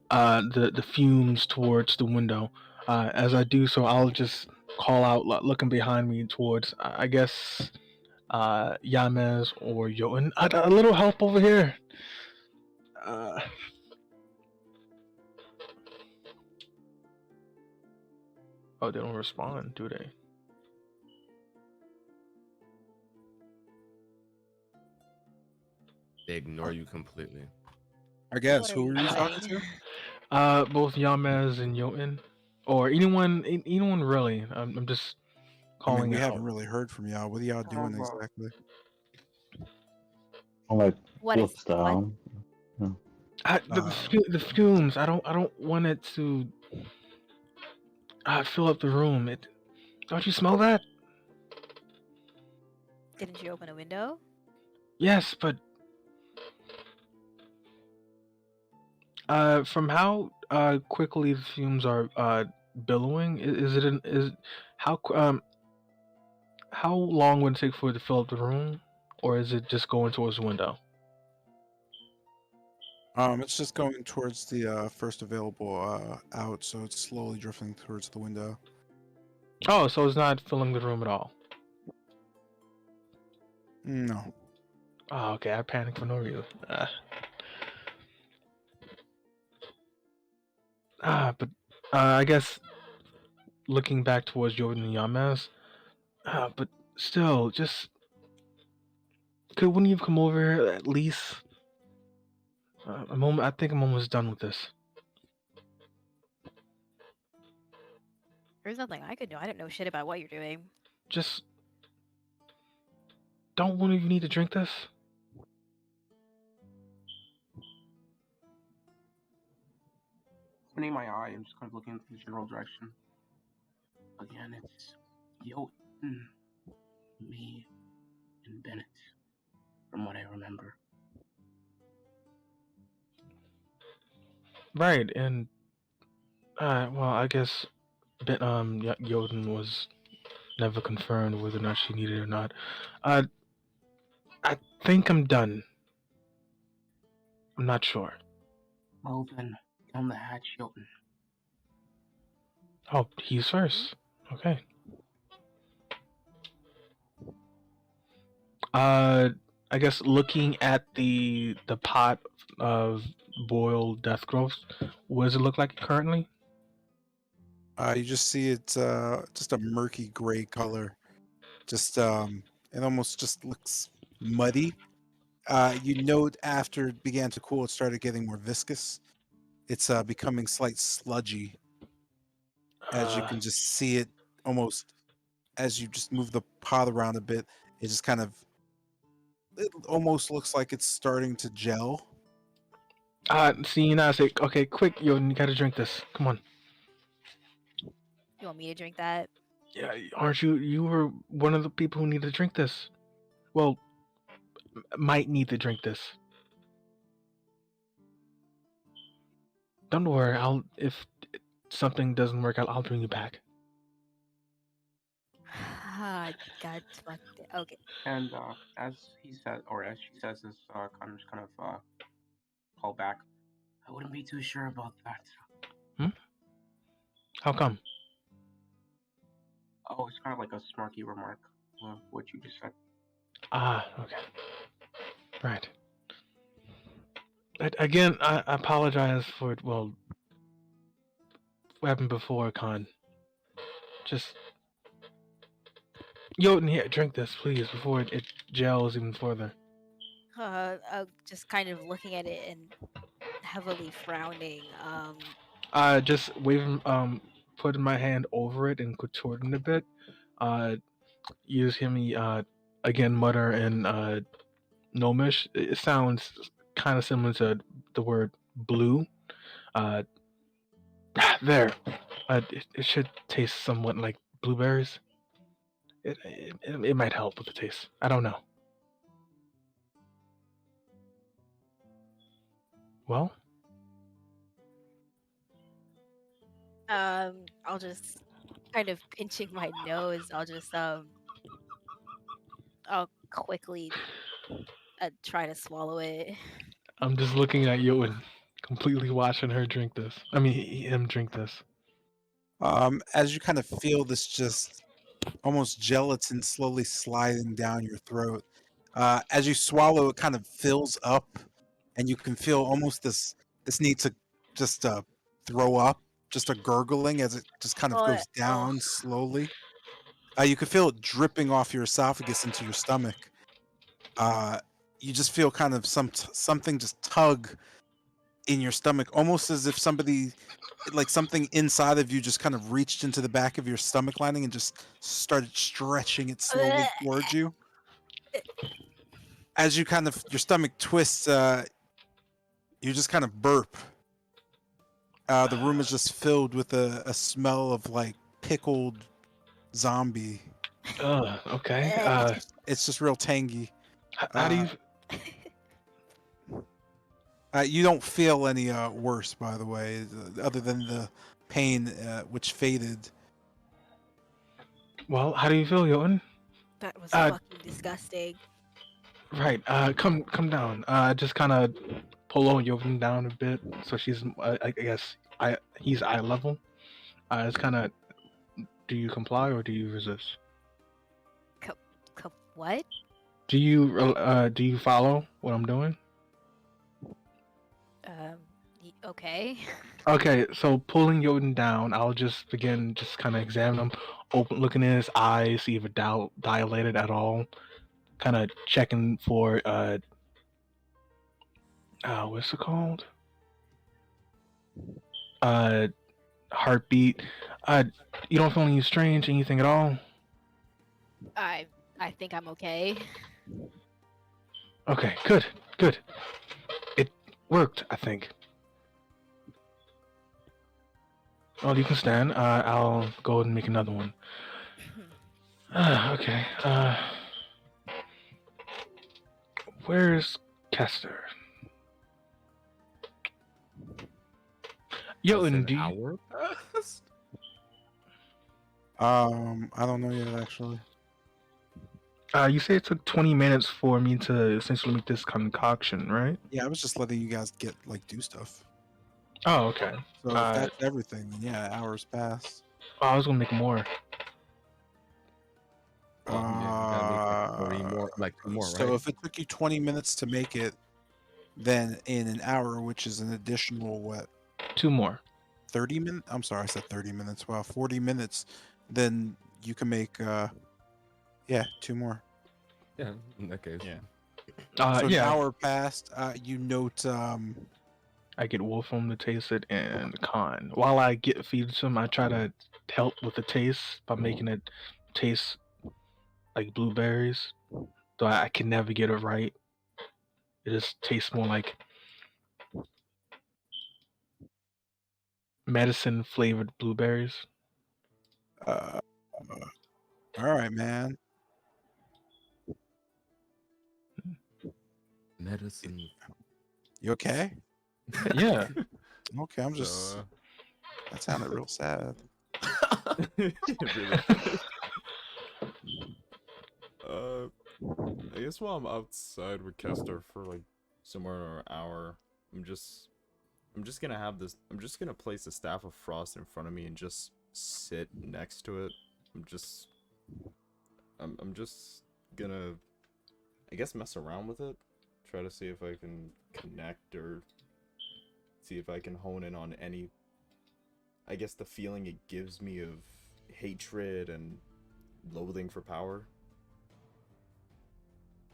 Speaker 7: the fumes towards the window. As I do so, I'll just call out, looking behind me towards, I guess, Yamez or Jotun. A little help over here. Uh, oh, they don't respond, do they?
Speaker 4: They ignore you completely.
Speaker 1: I guess.
Speaker 8: What are
Speaker 1: Who
Speaker 8: you
Speaker 1: were you talking
Speaker 8: doing?
Speaker 1: to?
Speaker 7: Both Yamez and Jotun, or anyone really. I'm just
Speaker 1: I mean,
Speaker 7: calling
Speaker 1: we haven't
Speaker 7: out.
Speaker 1: really heard from y'all. What are y'all doing exactly?
Speaker 2: I'm like
Speaker 8: What is
Speaker 2: looks
Speaker 8: what?
Speaker 2: down. Yeah.
Speaker 1: Uh,
Speaker 7: The fumes. I don't want it to fill up the room. Don't you smell that?
Speaker 8: Didn't you open a window?
Speaker 7: Yes, but from how quickly the fumes are billowing, is it is how long would it take for it to fill up the room, or is it just going towards the window?
Speaker 1: it's just going towards the first available out, so it's slowly drifting towards the window.
Speaker 7: Oh, so it's not filling the room at all.
Speaker 1: No.
Speaker 7: Oh, okay. I panicked for no reason. But I guess looking back towards Jordan and Yamez, but still, just could one of you come over here at least a moment? I think I'm almost done with this.
Speaker 8: There's nothing I could do. I don't know shit about what you're doing.
Speaker 7: Just don't one of you need to drink this?
Speaker 3: Opening my eye and just kind of looking in the general direction. Again, it's Jotun, me, and Bennett, from what I remember.
Speaker 7: Right, and well, I guess Jotun was never confirmed whether or not she needed it or not. Uh, I think I'm done. I'm not sure.
Speaker 3: Well then, down the hatch, Jotun.
Speaker 7: Oh, he's first. Okay. I guess looking at the pot of boiled death growth, what does it look like currently?
Speaker 1: You just see it's just a murky gray color. Just it almost just looks muddy. You note after it began to cool, it started getting more viscous. It's becoming slight sludgy, as you
Speaker 7: Uh,
Speaker 1: can just see it almost as you just move the pot around a bit. It just kind of it almost looks like it's starting to gel.
Speaker 7: see, you now say, okay, quick, yo, you gotta drink this. Come on.
Speaker 8: You want me to drink that?
Speaker 7: Yeah, aren't you? You were one of the people who need to drink this. Well, might need to drink this. Don't worry. If something doesn't work out, I'll bring you back.
Speaker 8: God, fuck. Okay.
Speaker 3: And as he said, or as she says this, Connor's kind of call back. I wouldn't be too sure about that.
Speaker 7: How come?
Speaker 3: Oh, it's kind of like a snarky remark. What you just said.
Speaker 7: Ah, okay. Right. Again, I apologize for it. Well, what happened before, Con. Just Jotun, here, drink this, please, before it gels even further.
Speaker 8: Just kind of looking at it and heavily frowning.
Speaker 7: Just waving, putting my hand over it and contorting a bit. You just hear me, again mutter in Gnomish. It sounds kind of similar to the word blue. Uh, there. It should taste somewhat like blueberries. It might help with the taste. I don't know. Well,
Speaker 8: I'll just kind of pinching my nose. I'll quickly try to swallow it.
Speaker 7: I'm just looking at you and completely watching her drink this. I mean, him drink this.
Speaker 1: As you kind of feel this just almost gelatin slowly sliding down your throat, as you swallow, it kind of fills up, and you can feel almost this need to just throw up, just a gurgling as it just kind of
Speaker 8: Oh,
Speaker 1: goes
Speaker 8: oh.
Speaker 1: down slowly. You can feel it dripping off your esophagus into your stomach. Uh, you just feel kind of something just tug in your stomach, almost as if somebody, like something inside of you, just kind of reached into the back of your stomach lining and just started stretching it slowly towards you. As you kind of your stomach twists, you just kind of burp. The room is just filled with a smell of like pickled zombie.
Speaker 7: Okay.
Speaker 1: It's just real tangy.
Speaker 7: How do you?
Speaker 1: You don't feel any worse, by the way, other than the pain, which faded.
Speaker 7: Well, how do you feel, Jotun?
Speaker 8: That was
Speaker 7: Uh,
Speaker 8: fucking disgusting.
Speaker 7: right. Come down. Just kind of pull Jotun down a bit so she's. I guess he's eye level. It's kind of. Do you comply or do you resist?
Speaker 8: What?
Speaker 7: Do you follow what I'm doing?
Speaker 8: Okay.
Speaker 7: Okay, so pulling Jotun down, I'll just begin just kind of examine him, looking in his eyes, see if it dilated at all. Kind of checking for what's it called? Uh, heartbeat. You don't feel any strange, anything at all?
Speaker 8: I think I'm okay.
Speaker 7: Okay, good, good. It worked, I think. Well, you can stand. I'll go and make another one. Okay. Where's Kester?
Speaker 4: Has
Speaker 7: Jotun,
Speaker 4: an
Speaker 7: do you?
Speaker 4: hour passed?
Speaker 1: I don't know yet, actually.
Speaker 7: You say it took 20 minutes for me to essentially make this concoction, right?
Speaker 1: Yeah, I was just letting you guys get do stuff.
Speaker 7: Oh, okay.
Speaker 1: So if that's everything, then yeah, hours pass.
Speaker 7: Oh, I was gonna make more.
Speaker 4: Well, yeah, you gotta make like 40 more, like 2 more,
Speaker 1: So
Speaker 4: right?
Speaker 1: if it took you 20 minutes to make it, then in an hour, which is an additional what,
Speaker 7: 2 more.
Speaker 1: 30 minutes? I'm sorry, I said 30 minutes. Wow, 40 minutes. Then you can make yeah, 2 more.
Speaker 4: Yeah, in that case.
Speaker 5: Yeah.
Speaker 1: So an
Speaker 7: Yeah,
Speaker 1: hour passed. You note
Speaker 7: I get Wolfram to taste it and Con. While I feed some, I try to help with the taste by making it taste like blueberries. Though I can never get it right. It just tastes more like medicine flavored blueberries.
Speaker 1: all right, man.
Speaker 4: Medicine.
Speaker 1: You okay?
Speaker 7: Yeah.
Speaker 1: Okay, I'm just
Speaker 5: So,
Speaker 1: that sounded real sad.
Speaker 5: it really did. I guess while I'm outside with Kester for like somewhere an hour, I'm just gonna have this. I'm just gonna place the staff of frost in front of me and just sit next to it. I'm just I'm just gonna, I guess, mess around with it. Try to see if I can connect or see if I can hone in on any, I guess, the feeling it gives me of hatred and loathing for power.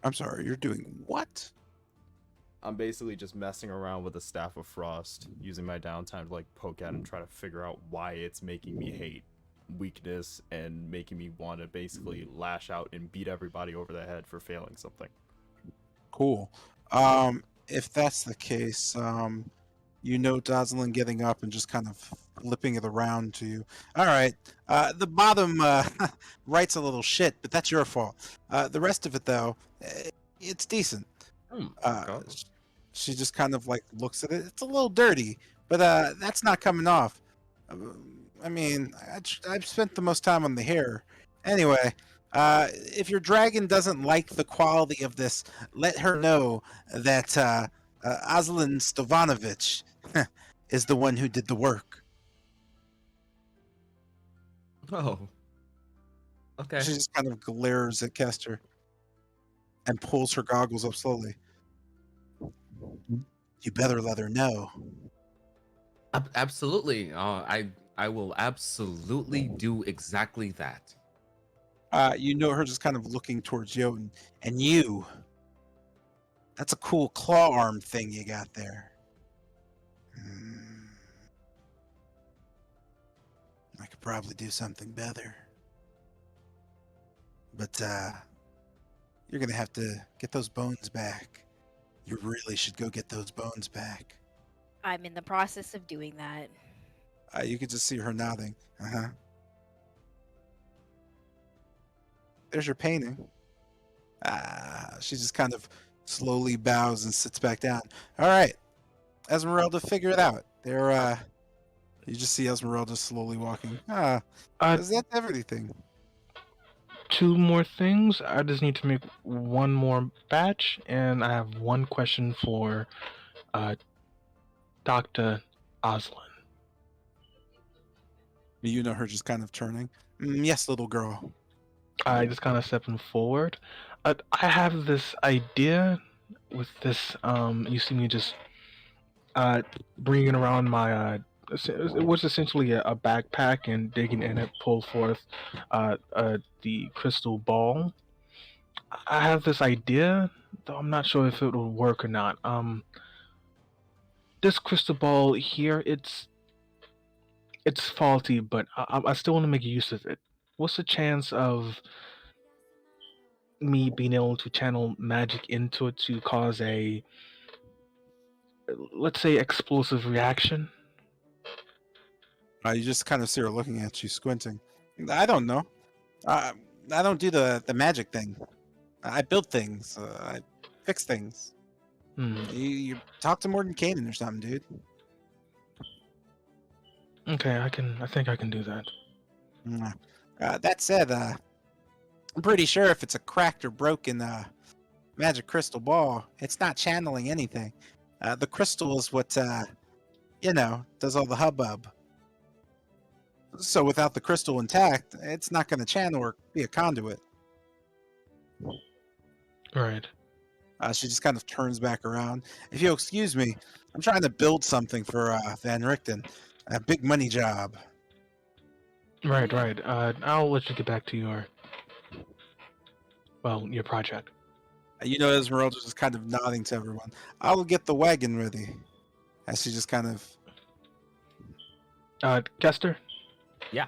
Speaker 1: I'm sorry, you're doing what?
Speaker 5: I'm basically just messing around with the Staff of Frost, using my downtime to like poke at and try to figure out why it's making me hate weakness and making me want to basically lash out and beat everybody over the head for failing something.
Speaker 1: Cool. If that's the case, you note Dozlin getting up and just kind of flipping it around to you. All right. The bottom writes a little shit, but that's your fault. The rest of it, though, it's decent.
Speaker 4: Okay.
Speaker 1: She just kind of like looks at it. It's a little dirty, but that's not coming off. Uh, I mean, I've spent the most time on the hair. Anyway, if your dragon doesn't like the quality of this, let her know that Aslan Stovanovich is the one who did the work.
Speaker 4: Oh. Okay.
Speaker 1: She just kind of glares at Kester and pulls her goggles up slowly. You better let her know.
Speaker 4: Absolutely. I will absolutely do exactly that.
Speaker 1: You know her just kind of looking towards Jotun. And you, that's a cool claw arm thing you got there. I could probably do something better. But you're going to have to get those bones back. You really should go get those bones back.
Speaker 8: I'm in the process of doing that.
Speaker 1: You could just see her nodding. Uh-huh. There's your painting. She just kind of slowly bows and sits back down. All right. Esmeralda, figure it out. You just see Esmeralda slowly walking. Is that everything?
Speaker 7: 2 more things. I just need to make 1 more batch, and I have 1 question for Dr. Aslan.
Speaker 1: You know her just kind of turning. Yes, little girl.
Speaker 7: I just kind of stepping forward. I have this idea with this. You see me just bringing around my it was essentially a backpack and digging in it, pull forth the crystal ball. I have this idea, though I'm not sure if it will work or not. This crystal ball here, it's faulty, but I still want to make use of it. What's the chance of me being able to channel magic into it to cause a, let's say, explosive reaction?
Speaker 1: You just kind of see her looking at you, squinting. I don't know. I don't do the magic thing. I build things. I fix things. You talk to Morgan Kanan or something, dude.
Speaker 7: Okay, I think I can do that.
Speaker 1: That said, I'm pretty sure if it's a cracked or broken magic crystal ball, it's not channeling anything. The crystal is what does all the hubbub. So without the crystal intact, it's not going to channel or be a conduit.
Speaker 7: Right.
Speaker 1: She just kind of turns back around. If you'll excuse me, I'm trying to build something for Van Richten. A big money job.
Speaker 7: Right. I'll let you get back to your project.
Speaker 1: You know, Esmeralda's just kind of nodding to everyone. I'll get the wagon ready. As she just kind of...
Speaker 7: Kester?
Speaker 4: Yeah.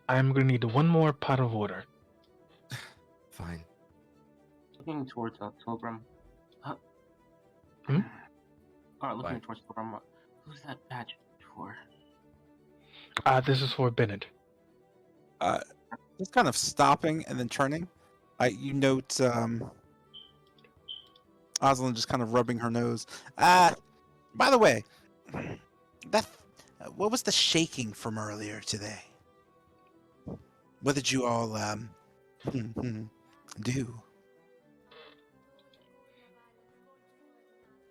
Speaker 7: I'm gonna need 1 more pot of water.
Speaker 4: Fine.
Speaker 3: Looking towards Pilgrim.
Speaker 7: Hmm?
Speaker 3: Looking
Speaker 4: Fine.
Speaker 3: towards Pilgrim. Who's that badge for?
Speaker 7: This is for Bennett.
Speaker 1: just kind of stopping and then turning. You note Oslin just kind of rubbing her nose. By the way, that what was the shaking from earlier today? What did you all do?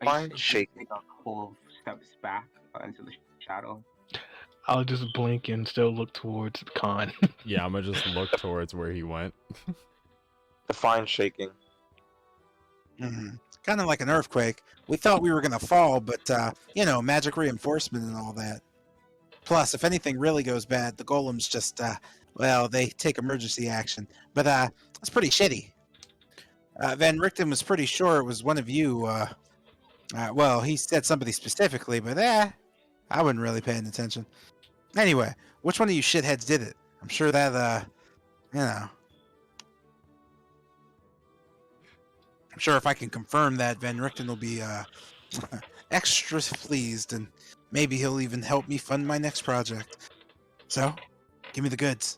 Speaker 6: Fine
Speaker 3: just
Speaker 6: shaking.
Speaker 3: take a couple of steps back into the shadow.
Speaker 7: I'll just blink and still look towards the con.
Speaker 5: Yeah, I'm gonna just look towards where he went.
Speaker 6: Define shaking.
Speaker 1: Kind of like an earthquake. We thought we were gonna fall, but magic reinforcement and all that. Plus, if anything really goes bad, the golems just they take emergency action. But it's pretty shitty. Van Richten was pretty sure it was one of you. Well, he said somebody specifically, but I wasn't really paying attention. Anyway, which one of you shitheads did it? I'm sure that I'm sure if I can confirm that, Van Richten will be extra pleased, and maybe he'll even help me fund my next project. So, give me the goods.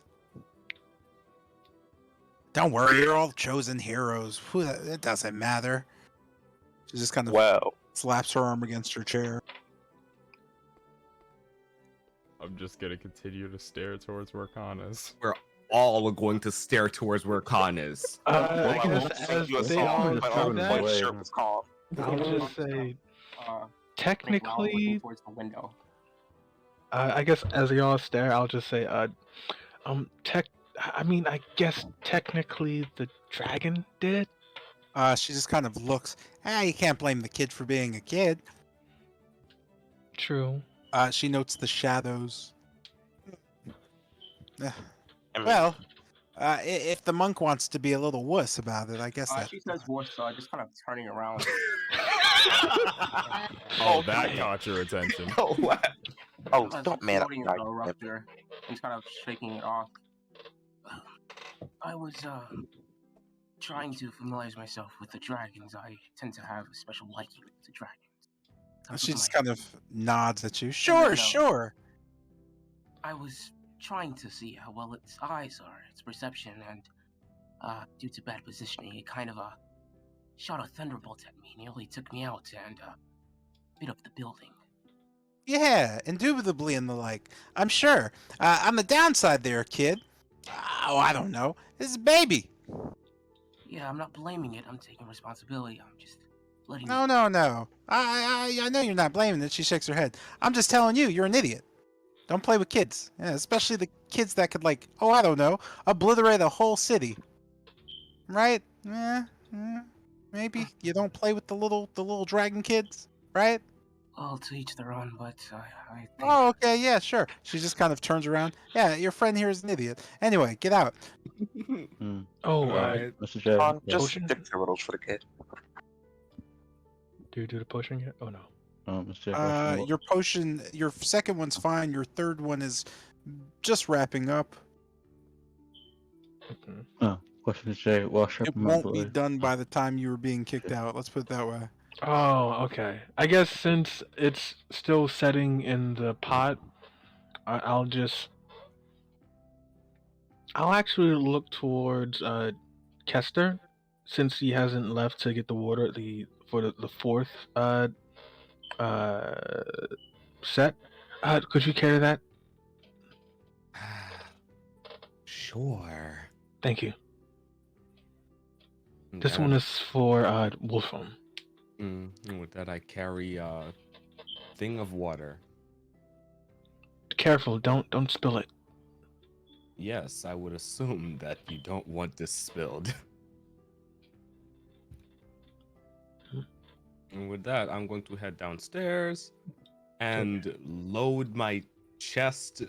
Speaker 1: Don't worry, you're all chosen heroes. It doesn't matter. She just kind of
Speaker 6: Well,
Speaker 1: slaps her arm against her chair.
Speaker 5: I'm just gonna continue to stare towards where Khan is.
Speaker 4: We're all going to stare towards where Khan is.
Speaker 7: I
Speaker 6: I
Speaker 7: guess
Speaker 6: won't sing
Speaker 7: as
Speaker 6: you a
Speaker 7: they
Speaker 6: song,
Speaker 7: all
Speaker 6: but
Speaker 7: do
Speaker 6: I'll
Speaker 2: that-
Speaker 6: quite
Speaker 7: that,
Speaker 6: sure it's calm.
Speaker 7: I'll just say
Speaker 3: Around
Speaker 7: technically.
Speaker 3: looking towards the window.
Speaker 7: I guess as they all stare, I'll just say, I guess technically the dragon did it.
Speaker 1: She just kind of looks. You can't blame the kid for being a kid.
Speaker 7: True.
Speaker 1: She notes the shadows.
Speaker 6: I mean,
Speaker 1: Well, if the monk wants to be a little wuss about it, I guess that.
Speaker 3: She says wuss, just kind of turning around.
Speaker 5: Oh, that
Speaker 6: Okay.
Speaker 5: caught your attention.
Speaker 6: Oh, what? Oh,
Speaker 3: As
Speaker 6: don't man up.
Speaker 3: floating
Speaker 6: Like,
Speaker 3: the rupture. He's kind of shaking it off. I was trying to familiarize myself with the dragons. I tend to have a special liking to dragons.
Speaker 1: She just kind of nods at you.
Speaker 3: No,
Speaker 1: Sure,
Speaker 3: no.
Speaker 1: sure.
Speaker 3: I was trying to see how well its eyes are, its perception, and due to bad positioning, it kind of shot a thunderbolt at me, nearly took me out, and lit up the building.
Speaker 1: Yeah, indubitably and the like. I'm sure. On the downside there, kid. I don't know. This is a baby.
Speaker 3: Yeah, I'm not blaming it. I'm taking responsibility. I'm just letting.
Speaker 1: No. I know you're not blaming it. She shakes her head. I'm just telling you, you're an idiot. Don't play with kids. Yeah, especially the kids that could I don't know, obliterate a whole city. Right? Maybe you don't play with the little dragon kids, right?
Speaker 3: Well, to each their own, but I think.
Speaker 1: Oh, okay, yeah, sure. She just kind of turns around. Yeah, your friend here is an idiot. Anyway, get out.
Speaker 7: Oh,
Speaker 4: Alright.
Speaker 2: Mr. J.
Speaker 6: just
Speaker 7: Potion?
Speaker 6: stick to riddles for the kid.
Speaker 7: do you do the potion yet? Oh no.
Speaker 2: Mr. J. question,
Speaker 1: Your potion, your second one's fine. Your third one is just wrapping up.
Speaker 2: question, Mr. J. Well, sure,
Speaker 1: It won't be done by the time you were being kicked out. Let's put it that way.
Speaker 7: Oh, okay. I guess since it's still setting in the pot, I'll actually look towards Kester, since he hasn't left to get the water for the fourth set. Could you carry that?
Speaker 4: Sure.
Speaker 7: Thank you. This one is for Wolfram.
Speaker 4: And with that, I carry a thing of water.
Speaker 7: Careful, don't spill it.
Speaker 4: Yes, I would assume that you don't want this spilled. And with that, I'm going to head downstairs and load my chest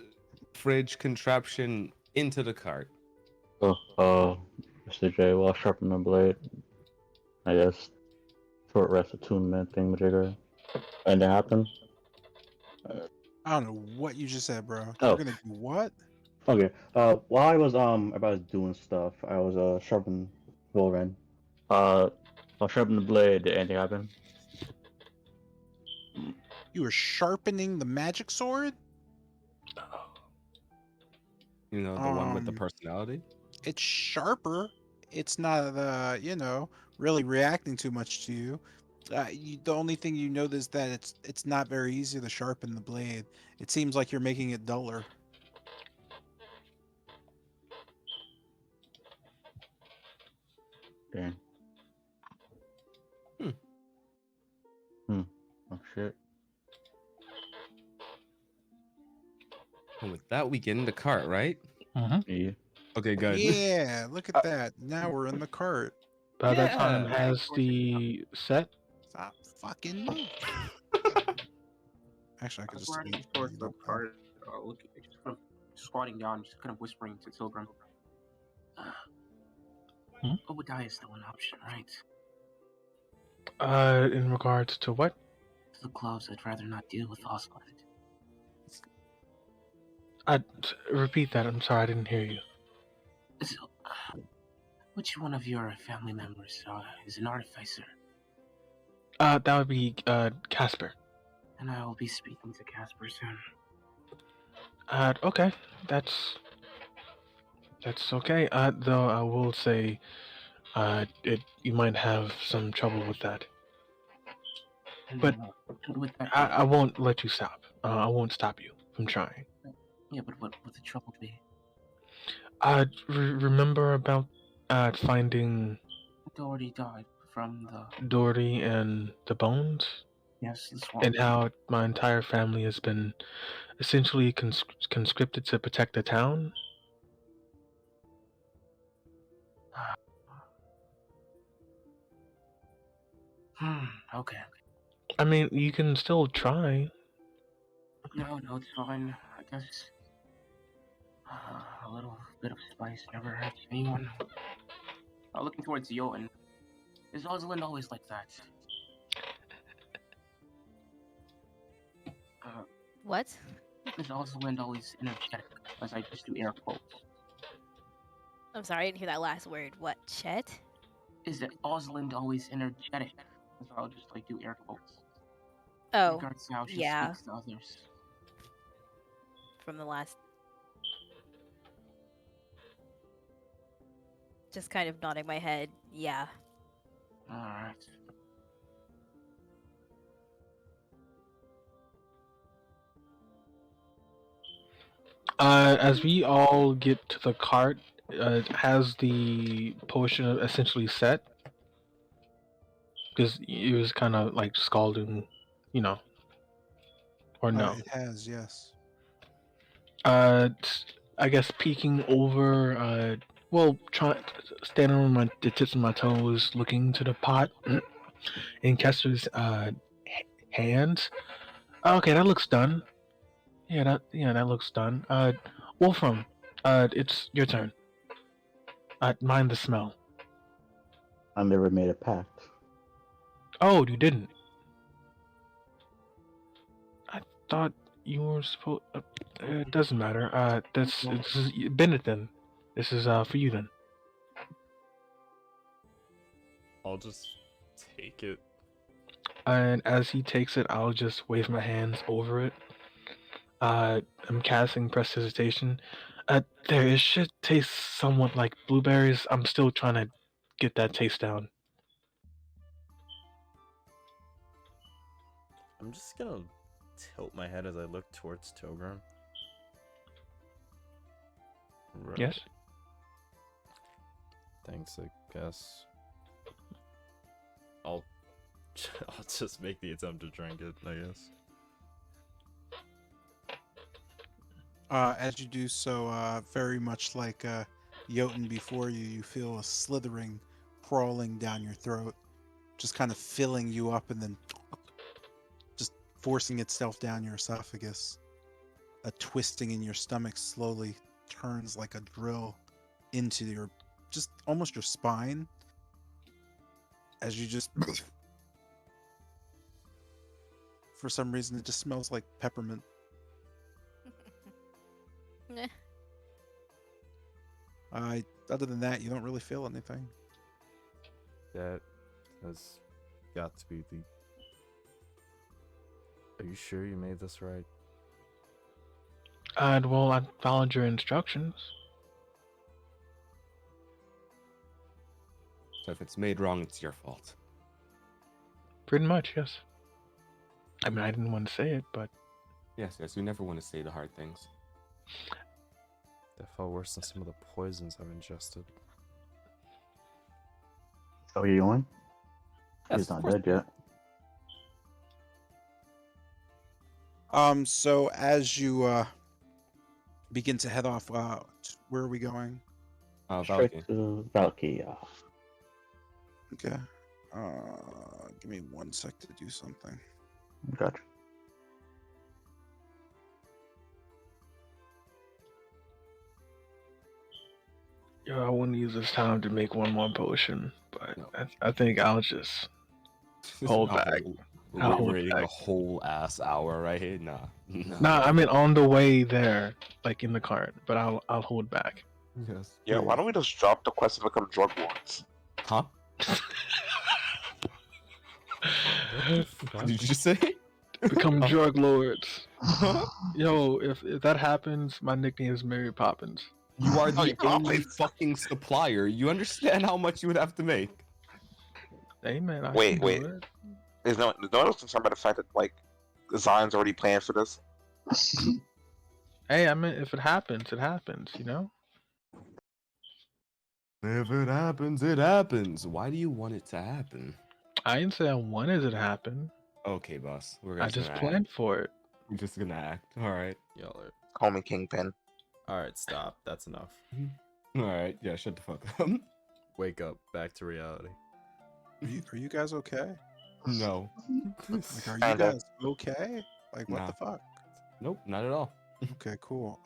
Speaker 4: fridge contraption into the cart.
Speaker 2: Mr. J. Well, sharpen the blade. I guess short rest attunement thingamajigger. Anything happen?
Speaker 1: I don't know what you just said, bro.
Speaker 2: Oh.
Speaker 1: You're gonna do what?
Speaker 2: Okay. While I was doing stuff, I was sharpening Volren. I'll sharpen the blade. Did anything happen?
Speaker 1: You were sharpening the magic sword?
Speaker 4: You know, the one with the personality?
Speaker 1: It's sharper. It's not, really reacting too much to you. The only thing you know is that it's not very easy to sharpen the blade. It seems like you're making it duller.
Speaker 2: Okay. Oh shit.
Speaker 4: And with that, we get in the cart, right?
Speaker 2: Yeah.
Speaker 4: Okay, good.
Speaker 1: Yeah, look at that. Now we're in the cart.
Speaker 7: By that time,
Speaker 4: Yeah.
Speaker 7: has the set?
Speaker 1: Stop fucking moving. Actually, I could
Speaker 3: As
Speaker 1: just
Speaker 3: we're
Speaker 1: wait
Speaker 3: heading
Speaker 1: for
Speaker 3: towards
Speaker 1: you
Speaker 3: the
Speaker 1: to go.
Speaker 3: cart, looking, just kind of squatting down, just kind of whispering to Tilgrim. Obadiah is still an option, right?
Speaker 7: In regards to what?
Speaker 3: The gloves, I'd rather not deal with Osland.
Speaker 7: Repeat that. I'm sorry, I didn't hear you.
Speaker 3: So, which one of your family members is an artificer?
Speaker 7: That would be Casper.
Speaker 3: And I will be speaking to Casper soon.
Speaker 7: Okay, that's okay. Though I will say, you might have some trouble with that.
Speaker 3: And
Speaker 7: But
Speaker 3: with that,
Speaker 7: I won't let you stop. I won't stop you from trying.
Speaker 3: yeah, but what would the trouble be?
Speaker 7: Remember about finding
Speaker 3: Doherty died from the
Speaker 7: Doherty and the bones,
Speaker 3: yes, the swamp.
Speaker 7: and how my entire family has been essentially conscripted to protect the town.
Speaker 3: Okay.
Speaker 7: I mean, you can still try.
Speaker 3: No, it's fine. I guess a little bit of spice never hurts anyone. Looking towards Johan. Is Osland always like that?
Speaker 8: What?
Speaker 3: Is Osland always energetic? As I just do air quotes.
Speaker 8: I'm sorry, I didn't hear that last word. What, Chet?
Speaker 3: Is that Osland always energetic? As I'll just do air quotes. In
Speaker 8: Oh,
Speaker 3: regards to how she
Speaker 8: yeah.
Speaker 3: speaks to others.
Speaker 8: From the last. Just kind of nodding my head. Yeah.
Speaker 3: Alright.
Speaker 7: As we all get to the cart, has the potion essentially set? Because it was kind of like scalding, or no?
Speaker 1: It has, yes.
Speaker 7: I guess peeking over, standing on the tips of my toes, looking to the pot in Kester's hands. Okay, that looks done. That looks done. Wolfram, it's your turn. Mind the smell.
Speaker 2: I never made a pact.
Speaker 7: Oh, you didn't. I thought you were supposed. It doesn't matter. This is Bennett then. This is for you then.
Speaker 5: I'll just take it.
Speaker 7: And as he takes it, I'll just wave my hands over it. I'm casting prestidigitation. It should taste somewhat like blueberries. I'm still trying to get that taste down.
Speaker 5: I'm just gonna tilt my head as I look towards Togrim. Right.
Speaker 7: Yes.
Speaker 5: Thanks, I guess. I'll just make the attempt to drink it, I guess.
Speaker 1: As you do so, very much like Jotun before you, you feel a slithering crawling down your throat, just kind of filling you up and then just forcing itself down your esophagus. A twisting in your stomach slowly turns like a drill into your, just almost your spine. As you just, for some reason, it just smells like peppermint. Other than that, you don't really feel anything.
Speaker 5: That has got to be the... Are you sure you made this right?
Speaker 7: Well, I followed your instructions.
Speaker 4: So if it's made wrong, it's your fault.
Speaker 7: Pretty much, yes. I mean, I didn't want to say it, but...
Speaker 4: Yes, you never want to say the hard things.
Speaker 5: That felt worse than some of the poisons I've ingested.
Speaker 2: Oh, you going?
Speaker 4: Yes,
Speaker 2: He's
Speaker 4: of
Speaker 2: not
Speaker 4: course.
Speaker 2: dead yet.
Speaker 1: So as you begin to head off, where are we going?
Speaker 2: Straight
Speaker 4: Valky.
Speaker 2: to Valky.
Speaker 1: Okay. Give me 1 sec to do something.
Speaker 2: Gotcha.
Speaker 7: I want to use this time to make one more potion, but
Speaker 4: No.
Speaker 7: I think I'll just hold
Speaker 4: A
Speaker 7: back.
Speaker 4: whole,
Speaker 7: I'll hold
Speaker 4: waiting
Speaker 7: back.
Speaker 4: a whole ass hour right here. Nah.
Speaker 7: Nah, I mean on the way there, like in the cart, but I'll hold back.
Speaker 4: Yes.
Speaker 6: Yeah, why
Speaker 4: Please.
Speaker 6: don't we just drop the quest to become drug lords?
Speaker 4: Huh?
Speaker 5: What the
Speaker 4: What
Speaker 5: fuck?
Speaker 4: did you just say?
Speaker 7: Become
Speaker 4: Huh?
Speaker 7: drug lords.
Speaker 4: Huh?
Speaker 7: Yo, if that happens, my nickname is Mary Poppins.
Speaker 4: You are
Speaker 6: Sorry,
Speaker 4: the only
Speaker 6: Poppins.
Speaker 4: fucking supplier. You understand how much you would have to make?
Speaker 7: Hey man, I can
Speaker 6: Wait,
Speaker 7: do
Speaker 6: wait.
Speaker 7: it.
Speaker 6: There's no one else concerned by the fact that like Zion's already planned for this.
Speaker 7: Hey, I mean, if it happens, it happens. You know.
Speaker 4: If it happens, it happens. Why do you want it to happen?
Speaker 7: I didn't say I wanted it to happen.
Speaker 4: Okay, boss. We're
Speaker 7: I
Speaker 4: just
Speaker 7: just
Speaker 4: gonna
Speaker 7: planned
Speaker 4: act.
Speaker 7: for it.
Speaker 4: We're just gonna act. All right.
Speaker 5: Y'all are.
Speaker 6: Call me Kingpin.
Speaker 5: Alright, stop. That's enough.
Speaker 4: All right. Yeah. Shut the fuck up.
Speaker 5: Wake up. Back to reality.
Speaker 1: Are you guys okay?
Speaker 4: No.
Speaker 1: Like, are you
Speaker 6: Kinda.
Speaker 1: guys okay? Like, what
Speaker 4: Nah.
Speaker 1: the fuck?
Speaker 4: Nope. Not at all.
Speaker 1: Okay, cool.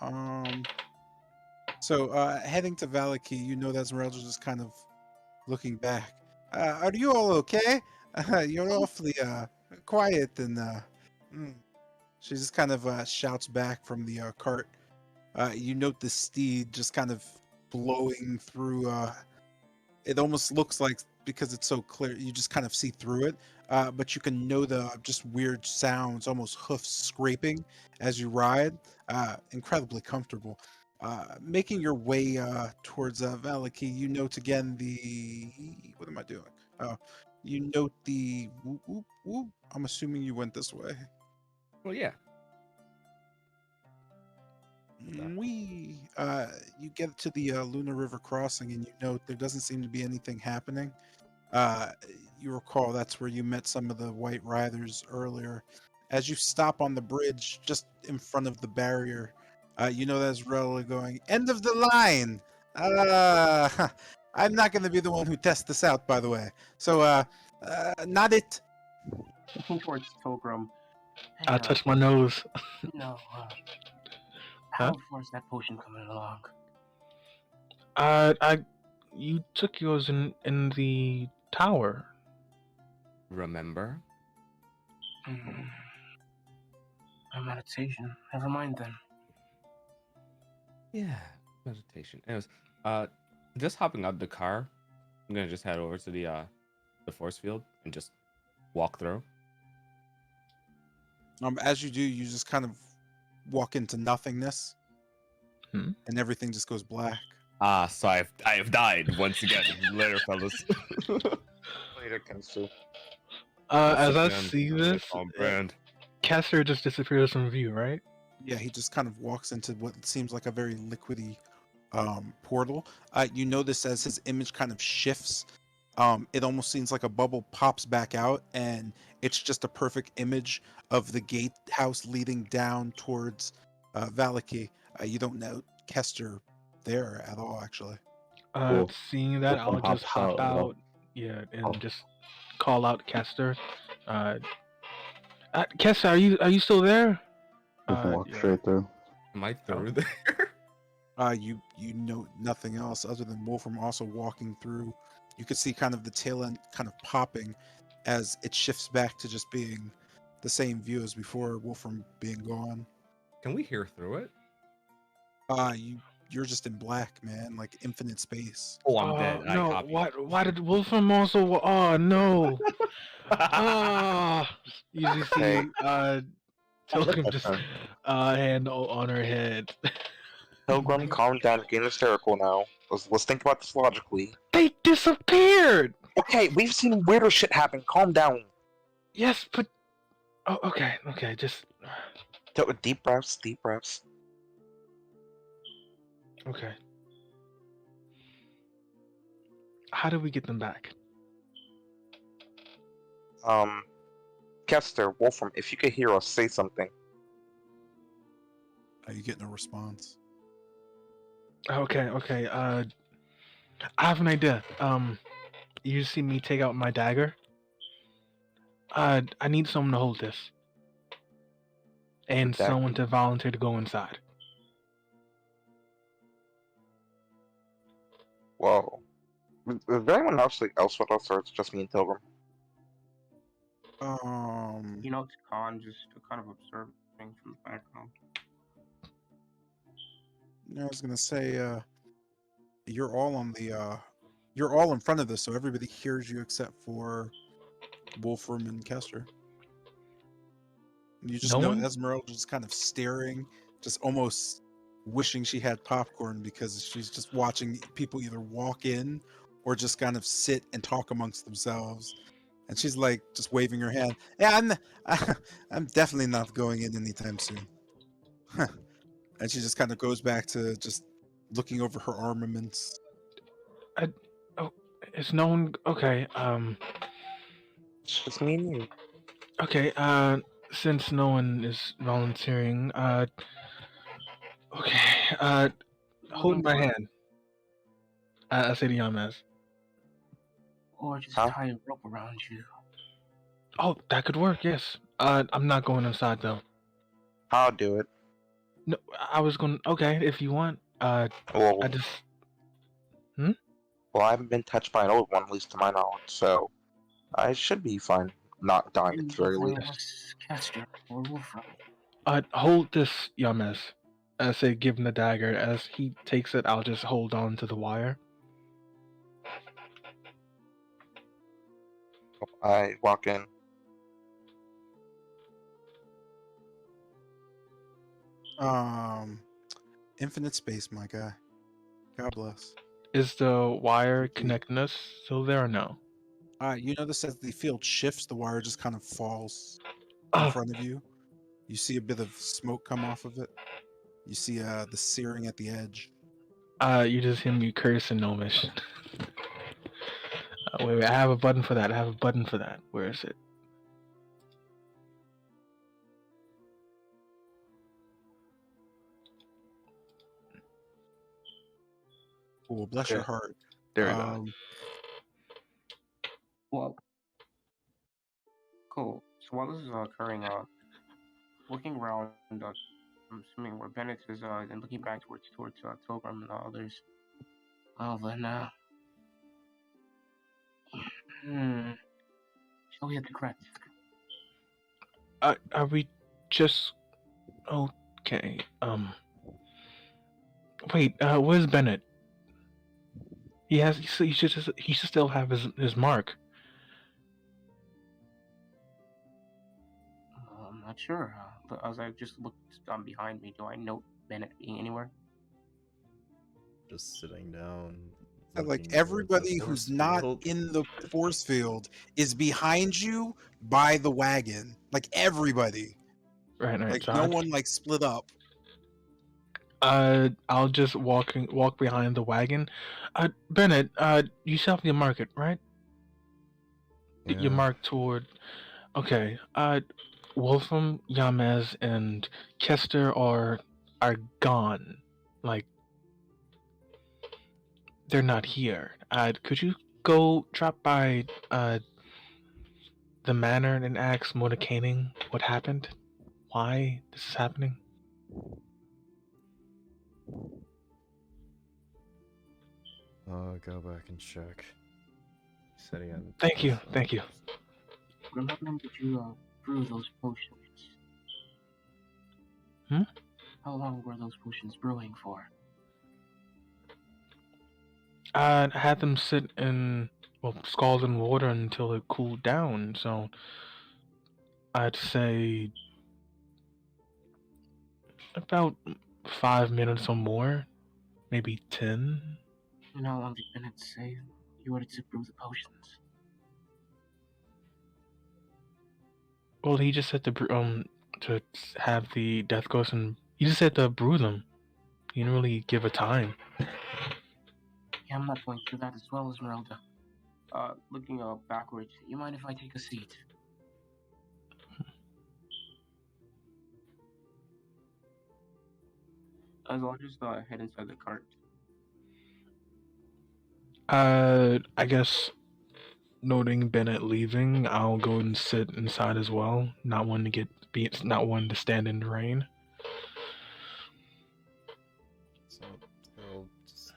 Speaker 1: So heading to Valaki, you know that Esmeralda's just kind of looking back. Are you all okay? You're awfully quiet and mm. She just kind of shouts back from the cart. You note the steed just kind of blowing through. It almost looks like, because it's so clear, you just kind of see through it. But you can know the just weird sounds, almost hoofs scraping as you ride. Incredibly comfortable. Making your way towards Valaki, you note again the. What am I doing? You note the. Whoop, whoop, whoop. I'm assuming you went this way.
Speaker 4: Well, yeah.
Speaker 1: You get to the Luna River crossing, and you note there doesn't seem to be anything happening. You recall that's where you met some of the White Riders earlier. As you stop on the bridge just in front of the barrier, you know that's Rella going, "End of the line!" I'm not going to be the one who tests this out, by the way. So, not it.
Speaker 3: Looking towards Pilgrim. Hey,
Speaker 7: I touch my nose.
Speaker 3: no,
Speaker 7: Huh?
Speaker 3: how far is that potion coming along?
Speaker 7: You took yours in the tower.
Speaker 4: Remember?
Speaker 3: My meditation. Never mind then.
Speaker 4: Yeah. Meditation. Anyways, just hopping out the car. I'm gonna just head over to the force field and just walk through.
Speaker 1: As you do, you just kind of walk into nothingness,
Speaker 7: Hmm?
Speaker 1: and everything just goes black.
Speaker 4: Ah, so I have died once again. Later, fellas.
Speaker 6: Later, Kensu.
Speaker 7: As I
Speaker 4: Once again,
Speaker 7: see this,
Speaker 4: on brand.
Speaker 7: Castor just disappears from view, right?
Speaker 1: Yeah, he just kind of walks into what seems like a very liquidy portal. You notice as his image kind of shifts, it almost seems like a bubble pops back out, and it's just a perfect image of the gatehouse leading down towards Valaki. You don't know Kester there at all, actually.
Speaker 2: Cool.
Speaker 7: Seeing that,
Speaker 2: Wolfram
Speaker 7: I'll just
Speaker 2: hops
Speaker 7: hop
Speaker 2: out, you know.
Speaker 7: out, yeah, and
Speaker 2: Oh.
Speaker 7: just call out Castor. Castor, are you still there?
Speaker 2: Wolfram walks
Speaker 7: Yeah.
Speaker 2: straight through.
Speaker 4: Am I through there?
Speaker 1: You know nothing else other than Wolfram also walking through. You could see kind of the tail end kind of popping as it shifts back to just being the same view as before, Wolfram being gone.
Speaker 4: Can we hear through it?
Speaker 1: You're just in black, man, like infinite space.
Speaker 4: Oh, I'm dead. I
Speaker 7: No,
Speaker 4: copy.
Speaker 7: why did Wolfram also? Oh no! Ah, you just
Speaker 6: Hey.
Speaker 7: see Pilgrim just hand on her head.
Speaker 6: Pilgrim, calm down. You're getting hysterical now. Let's think about this logically.
Speaker 7: They disappeared.
Speaker 6: Okay, we've seen weirder shit happen. Calm down.
Speaker 7: Yes, but okay, just
Speaker 6: Deep breaths. Deep breaths.
Speaker 7: okay. How do we get them back?
Speaker 6: Kester, Wolfram, if you could hear us, say something.
Speaker 1: You get no response.
Speaker 7: Okay, okay. I have an idea. You see me take out my dagger. I need someone to hold this, and
Speaker 6: Dagger.
Speaker 7: someone to volunteer to go inside.
Speaker 6: Whoa. Is there anyone else with us, or it's just me and Pilgrim?
Speaker 3: You know, it's Khan just kind of observing from the background.
Speaker 1: I was gonna say, you're all on the, you're all in front of this, so everybody hears you except for Wolfram and Kester. You just
Speaker 7: No
Speaker 1: know
Speaker 7: one?
Speaker 1: Esmeralda just kind of staring, just almost wishing she had popcorn because she's just watching people either walk in or just kind of sit and talk amongst themselves. And she's like just waving her hand. Yeah, I'm definitely not going in anytime soon. And she just kind of goes back to just looking over her armaments.
Speaker 7: Oh, is no one okay?
Speaker 6: It's just me and you.
Speaker 7: Okay. Since no one is volunteering, okay. Hold
Speaker 3: Moving
Speaker 7: my
Speaker 3: towards,
Speaker 7: hand. I say to Yamaz.
Speaker 3: or just
Speaker 6: Huh?
Speaker 3: tie a rope around you.
Speaker 7: Oh, that could work. Yes. I'm not going inside though.
Speaker 6: I'll do it.
Speaker 7: No, I was going. Okay, if you want.
Speaker 6: Well,
Speaker 7: I just.
Speaker 6: well, I haven't been touched by an old one, at least to my knowledge, so I should be fine. Not dying at
Speaker 3: And
Speaker 6: the very
Speaker 3: I
Speaker 6: least.
Speaker 3: was Castor or Wolfram.
Speaker 7: Hold this, Yamez. I say, give him the dagger. As he takes it, I'll just hold on to the wire.
Speaker 6: I walk in.
Speaker 1: Um, Infinite space, my guy. God bless.
Speaker 7: Is the wire
Speaker 1: Complete.
Speaker 7: connecting us still there or no?
Speaker 1: You notice as the field shifts, the wire just kind of falls in
Speaker 7: Oh,
Speaker 1: front of you. You see a bit of smoke come off of it. You see the searing at the edge.
Speaker 7: you just hear me curse in Gnomish. Wait, I have a button for that. I have a button for that. Where is it?
Speaker 1: Oh, bless your
Speaker 7: Okay,
Speaker 1: heart.
Speaker 7: there we go.
Speaker 3: Well, cool. So while this is occurring, looking around, I'm assuming where Bennett is, and looking back towards Pilgrim and the others. Well then, shall we hit the credits?
Speaker 7: Are we just okay? Wait. Where's Bennett? He has. He should still have his mark.
Speaker 3: I'm not sure. But as I just looked behind me, do I note Bennett being anywhere?
Speaker 5: Just sitting down,
Speaker 1: Like
Speaker 5: looking towards the
Speaker 1: everybody who's
Speaker 5: force
Speaker 1: not
Speaker 5: field.
Speaker 1: in the force field is behind you by the wagon. Like everybody.
Speaker 7: Right.
Speaker 1: Like
Speaker 7: So
Speaker 1: no one like split up.
Speaker 7: I'll just walk behind the wagon. Bennett, you still have your market, right? Your
Speaker 5: Yeah.
Speaker 7: mark toward. Okay. Wolfram, Yamez, and Kester are gone. Like they're not here. Could you go drop by the manor and ask Mordekaning what happened? Why this is happening?
Speaker 5: I'll go back and check. Said again.
Speaker 7: Thank you.
Speaker 3: How long did you brew those potions? How long were those potions brewing for?
Speaker 7: I had them sit in scalding water until it cooled down. So I'd say about 5 minutes or more, maybe 10.
Speaker 3: And how long did Bennett say you wanted to brew the potions?
Speaker 7: Well, he just said to have the death ghost, and he just said to brew them. He didn't really give a time.
Speaker 3: Yeah, I'm not going through that as well, Esmeralda. Looking backwards, you mind if I take a seat? I'll just head inside the cart.
Speaker 7: I guess noting Bennett leaving, I'll go and sit inside as well. Not one to stand in the rain.
Speaker 5: So he'll just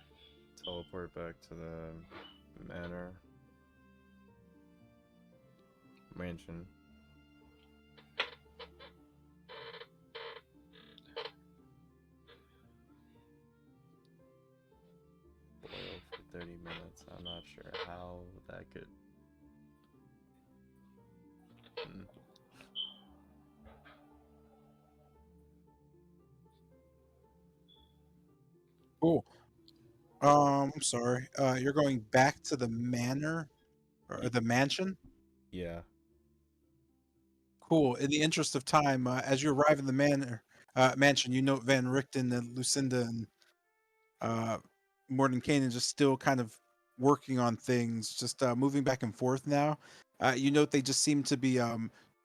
Speaker 5: teleport back to the mansion. Boil for 30 minutes. I'm not sure how that could.
Speaker 1: Cool. I'm sorry. You're going back to the manor or the mansion?
Speaker 5: Yeah.
Speaker 1: Cool. In the interest of time, as you arrive in the mansion, you note Van Richten and Lucinda and uh, Mordenkainen just still kind of working on things, just moving back and forth now. You note they just seem to be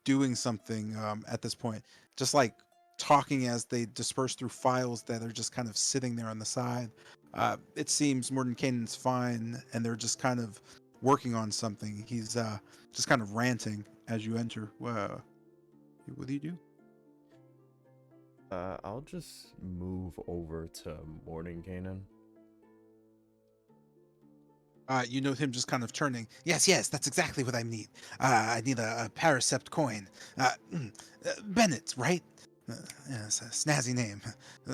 Speaker 1: doing something at this point, just like talking as they disperse through files that are just kind of sitting there on the side. It seems Mordenkainen's fine, and they're just kind of working on something. He's just kind of ranting as you enter. What do you do?
Speaker 5: I'll just move over to Mordenkainen.
Speaker 1: You note him just kind of turning. Yes, yes, that's exactly what I need. I need a Paracept coin. Bennett, right? Yeah, it's a snazzy name.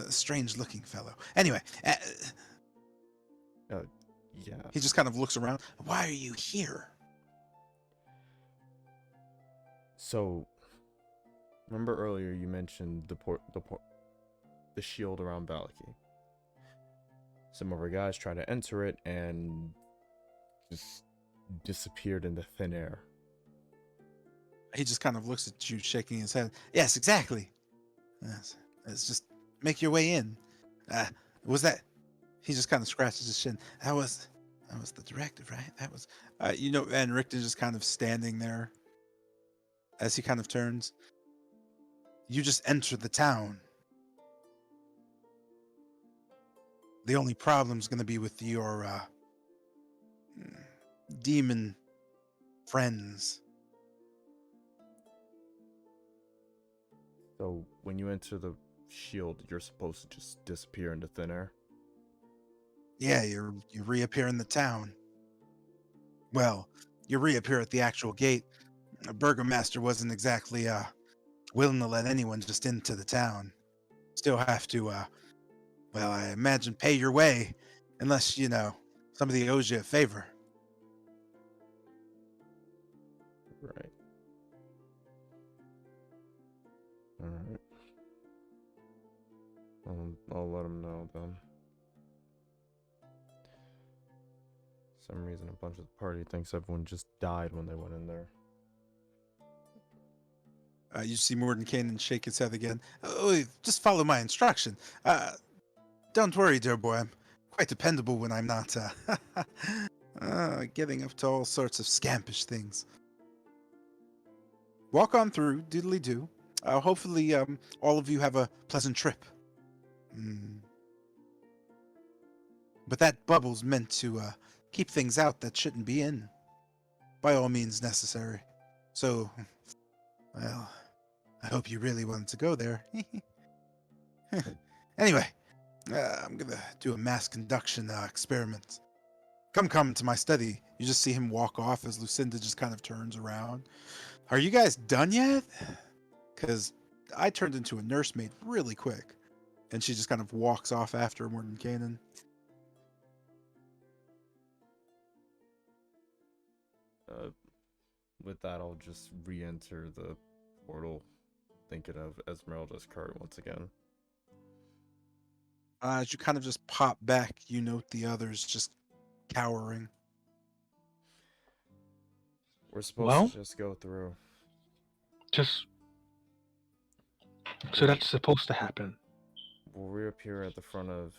Speaker 1: Strange looking fellow. Anyway,
Speaker 5: Yeah.
Speaker 1: he just kind of looks around. Why are you here?
Speaker 5: So, remember earlier you mentioned the shield around Valaki. Some of our guys tried to enter it and just disappeared into thin air.
Speaker 1: He just kind of looks at you, shaking his head. Yes, exactly. Yes, let's just make your way in. Was that? He just kind of scratches his chin. That was the directive, right? That was. Van Richten just kind of standing there as he kind of turns. You just enter the town. The only problem's going to be with your demon friends.
Speaker 5: So, when you enter the shield, you're supposed to just disappear into thin air?
Speaker 1: Yeah, you reappear in the town. Well, you reappear at the actual gate. The burgomaster wasn't exactly willing to let anyone just into the town. Still have to, well, I imagine pay your way, unless, somebody owes you a favor.
Speaker 5: Right. Alright. I'll let him know then. For some reason, a bunch of the party thinks everyone just died when they went in there.
Speaker 1: You see Mordenkainen shake his head again. Oh, just follow my instruction. Don't worry, dear boy. I'm quite dependable when I'm not getting up to all sorts of scampish things. Walk on through, doodly-doo. Hopefully, all of you have a pleasant trip. But that bubble's meant to keep things out that shouldn't be in. By all means necessary. So, well, I hope you really wanted to go there. Anyway, I'm gonna do a mass conduction experiment. Come to my study. You just see him walk off as Lucinda just kind of turns around. Are you guys done yet? Because I turned into a nursemaid really quick. And she just kind of walks off after Mordenkainen.
Speaker 5: With that, I'll just re-enter the portal, thinking of Esmeralda's card once again.
Speaker 1: As you kind of just pop back, you note the others just cowering.
Speaker 5: We're supposed to just go through.
Speaker 7: So that's supposed to happen.
Speaker 5: We'll reappear at the front of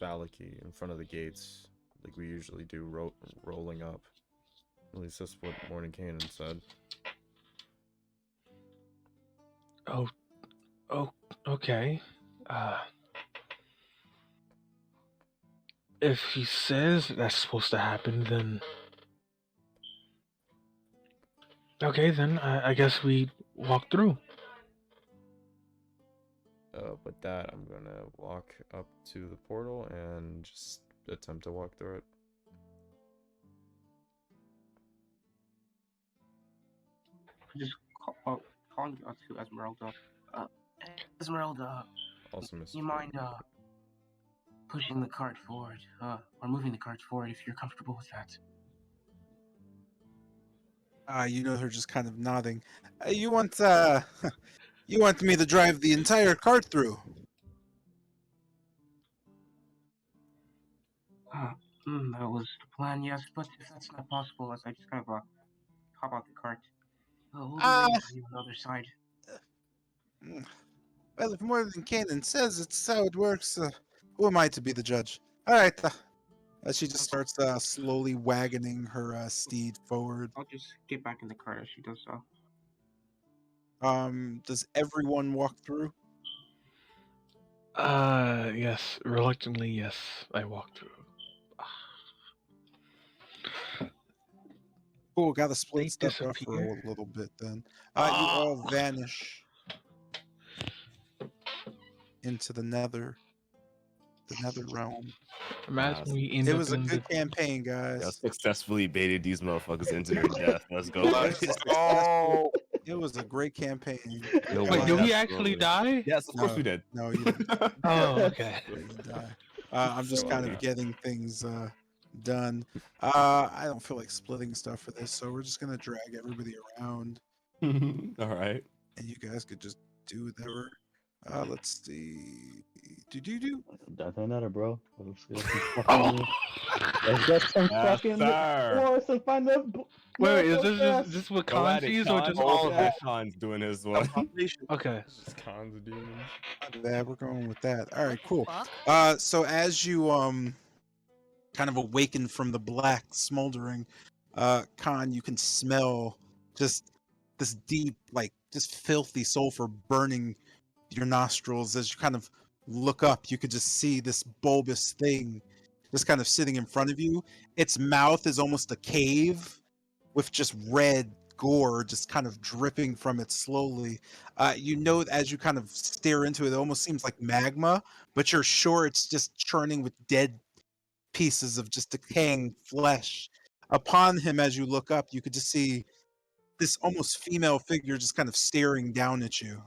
Speaker 5: Valaki, in front of the gates, like we usually do, rolling up. At least that's what Mordenkainen said.
Speaker 7: Oh, okay. If he says that's supposed to happen, then okay. Then I guess we walk through.
Speaker 5: With that, I'm gonna walk up to the portal and just attempt to walk through it.
Speaker 3: Just calling out to Esmeralda. Uh, Esmeralda,
Speaker 5: Also, Mr.
Speaker 3: you mind pushing the cart forward, or moving the cart forward if you're comfortable with that?
Speaker 1: You know her just kind of nodding. You want you want me to drive the entire cart through?
Speaker 3: That was the plan, yes, but if that's not possible, as I just kind of hop out the cart, we'll be
Speaker 1: Ah,
Speaker 3: waiting for you on the other side.
Speaker 1: mm, well, if more than Kanan says it's how it works, who am I to be the judge? All right. She just starts slowly wagoning her steed forward.
Speaker 3: I'll just get back in the cart as she does so.
Speaker 1: Does everyone walk through?
Speaker 7: Yes. Reluctantly, yes. I walk through.
Speaker 1: Cool. Got to split
Speaker 7: They
Speaker 1: step up for
Speaker 7: disappear.
Speaker 1: a little bit then. You
Speaker 7: Ah.
Speaker 1: all vanish into the nether realm.
Speaker 7: Imagine we end
Speaker 1: It
Speaker 7: up
Speaker 1: was a
Speaker 7: in
Speaker 1: good
Speaker 7: the.
Speaker 1: campaign,
Speaker 4: Yeah,
Speaker 1: guys.
Speaker 4: successfully baited these motherfuckers into their death. Let's go,
Speaker 1: It
Speaker 6: Let's
Speaker 1: was a
Speaker 4: boys.
Speaker 1: successful.
Speaker 6: go.
Speaker 1: It was a great campaign.
Speaker 4: It
Speaker 7: Wait,
Speaker 1: Uh,
Speaker 7: did
Speaker 4: was
Speaker 7: we actually
Speaker 4: absolutely.
Speaker 7: die?
Speaker 4: Yes, of course
Speaker 1: no,
Speaker 4: we did.
Speaker 1: no, you didn't.
Speaker 7: Oh, okay.
Speaker 1: You didn't die. I'm just kind of
Speaker 4: Surely.
Speaker 1: getting things done. I don't feel like splitting stuff for this, so we're just gonna drag everybody around,
Speaker 4: All right.
Speaker 1: and you guys could just do whatever. Let's see. Do.
Speaker 2: That's another, bro. Let's get some
Speaker 7: Oh.
Speaker 2: fucking. Let's get some
Speaker 4: Yes,
Speaker 2: fucking
Speaker 4: sir.
Speaker 2: horse and find the
Speaker 7: Wait, is
Speaker 2: motherfucker
Speaker 7: this
Speaker 2: fast.
Speaker 7: just what
Speaker 4: Go
Speaker 7: Khan
Speaker 4: at it,
Speaker 7: sees or
Speaker 4: Khan.
Speaker 7: just
Speaker 6: Oh,
Speaker 7: all of
Speaker 6: yeah.
Speaker 7: it?
Speaker 4: Khan's doing his
Speaker 6: The
Speaker 4: one.
Speaker 6: foundation.
Speaker 7: Okay.
Speaker 5: It's just cons of demons.
Speaker 1: Not bad. We're going with that. All
Speaker 8: What
Speaker 1: right,
Speaker 8: the
Speaker 1: cool.
Speaker 8: fuck?
Speaker 1: So as you kind of awaken from the black smoldering, Khan, you can smell just this deep, like just filthy sulfur burning your nostrils. As you kind of look up, you could just see this bulbous thing just kind of sitting in front of you. Its mouth is almost a cave with just red gore just kind of dripping from it slowly. You know, as you kind of stare into it, it almost seems like magma, but you're sure it's just churning with dead pieces of just decaying flesh. Upon him, as you look up, you could just see this almost female figure just kind of staring down at you.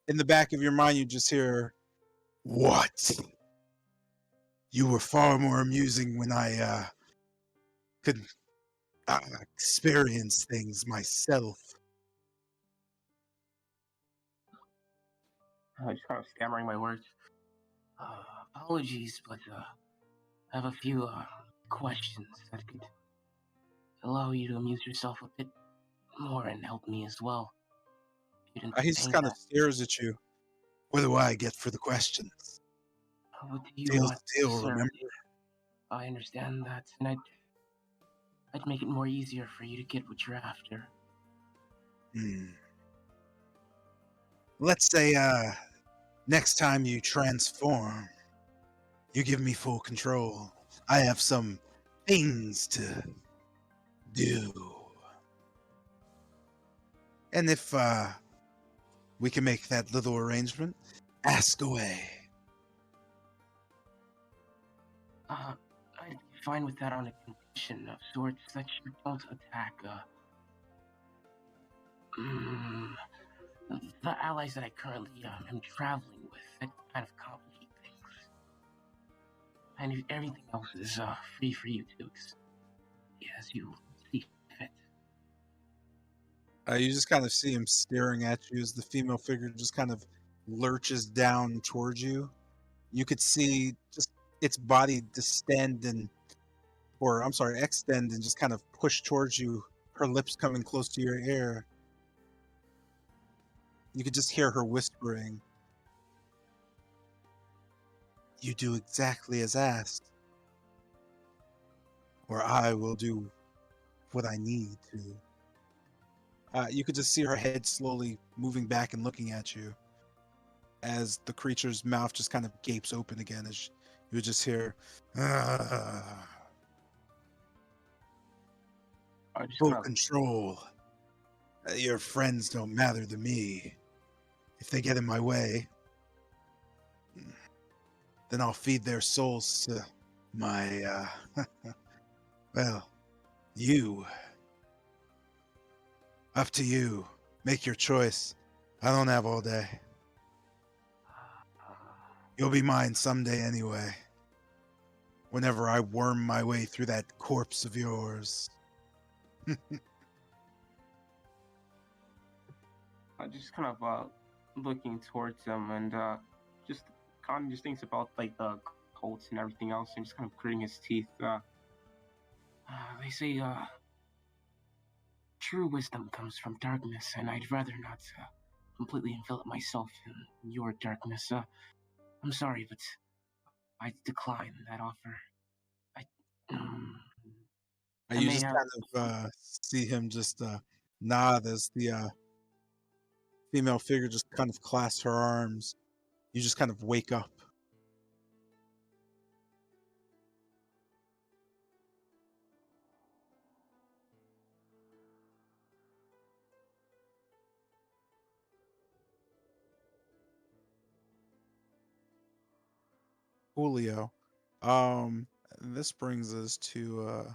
Speaker 1: In the back of your mind, you just hear, "What? You were far more amusing when I could experience things myself."
Speaker 3: Just kind of stammering my words. Apologies, but I have a few questions that could allow you to amuse yourself a bit more and help me as well. If you'd
Speaker 1: He just
Speaker 3: entertain
Speaker 1: kind of
Speaker 3: that.
Speaker 1: stares at you. What do I get for the questions?
Speaker 3: What do you
Speaker 1: Deal's
Speaker 3: want,
Speaker 1: a deal,
Speaker 3: sir?
Speaker 1: remember?
Speaker 3: I understand that, and I'd make it more easier for you to get what you're after.
Speaker 1: Let's say, next time you transform, you give me full control. I have some things to do. And if we can make that little arrangement, ask away.
Speaker 3: I'd be fine with that on a condition of sorts that you don't attack, the allies that I currently am traveling with. That kind of complicate things. And if everything else is free for you to as you see fit.
Speaker 1: You just kind of see him staring at you as the female figure just kind of lurches down towards you. You could see just its body distend and, or I'm sorry, extend and just kind of push towards you, her lips coming close to your ear. You could just hear her whispering, "You do exactly as asked, or I will do what I need to." You could just see her head slowly moving back and looking at you as the creature's mouth just kind of gapes open again as You just hear, "Ah,
Speaker 3: I just
Speaker 1: full
Speaker 3: kind of
Speaker 1: control. Your friends don't matter to me. If they get in my way, then I'll feed their souls to my, well, you. Up to you. Make your choice. I don't have all day. You'll be mine someday anyway. Whenever I worm my way through that corpse of yours.
Speaker 3: just kind of looking towards him and just kind of just thinks about like the cults and everything else and just kind of gritting his teeth. They say true wisdom comes from darkness, and I'd rather not completely envelop myself in your darkness. I'm sorry, but I decline that offer. I, um, I
Speaker 1: You
Speaker 3: may
Speaker 1: just
Speaker 3: have.
Speaker 1: kind of see him just nod as the female figure just kind of clasps her arms. You just kind of wake up. Julio. This brings us to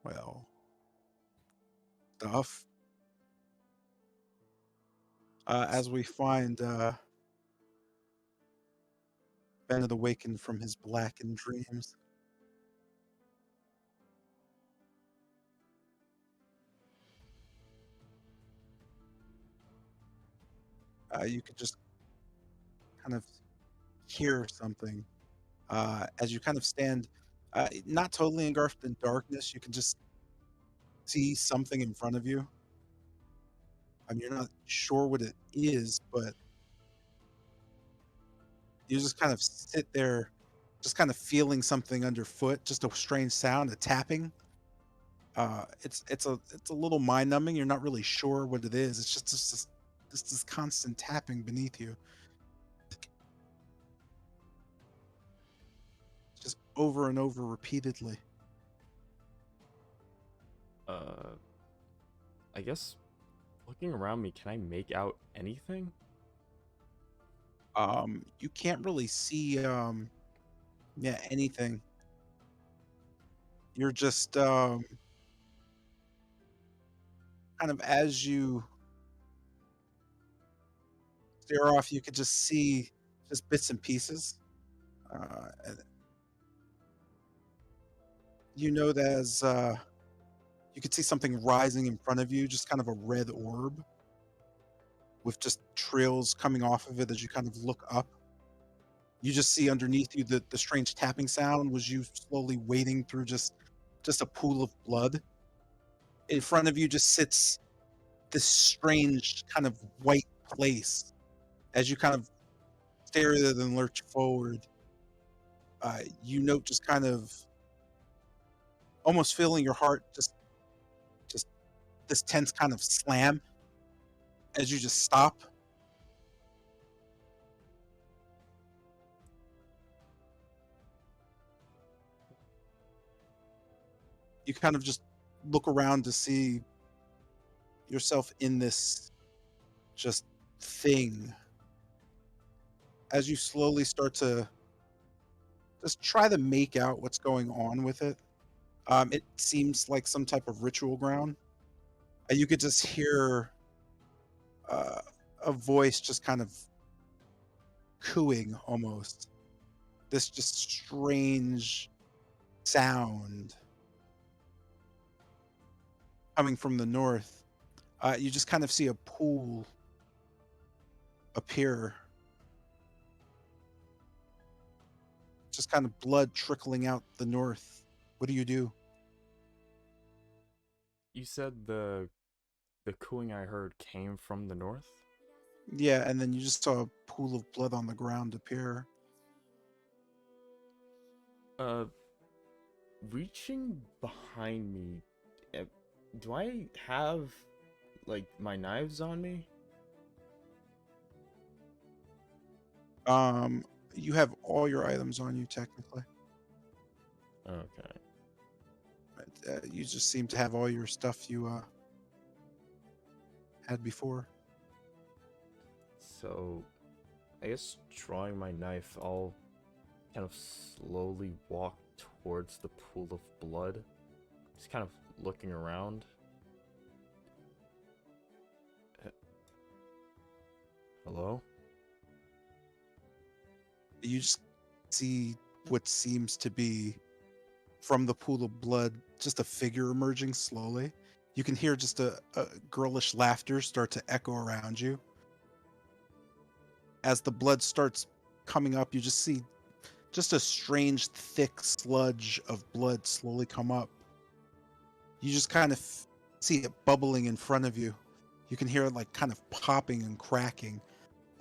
Speaker 1: well, stuff. As we find Bennett awakened from his blackened dreams. You could just kind of hear something as you kind of stand, not totally engulfed in darkness. You can just see something in front of you. You're not sure what it is, but you just kind of sit there, just kind of feeling something underfoot, just a strange sound, a tapping. It's a little mind numbing. You're not really sure what it is. It's just this constant tapping beneath you, just over and over repeatedly.
Speaker 5: I guess looking around me, can I make out anything?
Speaker 1: You can't really see yeah, anything. You're just kind of as you stare off, you could just see just bits and pieces. And you know that as you could see something rising in front of you, just kind of a red orb with just trails coming off of it as you kind of look up. You just see underneath you the strange tapping sound was you slowly wading through just a pool of blood. In front of you just sits this strange kind of white place as you kind of stare at it and lurch forward. You note just kind of almost feeling your heart just this tense kind of slam as you just stop. You kind of just look around to see yourself in this just thing as you slowly start to just try to make out what's going on with it. It seems like some type of ritual ground. You could just hear uh, a voice just kind of cooing almost. This just strange sound coming from the north. You just kind of see a pool appear, just kind of blood trickling out the north. What do you do?
Speaker 5: You said the cooing I heard came from the north?
Speaker 1: Yeah, and then you just saw a pool of blood on the ground appear.
Speaker 5: Uh, reaching behind me, eh, do I have like my knives on me?
Speaker 1: Um, You have all your items on you, technically.
Speaker 5: Okay.
Speaker 1: You just seem to have all your stuff you had before.
Speaker 5: So, I guess drawing my knife, I'll kind of slowly walk towards the pool of blood, just kind of looking around. Hello?
Speaker 1: You just see what seems to be from the pool of blood, just a figure emerging slowly. You can hear just a girlish laughter start to echo around you. As the blood starts coming up, you just see just a strange, thick sludge of blood slowly come up. You just kind of see it bubbling in front of you. You can hear it like kind of popping and cracking.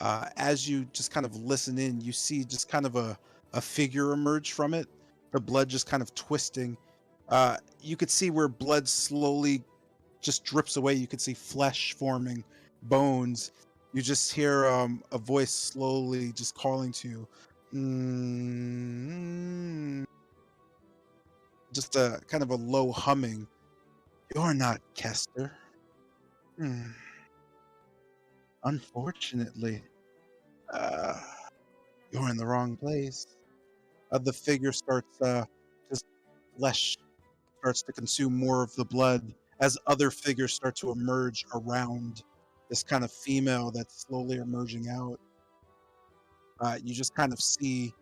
Speaker 1: As you just kind of listen in, you see just kind of a figure emerge from it. The blood just kind of twisting. You could see where blood slowly just drips away. You could see flesh forming, bones. You just hear a voice slowly just calling to you. Mm, just a kind of a low humming. You're not Kester. Hmm. Unfortunately, uh, you're in the wrong place. The figure starts just flesh starts to consume more of the blood as other figures start to emerge around this kind of female that's slowly emerging out. You just kind of see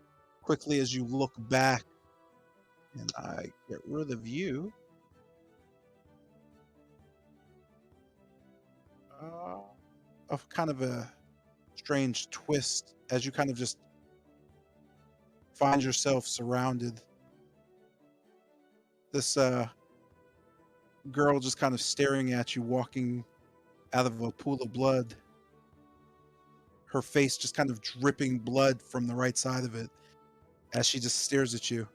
Speaker 1: quickly as you look back, and I get rid of you. Uh, of kind of a strange twist as you kind of just find yourself surrounded. This girl just kind of staring at you, walking out of a pool of blood. Her face just kind of dripping blood from the right side of it as she just stares at you.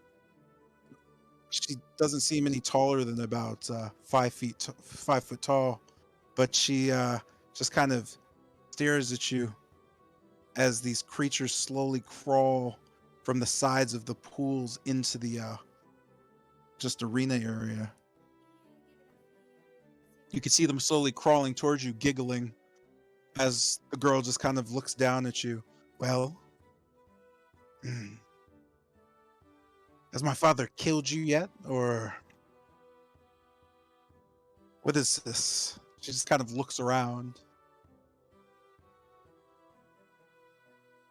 Speaker 1: She doesn't seem any taller than about 5 foot tall, but she just kind of stares at you as these creatures slowly crawl from the sides of the pools into the just arena area. You can see them slowly crawling towards you, giggling as the girl just kind of looks down at you. Well, has my father killed you yet? Or what is this? She just kind of looks around.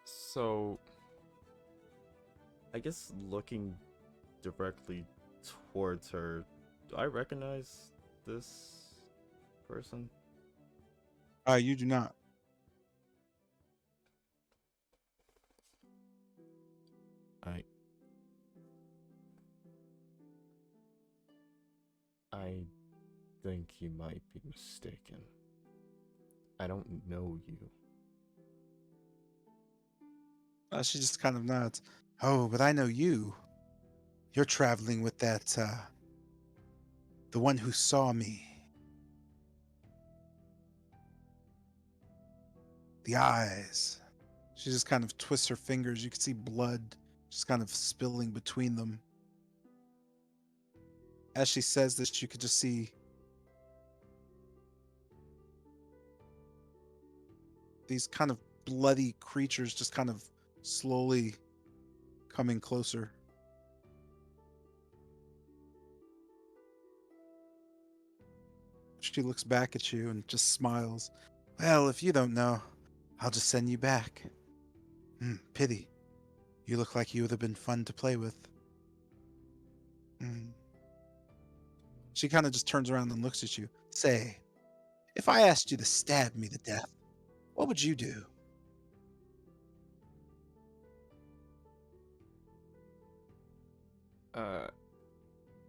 Speaker 5: So, I guess looking directly towards her, do I recognize this person?
Speaker 1: You do not.
Speaker 5: I I think you might be mistaken. I don't know you.
Speaker 1: She just kind of nods. Oh, but I know you. You're traveling with that, the one who saw me. The eyes. She just kind of twists her fingers. You can see blood just kind of spilling between them. As she says this, you could just see these kind of bloody creatures just kind of slowly coming closer. She looks back at you and just smiles. Well, if you don't know, I'll just send you back. Pity. You look like you would have been fun to play with. She kind of just turns around and looks at you. Say, if I asked you to stab me to death, what would you do?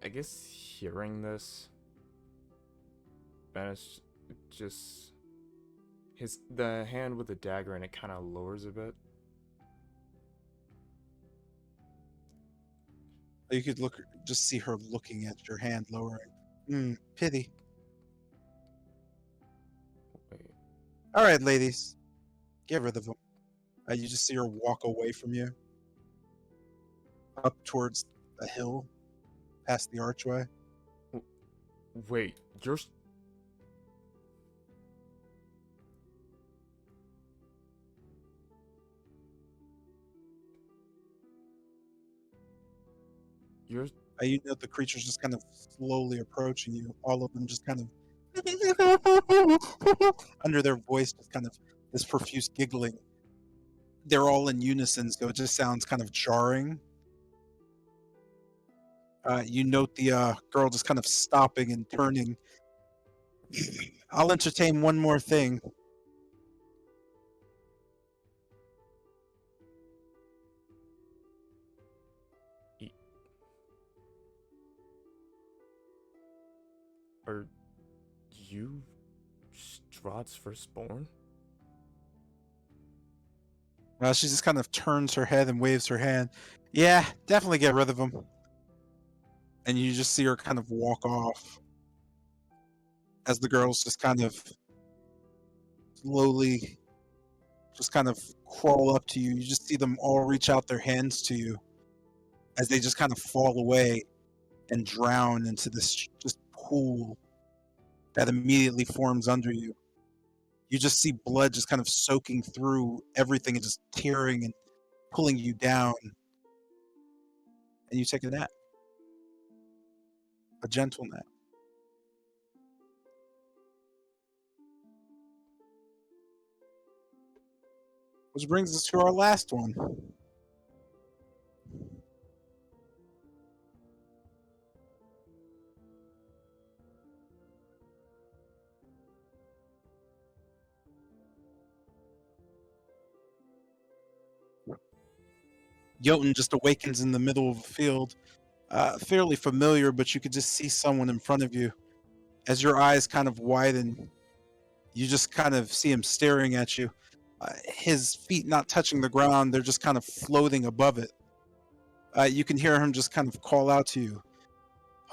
Speaker 5: I guess hearing this, Banish just the hand with the dagger and it kind of lowers a bit.
Speaker 1: You could just see her looking at your hand lowering. Pity.
Speaker 5: Wait,
Speaker 1: All right, ladies, get rid of him. You just see her walk away from you. up towards a hill past the archway.
Speaker 5: Wait, you're
Speaker 1: You know the creature's just kind of slowly approaching you. All of them just kind of under their voice, just kind of this profuse giggling. They're all in unison, so it just sounds kind of jarring. You note the girl just kind of stopping and turning. I'll entertain one more thing.
Speaker 5: are you Strahd's firstborn?
Speaker 1: She just kind of turns her head and waves her hand. Yeah, definitely get rid of him. And you just see her kind of walk off as the girls just kind of slowly just kind of crawl up to you. You just see them all reach out their hands to you as they just kind of fall away and drown into this just pool that immediately forms under you. You just see blood just kind of soaking through everything and just tearing and pulling you down. And you take a nap, a gentle nap. Which brings us to our last one. Jotun just awakens in the middle of a field, fairly familiar, but you could just see someone in front of you. As your eyes kind of widen, you just kind of see him staring at you. His feet not touching the ground, they're just kind of floating above it. You can hear him just kind of call out to you.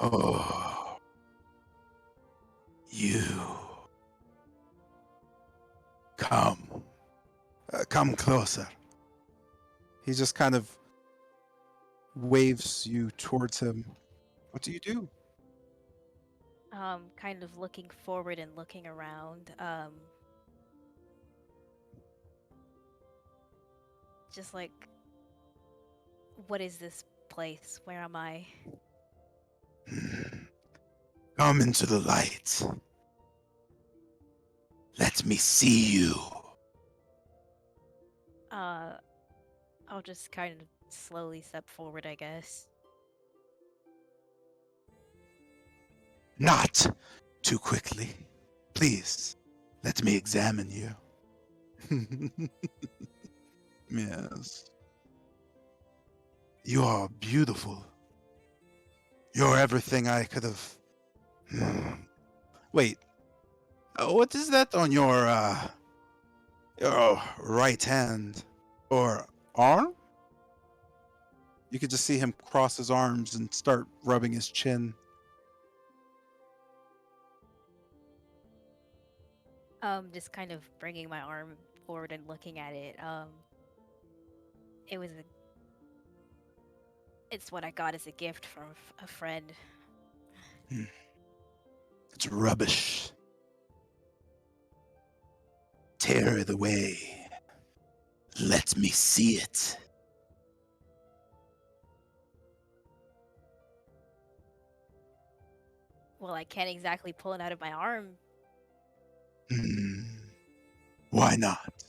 Speaker 1: Oh, you. Come. Come closer. He just kind of waves you towards him. What do you do?
Speaker 8: Kind of looking forward and looking around. Just like, what is this place? Where am I?
Speaker 1: Come into the light. Let me see you.
Speaker 8: I'll just kind of slowly step forward, I guess.
Speaker 1: Not too quickly. Please, let me examine you. Yes. You are beautiful. You're everything I could have. Wait, what is that on your right hand or arm? You could just see him cross his arms and start rubbing his chin.
Speaker 8: Just kind of bringing my arm forward and looking at it. It was it's what I got as a gift from a friend.
Speaker 1: It's rubbish. Tear it away. Let me see it.
Speaker 8: Well, I can't exactly pull it out of my arm.
Speaker 1: Why not?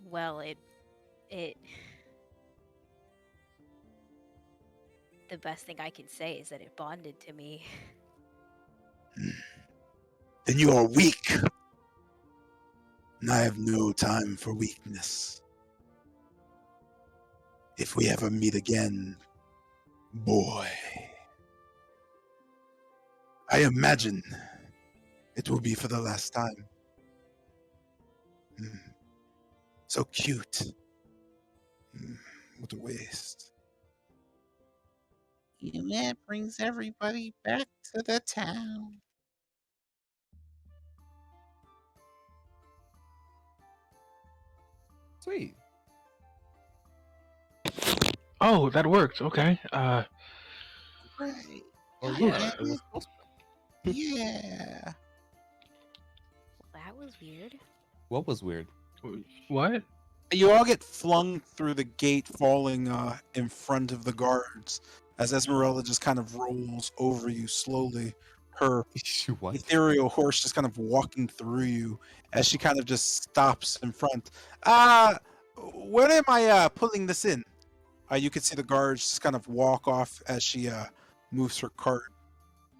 Speaker 8: Well, it the best thing I can say is that it bonded to me.
Speaker 1: Then you are weak. And I have no time for weakness. If we ever meet again, boy, I imagine it will be for the last time. So cute. What a waste.
Speaker 9: And that brings everybody back to the town.
Speaker 4: Sweet.
Speaker 7: Oh, that worked. Okay.
Speaker 9: Right.
Speaker 4: Well,
Speaker 7: Whew.
Speaker 4: yeah, it was supposed to.
Speaker 9: Yeah.
Speaker 8: That was weird.
Speaker 4: What was weird?
Speaker 7: What?
Speaker 1: You all get flung through the gate, falling in front of the guards as Esmeralda just kind of rolls over you slowly. Her
Speaker 4: What?
Speaker 1: ethereal horse just kind of walking through you as she kind of just stops in front. Where am I pulling this in? You can see the guards just kind of walk off as she moves her cart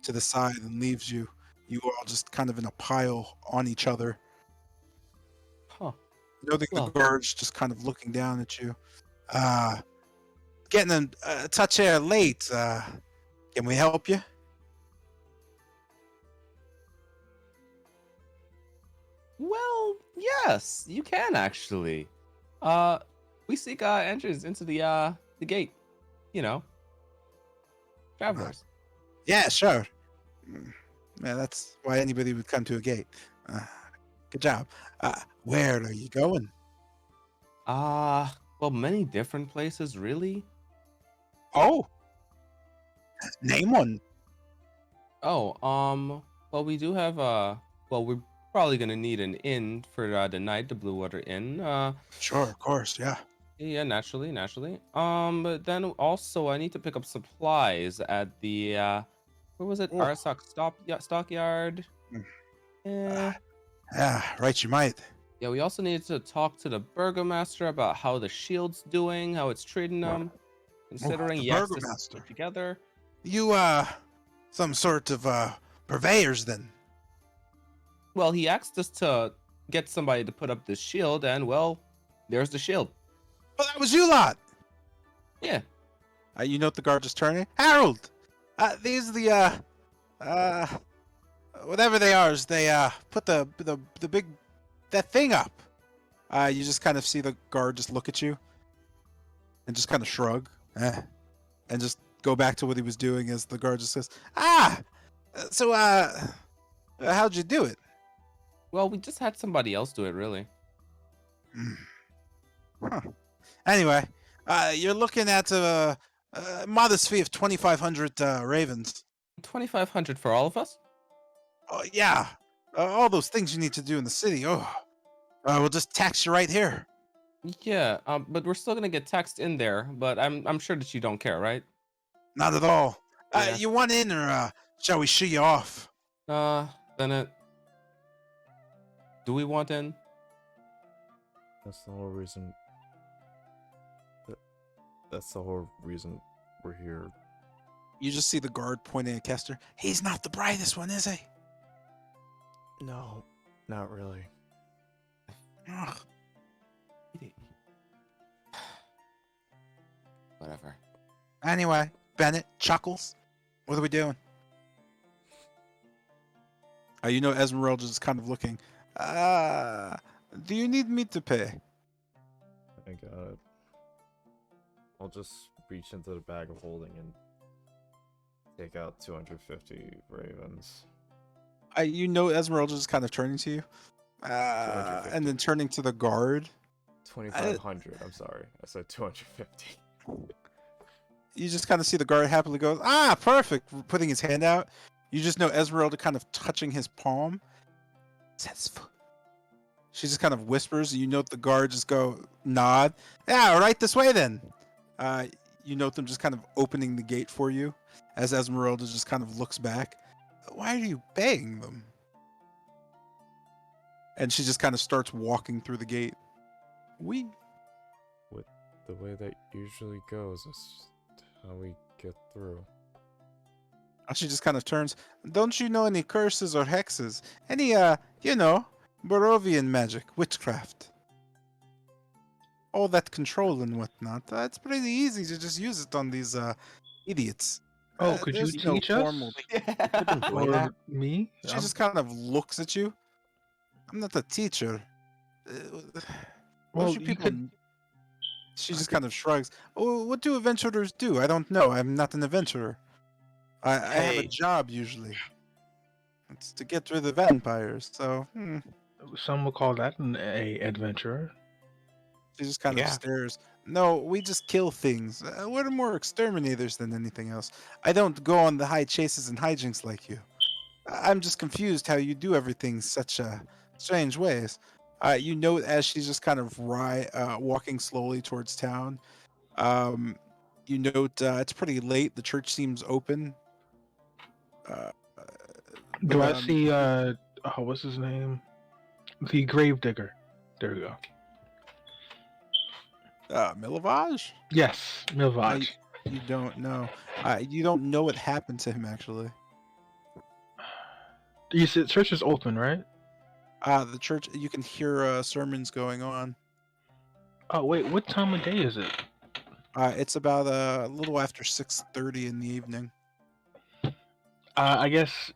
Speaker 1: to the side and leaves you. You all just kind of in a pile on each other.
Speaker 4: Huh.
Speaker 1: You know, the
Speaker 4: Well.
Speaker 1: guards just kind of looking down at you. Getting a touch here late. Can we help you?
Speaker 4: Well, yes, you can actually. We seek entrance into the gate. You know, travelers.
Speaker 1: Yeah, sure. Yeah, that's why anybody would come to a gate. Good job. Where are you going?
Speaker 4: Well, many different places, really.
Speaker 1: Oh, name one.
Speaker 4: Oh, well, we do have well, we're probably gonna need an inn for the night, the Blue Water Inn.
Speaker 1: Sure, of course, yeah.
Speaker 4: Yeah, naturally. But then also I need to pick up supplies at the where was it?
Speaker 1: Oh.
Speaker 4: Arasok Stockyard.
Speaker 1: Mm.
Speaker 4: Eh.
Speaker 1: Yeah, right, you might.
Speaker 4: Yeah, we also needed to talk to the burgomaster about how the shield's doing, how it's treating them. Considering
Speaker 1: the
Speaker 4: he asked us to
Speaker 1: burgomaster.
Speaker 4: stick together.
Speaker 1: You, some sort of, purveyors then?
Speaker 4: Well, he asked us to get somebody to put up this shield, and well, there's the shield.
Speaker 1: Well, that was you lot!
Speaker 4: Yeah.
Speaker 1: You know what the guard just turning? Harold! These are the, whatever they are, is they, put the big, that thing up. You just kind of see the guard just look at you and just kind of shrug, and just go back to what he was doing as the guard just says, so, how'd you do it?
Speaker 4: Well, we just had somebody else do it, really.
Speaker 1: Huh. Anyway, you're looking at a modest fee of 2,500 ravens.
Speaker 4: 2,500 for all of us?
Speaker 1: Oh, yeah. All those things you need to do in the city. Oh, we'll just tax you right here.
Speaker 4: Yeah, but we're still gonna get taxed in there. But I'm sure that you don't care, right?
Speaker 1: Not at all.
Speaker 4: Yeah.
Speaker 1: You want in, or shall we shoo you off?
Speaker 4: Bennett, do we want in?
Speaker 5: That's the whole reason. That's the whole reason we're here.
Speaker 1: You just see the guard pointing at Kester. He's not the brightest one, is he?
Speaker 5: No, not really.
Speaker 1: Ugh.
Speaker 4: Whatever.
Speaker 1: Anyway, Bennett chuckles. What are we doing? You know Esmeralda's just kind of looking. Do you need me to pay?
Speaker 5: I got it. I'll just reach into the bag of holding and take out 250 ravens.
Speaker 1: You know Esmeralda's just kind of turning to you. And then turning to the guard.
Speaker 5: 2,500. I'm sorry. I said 250.
Speaker 1: You just kind of see the guard happily go, perfect, putting his hand out. You just know Esmeralda kind of touching his palm. She just kind of whispers. You note the guard just go, nod. Yeah, right this way then. You note them just kind of opening the gate for you as Esmeralda just kind of looks back. Why are you begging them? And she just kind of starts walking through the gate. With
Speaker 5: the way that usually goes is how we get through.
Speaker 1: She just kind of turns. Don't you know any curses or hexes? Any, Barovian magic, witchcraft? All that control and whatnot. It's pretty easy to just use it on these, idiots.
Speaker 7: Oh, could you
Speaker 1: there's no
Speaker 7: teach us?
Speaker 1: formal-
Speaker 7: Or me?
Speaker 1: She just kind of looks at you. I'm not a teacher.
Speaker 7: Well,
Speaker 1: What you
Speaker 7: you
Speaker 1: people?
Speaker 7: could-
Speaker 1: She just kind of shrugs. Oh, what do adventurers do? I don't know. I'm not an adventurer. I have a
Speaker 6: Hey.
Speaker 1: job usually. It's to get rid of vampires. So
Speaker 7: Some would call that a adventurer.
Speaker 1: She just kind of
Speaker 6: Yeah.
Speaker 1: stares. No, we just kill things. We're more exterminators than anything else. I don't go on the high chases and hijinks like you. I'm just confused how you do everything such strange ways. You note as she's just kind of walking slowly towards town. Um, you note it's pretty late. The church seems open. Uh,
Speaker 7: Do
Speaker 1: but
Speaker 7: I see what's his name? The Gravedigger. There we go.
Speaker 1: Milavage?
Speaker 7: Yes,
Speaker 1: Uh,
Speaker 7: Milvaj.
Speaker 1: you don't know. You don't know what happened to him actually.
Speaker 7: You said church is open, right?
Speaker 1: The church. You can hear sermons going on.
Speaker 7: Oh wait, what time of day is it?
Speaker 1: It's about a little after 6:30 in the evening.
Speaker 7: I guess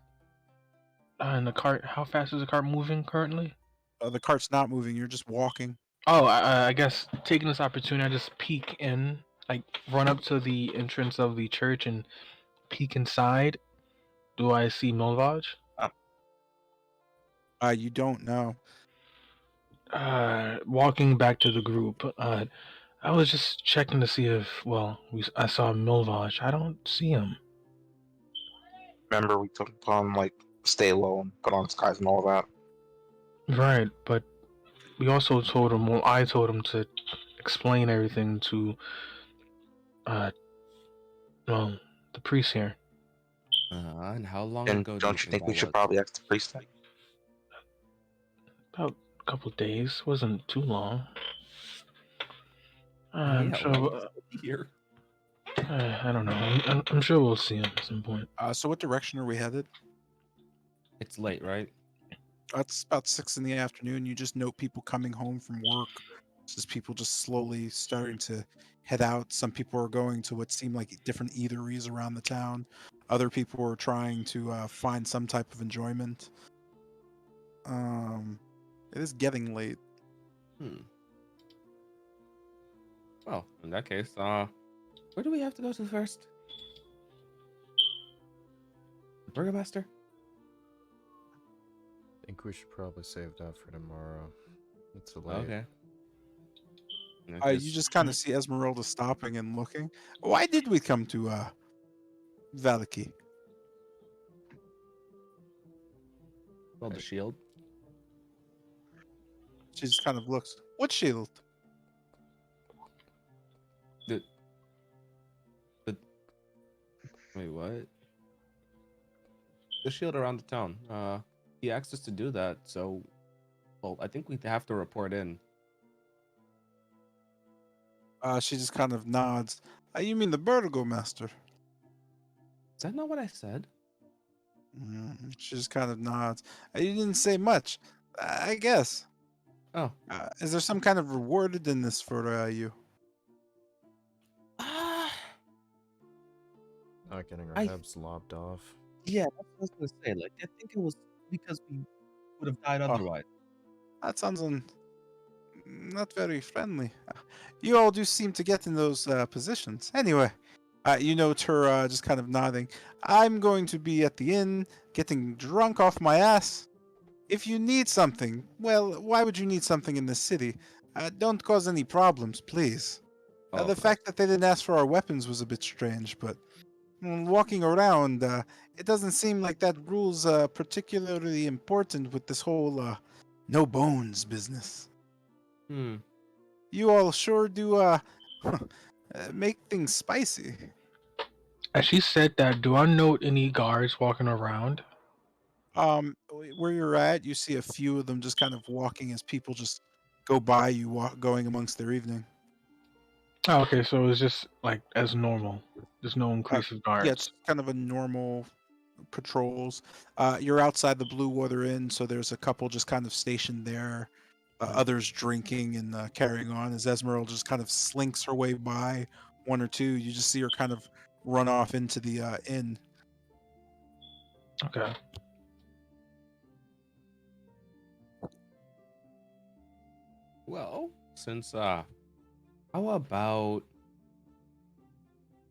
Speaker 7: in the cart. How fast is the cart moving currently?
Speaker 1: The cart's not moving. You're just walking.
Speaker 7: Oh, I guess taking this opportunity, I just peek in, like run up to the entrance of the church and peek inside. Do I see Milvaj?
Speaker 1: You don't know.
Speaker 7: Walking back to the group. I was just checking to see if, I saw Milvaj. I don't see him.
Speaker 6: Remember, we told him like stay low and put on skies and all that.
Speaker 7: Right, but we also told him. Well, I told him to explain everything to, uh, well, the priest here.
Speaker 4: And how long
Speaker 6: And
Speaker 4: ago do you
Speaker 6: don't you
Speaker 4: think
Speaker 6: think
Speaker 4: that
Speaker 6: we should
Speaker 4: was?
Speaker 6: probably ask the priest then?
Speaker 7: About a couple days. Wasn't too long. I'm
Speaker 4: Yeah, why are you
Speaker 7: sure.
Speaker 4: still here?
Speaker 7: I don't know. I'm sure we'll see him at some point.
Speaker 1: So what direction are we headed?
Speaker 4: It's late, right?
Speaker 1: It's about 6 in the afternoon. You just note people coming home from work. It's just people just slowly starting to head out. Some people are going to what seem like different eateries around the town. Other people are trying to find some type of enjoyment. It is getting late.
Speaker 4: Hmm. Well, in that case, where do we have to go to first? The Burgomaster?
Speaker 5: I think we should probably save that for tomorrow. It's late.
Speaker 4: Okay. In that
Speaker 1: You
Speaker 4: case,
Speaker 1: just kind of see Esmeralda stopping and looking. Why did we come to Valaki?
Speaker 4: well, the shield.
Speaker 1: She just kind of looks. What shield?
Speaker 4: The wait, what? The shield around the town. He asked us to do that, so well, I think we have to report in.
Speaker 1: She just kind of nods. You mean the Burgomaster?
Speaker 4: Is that not what I said?
Speaker 1: She just kind of nods. You didn't say much. I guess.
Speaker 4: Oh.
Speaker 1: Is there some kind of reward in this for you?
Speaker 5: Not getting our
Speaker 4: I
Speaker 5: heads lopped off.
Speaker 4: Yeah, that's what I was gonna say. Like, I think it was because we would have died
Speaker 1: Oh,
Speaker 4: otherwise.
Speaker 1: that sounds not very friendly. You all do seem to get in those positions. Anyway, you note her just kind of nodding. I'm going to be at the inn, getting drunk off my ass. If you need something, well, why would you need something in this city? Don't cause any problems, please.
Speaker 4: Oh,
Speaker 1: The fact that they didn't ask for our weapons was a bit strange, but walking around, it doesn't seem like that rule's particularly important with this whole no bones business.
Speaker 4: hmm.
Speaker 1: You all sure do make things spicy.
Speaker 7: As she said that, do I note any guards walking around?
Speaker 1: Where you're at, you see a few of them just kind of walking as people just go by you, going amongst their evening.
Speaker 7: Oh, okay, so it's just like as normal. There's no increase of
Speaker 1: Yeah, it's
Speaker 7: guards.
Speaker 1: kind of a normal patrols. You're outside the Blue Water Inn, so there's a couple just kind of stationed there. Others drinking and carrying on as Esmeralda just kind of slinks her way by one or two. You just see her kind of run off into the inn.
Speaker 7: Okay.
Speaker 4: Well, since how about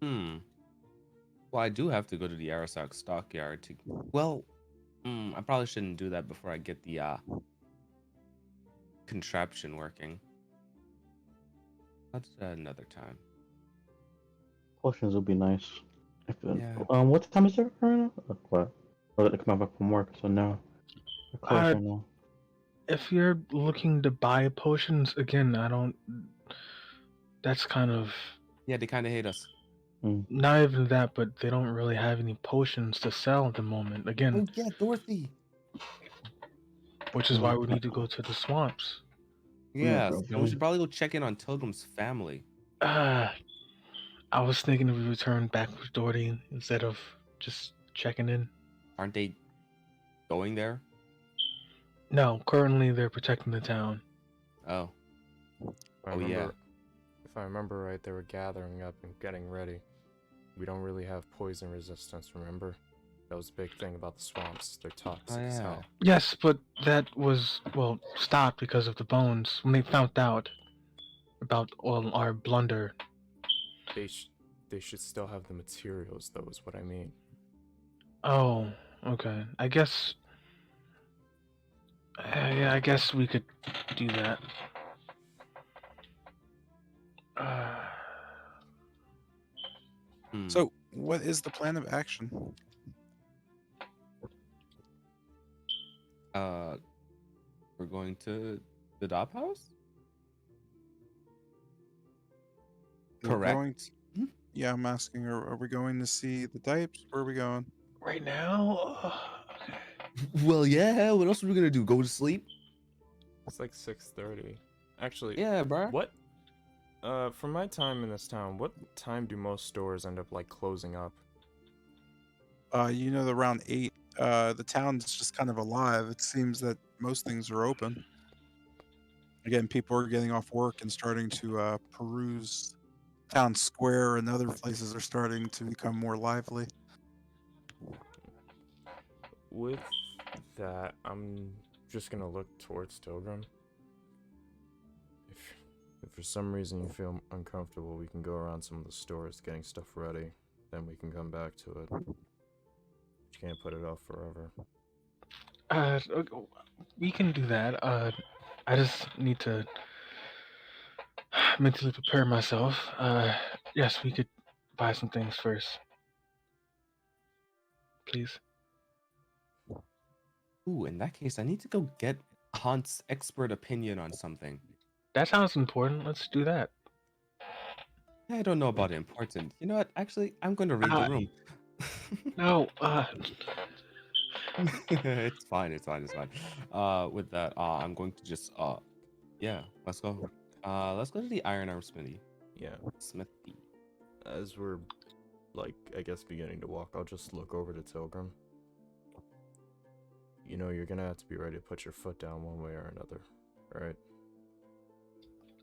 Speaker 4: well, I do have to go to the Arasak stockyard to well, I probably shouldn't do that before I get the contraption working. That's another time.
Speaker 2: Potions would be nice.
Speaker 4: Yeah.
Speaker 2: What time is it right now? What? Oh, I come back from work, so now they're closed
Speaker 7: Uh,
Speaker 2: right now.
Speaker 7: if you're looking to buy potions, again, I don't. That's kind of
Speaker 4: Yeah, they kind of hate us.
Speaker 7: not even that, but they don't really have any potions to sell at the moment. Again,
Speaker 4: Oh yeah, Dorothy.
Speaker 7: which is why we need to go to the swamps.
Speaker 2: Yeah,
Speaker 4: Yes, and we
Speaker 2: probably.
Speaker 4: should probably go check in on Tilgrim's family.
Speaker 7: Uh, I was thinking if we return back with Doherty instead of just checking in.
Speaker 4: Aren't they going there?
Speaker 7: No, currently they're protecting the town.
Speaker 4: Oh. Oh yeah.
Speaker 5: If I remember right, they were gathering up and getting ready. We don't really have poison resistance, remember? That was a big thing about the swamps. They're
Speaker 4: Oh
Speaker 5: toxic as
Speaker 4: yeah.
Speaker 5: hell.
Speaker 7: Yes, but that was, well, stopped because of the bones. When they found out about all our blunder.
Speaker 5: They should still have the materials, though, is what I mean.
Speaker 7: Oh, okay. I guess. Yeah, I guess we could do that.
Speaker 4: Hmm.
Speaker 1: So, what is the plan of action?
Speaker 4: We're going to the Dop House?
Speaker 1: We're
Speaker 4: Correct.
Speaker 1: going to, yeah, I'm asking, are we going to see the Dipes? Where are we going?
Speaker 7: Right now? Okay.
Speaker 4: Well, yeah. What else are we gonna do? Go to sleep?
Speaker 5: It's like 6:30. Actually,
Speaker 4: Yeah, bro.
Speaker 5: what? From my time in this town, what time do most stores end up like closing up?
Speaker 1: Around 8. The town's just kind of alive. It seems that most things are open. Again, people are getting off work and starting to peruse town square, and other places are starting to become more lively.
Speaker 5: With that, I'm just gonna look towards Tilgrim. If for some reason you feel uncomfortable, we can go around some of the stores getting stuff ready. Then we can come back to it. You can't put it off forever.
Speaker 7: Okay, we can do that. I just need to mentally prepare myself. Yes, we could buy some things first. Please.
Speaker 4: Ooh, in that case, I need to go get Hunt's expert opinion on something.
Speaker 7: That sounds important. Let's do that.
Speaker 4: I don't know about important. You know what? Actually, I'm going to read the room.
Speaker 7: No,
Speaker 4: It's fine. It's fine. It's fine. With that, I'm going to just yeah, let's go. Let's go to the Iron Arm Smithy.
Speaker 5: Yeah.
Speaker 4: Smithy.
Speaker 5: As we're, like, I guess beginning to walk, I'll just look over to Tilgrim. You know, you're gonna have to be ready to put your foot down one way or another, right?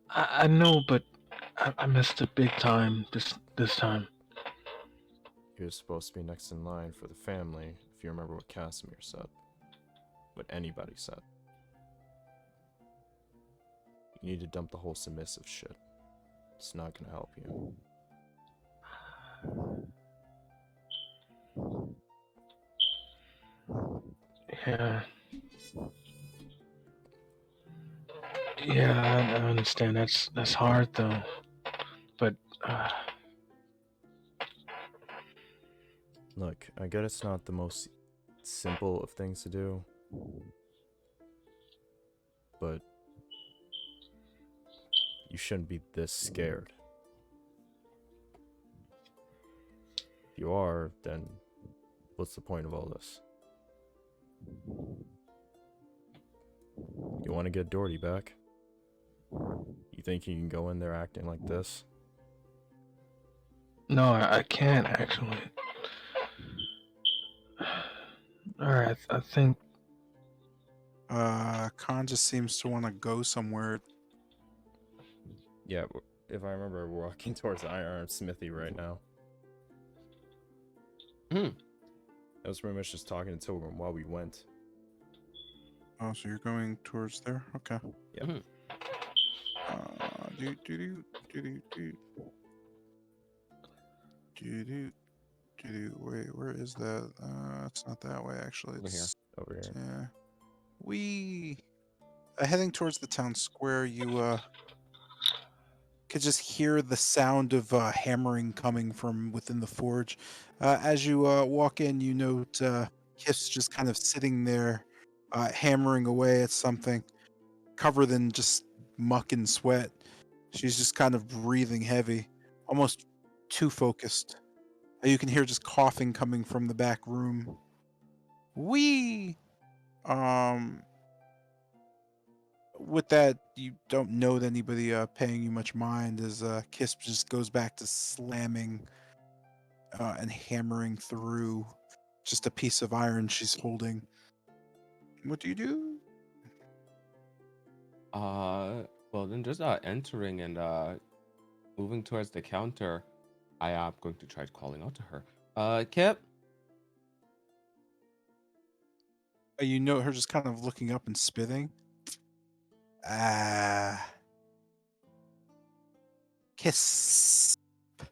Speaker 7: I know, but I missed it big time this time.
Speaker 5: You're supposed to be next in line for the family, if you remember what Casimir said. What anybody said. You need to dump the whole submissive shit. It's not gonna help you.
Speaker 7: Yeah. Yeah, I understand. That's hard though. But
Speaker 5: Look, I get it's not the most simple of things to do, but you shouldn't be this scared. If you are, then what's the point of all this? You want to get Doherty back? You think you can go in there acting like this?
Speaker 7: no, I can't actually. All right, I think.
Speaker 1: Khan just seems to want to go somewhere.
Speaker 5: Yeah, if I remember, we're walking towards the Iron Smithy right now.
Speaker 4: Hmm.
Speaker 5: I was pretty much just talking to Tilgrim while we went.
Speaker 1: Oh, so you're going towards there? Okay.
Speaker 5: Yeah.
Speaker 4: Mhm.
Speaker 1: Do do do do do do do do do. Wait, where is that? It's not that way actually.
Speaker 4: Over here.
Speaker 1: It's
Speaker 5: Over here.
Speaker 1: yeah. We heading towards the town square. You could just hear the sound of hammering coming from within the forge. As you walk in, you note Kiss just kind of sitting there, hammering away at something, covered in just muck and sweat. She's just kind of breathing heavy, almost too focused. You can hear just coughing coming from the back room. Wee. Um, with that, you don't note anybody paying you much mind as Kisp just goes back to slamming and hammering through just a piece of iron she's holding. What do you do?
Speaker 4: Well then just entering and moving towards the counter, I am going to try calling out to her. Kip.
Speaker 1: You note her just kind of looking up and spitting. Ah, Kiss. She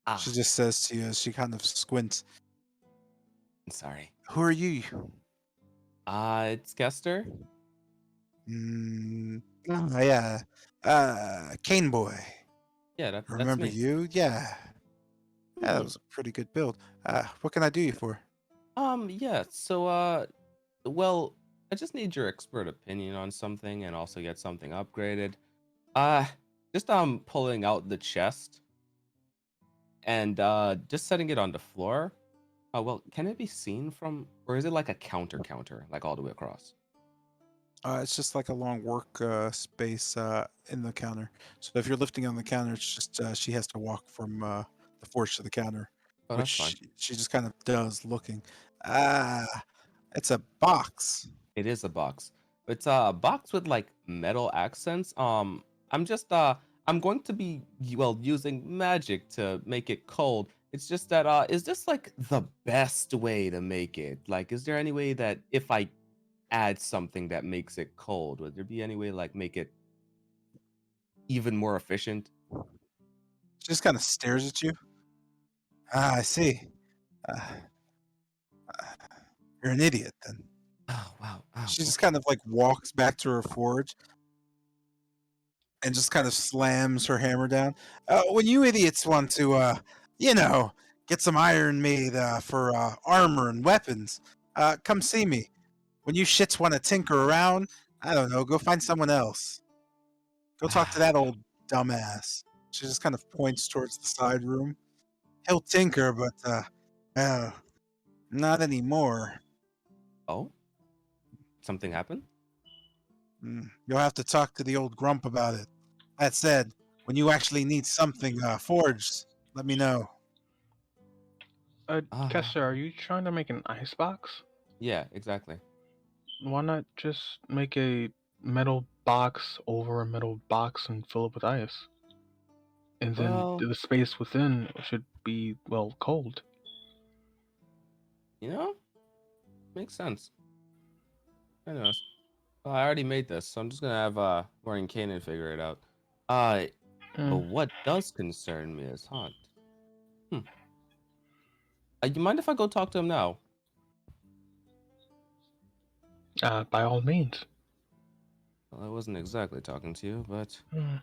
Speaker 4: Ah,
Speaker 1: just says to you as she kind of squints.
Speaker 4: sorry.
Speaker 1: Who are you?
Speaker 4: It's Kester.
Speaker 1: Yeah. Cane Boy.
Speaker 4: Yeah, that's
Speaker 1: Remember
Speaker 4: me.
Speaker 1: you? Yeah. Yeah, that
Speaker 4: Hmm.
Speaker 1: was a pretty good build. What can I do you for?
Speaker 4: Yeah. So, well, I just need your expert opinion on something and also get something upgraded. Uh, just pulling out the chest and just setting it on the floor. Well, can it be seen from, or is it like a counter, like all the way across?
Speaker 1: It's just like a long work space in the counter. So if you're lifting on the counter, it's just she has to walk from the forge to the counter,
Speaker 4: Oh,
Speaker 1: which
Speaker 4: that's fine.
Speaker 1: she just kind of does looking. Ah, it's a box.
Speaker 4: It is a box. It's a box with like metal accents. I'm just I'm going to be well using magic to make it cold. It's just that is this like the best way to make it? Like is there any way that if I add something that makes it cold, would there be any way to, like make it even more efficient?
Speaker 1: She just kind of stares at you. Ah, I see. Uh, you're an idiot then.
Speaker 4: Oh, wow. Oh,
Speaker 1: She just
Speaker 4: okay.
Speaker 1: kind of like walks back to her forge and just kind of slams her hammer down. When you idiots want to, you know, get some iron made for armor and weapons, come see me. When you shits want to tinker around, I don't know, go find someone else. Go talk to that old dumbass. She just kind of points towards the side room. He'll tinker, but uh, not anymore.
Speaker 4: Oh, something happened?
Speaker 1: You'll have to talk to the old grump about it. That said, when you actually need something forged, let me know.
Speaker 4: Ah,
Speaker 7: Kester, are you trying to make an ice box?
Speaker 4: yeah, exactly.
Speaker 7: Why not just make a metal box over a metal box and fill it with ice? And then
Speaker 4: Well,
Speaker 7: the space within should be, well, cold.
Speaker 4: you know, makes sense. Anyways. Well, I already made this, so I'm just gonna have Warren Kanan figure it out. Uh, but
Speaker 7: Hmm.
Speaker 4: what does concern me is Hunt. Hmm. You mind if I go talk to him now?
Speaker 7: By all means.
Speaker 4: Well, I wasn't exactly talking to you, but
Speaker 7: Hmm.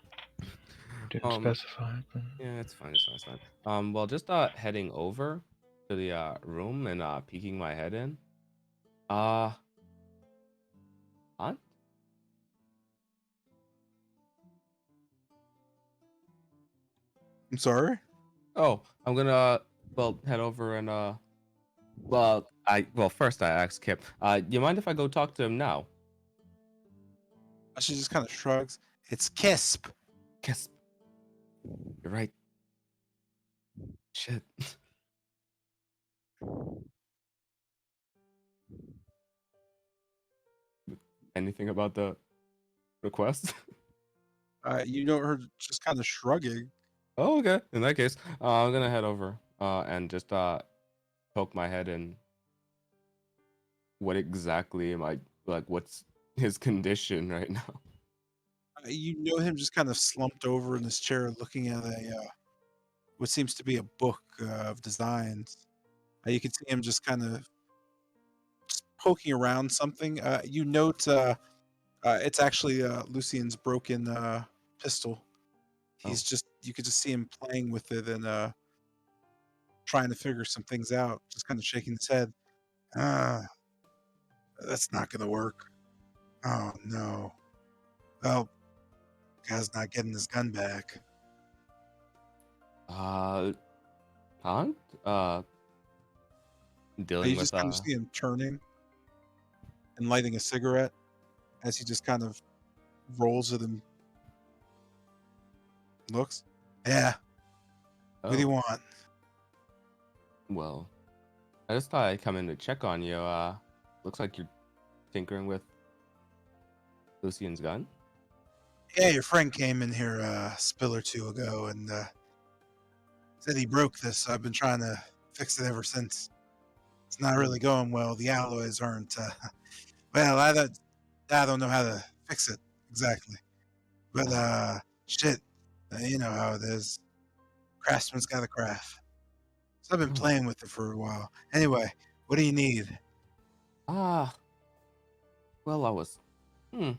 Speaker 7: Didn't
Speaker 4: um,
Speaker 7: specify.
Speaker 4: yeah, it's fine, it's fine, it's fine. Well, just heading over to the room and peeking my head in. Uh, Hunt?
Speaker 1: I'm sorry.
Speaker 4: Oh, I'm gonna well head over and well first I asked Kip. You mind if I go talk to him now?
Speaker 1: She just kind of shrugs. It's Kisp.
Speaker 4: Kiss. You're right. Shit. Anything about the request?
Speaker 1: You know her just kind of shrugging.
Speaker 4: Oh, okay. In that case, I'm gonna head over and just poke my head in. What exactly am I like? What's his condition right now?
Speaker 1: You know him just kind of slumped over in his chair, looking at a what seems to be a book of designs. You can see him just kind of poking around something. You note it's actually Lucian's broken pistol. He's
Speaker 4: Oh.
Speaker 1: just you could just see him playing with it and trying to figure some things out, just kind of shaking his head. Ah, that's not gonna work. Oh no. Well, guy's not getting his gun back.
Speaker 4: Uh, Hunt? Dealing
Speaker 1: You
Speaker 4: with
Speaker 1: just kind of see him turning and lighting a cigarette as he just kind of rolls it and looks. Yeah. What do you
Speaker 4: Oh,
Speaker 1: want?
Speaker 4: well, I just thought I'd come in to check on you. Looks like you're tinkering with Lucian's gun.
Speaker 1: Yeah, your friend came in here a spill or two ago and said he broke this. So I've been trying to fix it ever since. It's not really going well. The alloys aren't. Well, I don't know how to fix it exactly. But shit, you know how it is. Craftsman's got a craft. So I've been
Speaker 4: Oh.
Speaker 1: playing with it for a while. Anyway, what do you need?
Speaker 4: Ah, well, hmm,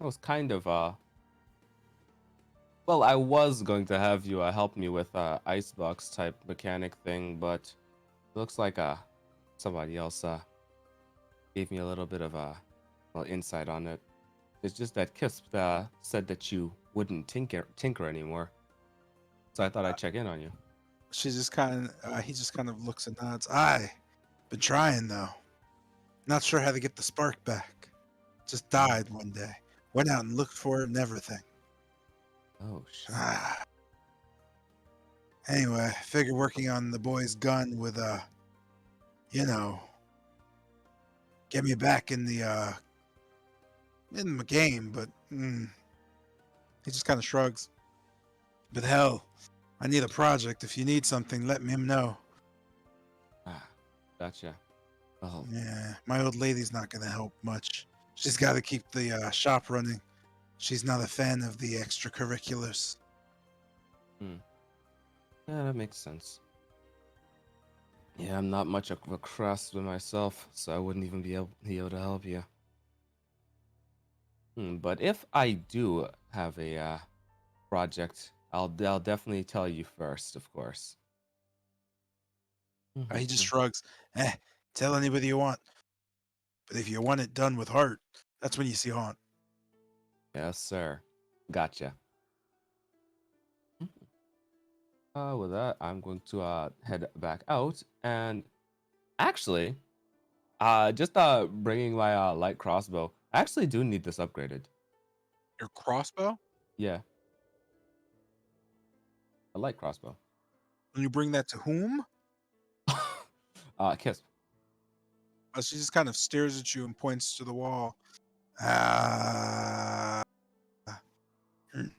Speaker 4: I was kind of, well, I was going to have you help me with icebox type mechanic thing, but looks like somebody else gave me a little bit of well, insight on it. It's just that Kisp said that you wouldn't tinker anymore, so I thought I'd check in on you.
Speaker 1: She just kind of, he just kind of looks and nods. I been trying though. Not sure how to get the spark back. Just died one day. Went out and looked for it and everything.
Speaker 4: Oh shit.
Speaker 1: Ah. Anyway, I figured working on the boy's gun would, you know, get me back in the game. But he just kind of shrugs. But hell, I need a project. If you need something, let me know.
Speaker 4: Ah, gotcha. Oh,
Speaker 1: Yeah, my old lady's not gonna help much. She's got to keep the shop running. She's not a fan of the extracurriculars.
Speaker 4: yeah, that makes sense. Yeah, I'm not much of a craftsman myself, so I wouldn't even be able to help you. But if I do have a project, I'll definitely tell you first, of course.
Speaker 1: He just
Speaker 4: Mhm.
Speaker 1: shrugs. Tell anybody you want. But if you want it done with heart, that's when you see Haunt.
Speaker 4: Yes, sir. Gotcha. Mhm. With that, I'm going to head back out, and actually, just bringing my light crossbow. I actually do need this upgraded.
Speaker 1: Your crossbow?
Speaker 4: Yeah, a light crossbow.
Speaker 1: When you bring that to whom?
Speaker 4: Kiss.
Speaker 1: She just kind of stares at you and points to the wall. Ah. And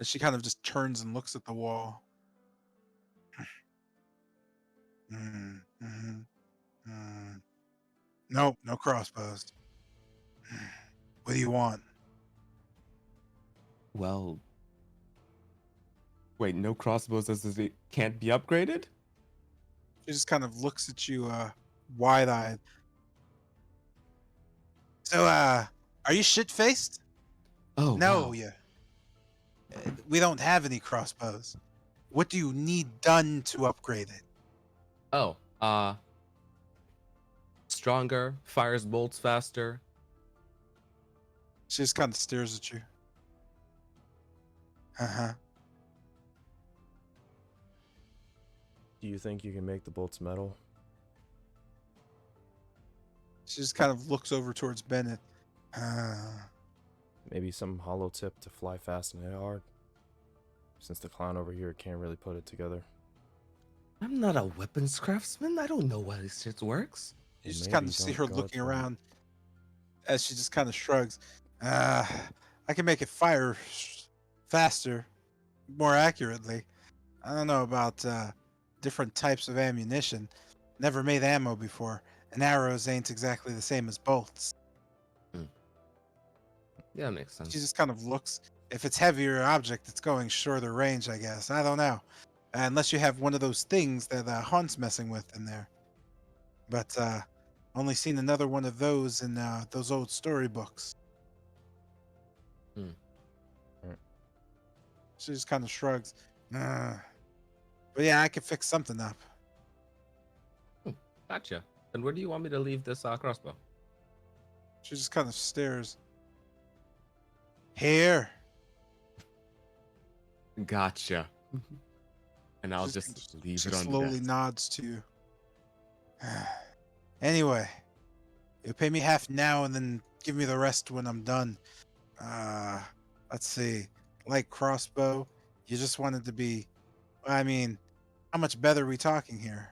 Speaker 1: she kind of just turns and looks at the wall. Mm, mm-hmm, mm. Nope, no crossbows. What do you want?
Speaker 4: Well, wait, no crossbows as it can't be upgraded?
Speaker 1: She just kind of looks at you wide-eyed. So, are you shit-faced?
Speaker 4: Oh,
Speaker 1: No,
Speaker 4: wow.
Speaker 1: we don't have any crossbows. What do you need done to upgrade it?
Speaker 4: Oh, stronger, fires bolts faster.
Speaker 1: She just kind of stares at you. Uh-huh.
Speaker 5: Do you think you can make the bolts metal?
Speaker 1: She just kind of looks over towards Bennett. Uh,
Speaker 5: Maybe some hollow tip to fly fast and hit hard? Since the clown over here can't really put it together.
Speaker 4: I'm not a weapons craftsman. I don't know why this shit works.
Speaker 1: you
Speaker 5: Well,
Speaker 1: just kind
Speaker 5: maybe
Speaker 1: of see
Speaker 5: don't
Speaker 1: her
Speaker 5: go
Speaker 1: looking
Speaker 5: to it.
Speaker 1: around as she just kind of shrugs. Uh, I can make it fire faster, more accurately. I don't know about different types of ammunition. Never made ammo before, and arrows ain't exactly the same as bolts.
Speaker 4: Hmm. Yeah, that makes
Speaker 1: She
Speaker 4: sense.
Speaker 1: just kind of looks. If it's heavier object, it's going shorter range, I guess. I don't know. Unless you have one of those things that Hunt's messing with in there. But only seen another one of those in those old storybooks.
Speaker 4: Hmm.
Speaker 1: She just kind of shrugs. But yeah, I could fix something up.
Speaker 4: Gotcha. Then where do you want me to leave this crossbow?
Speaker 1: She just kind of stares. Here.
Speaker 4: Gotcha. And I'll
Speaker 1: She
Speaker 4: just leave
Speaker 1: she
Speaker 4: it on the
Speaker 1: slowly
Speaker 4: desk.
Speaker 1: nods to you. Anyway, you'll pay me half now and then give me the rest when I'm done. Let's see. Light crossbow. You just wanted to be. I mean, how much better are we talking here?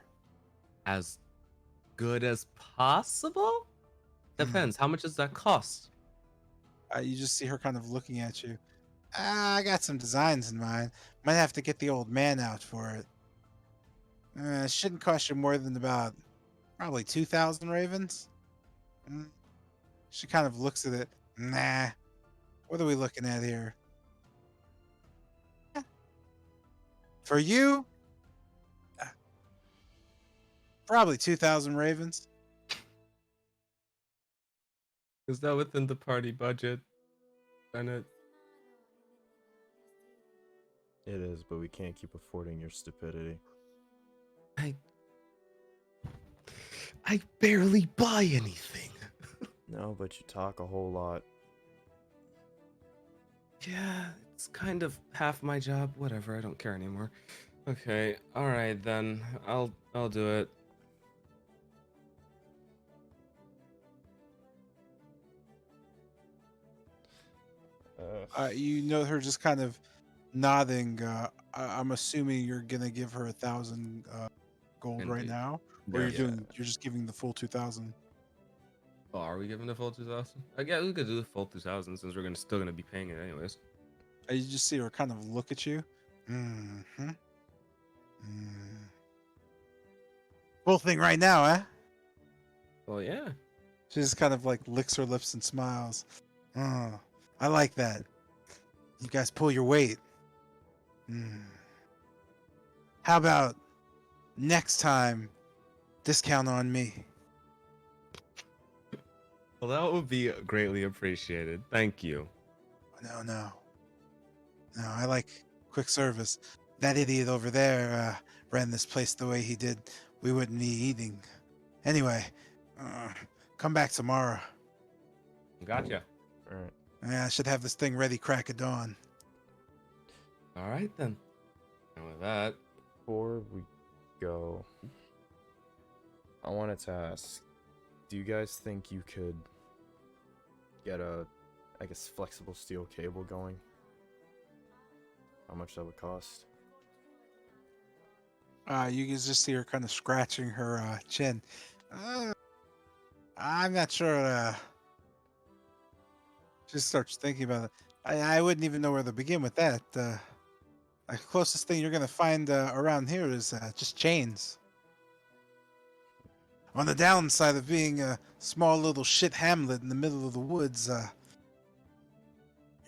Speaker 4: As good as possible? Depends. How much does that cost?
Speaker 1: You just see her kind of looking at you. I got some designs in mind. Might have to get the old man out for it. Shouldn't cost you more than about probably 2,000 ravens. Mm, She kind of looks at it. Nah. What are we looking at here? For you, uh, probably 2,000 ravens.
Speaker 4: Is that within the party budget, Bennett?
Speaker 5: It is, but we can't keep affording your stupidity.
Speaker 4: I barely buy anything.
Speaker 5: No, but you talk a whole lot.
Speaker 4: Yeah, it's kind of half my job. Whatever, I don't care anymore. Okay, all right then. I'll do it.
Speaker 1: You know her just kind of nodding. I'm assuming you're gonna give her 1,000 gold right
Speaker 4: Indeed.
Speaker 1: now, or
Speaker 4: Yeah.
Speaker 1: you're just giving the full 2,000.
Speaker 4: Oh, are we giving the full 2,000? I guess we could do the full 2,000 since we're still gonna be paying it anyways.
Speaker 1: You just see her kind of look at you. Mm-hmm. Full thing right now, eh?
Speaker 4: Well, yeah.
Speaker 1: She just kind of like licks her lips and smiles. Oh, I like that. You guys pull your weight. How about next time, discount on me?
Speaker 4: Well, that would be greatly appreciated. Thank you.
Speaker 1: No, I like quick service. That idiot over there ran this place the way he did. We wouldn't be eating. Anyway, come back tomorrow.
Speaker 4: Gotcha.
Speaker 5: All right.
Speaker 1: Yeah, I should have this thing ready crack of dawn.
Speaker 4: All right then. And with that,
Speaker 5: Before we go, I wanted to ask, do you guys think you could get a, I guess, flexible steel cable going? How much that would cost?
Speaker 1: You can just see her kind of scratching her chin. I'm not sure. She starts thinking about it. I wouldn't even know where to begin with that. The closest thing you're gonna find around here is just chains. On the downside of being a small little shit hamlet in the middle of the woods, you're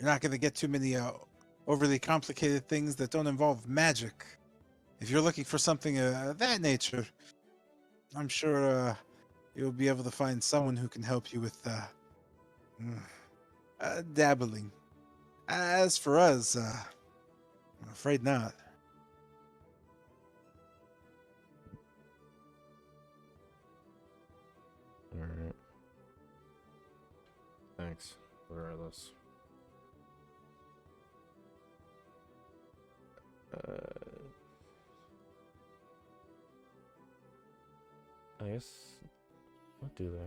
Speaker 1: not gonna get too many overly complicated things that don't involve magic. If you're looking for something of that nature, I'm sure you'll be able to find someone who can help you with dabbling. As for us, I'm afraid not.
Speaker 5: All right. Thanks. Regardless. I guess. What do they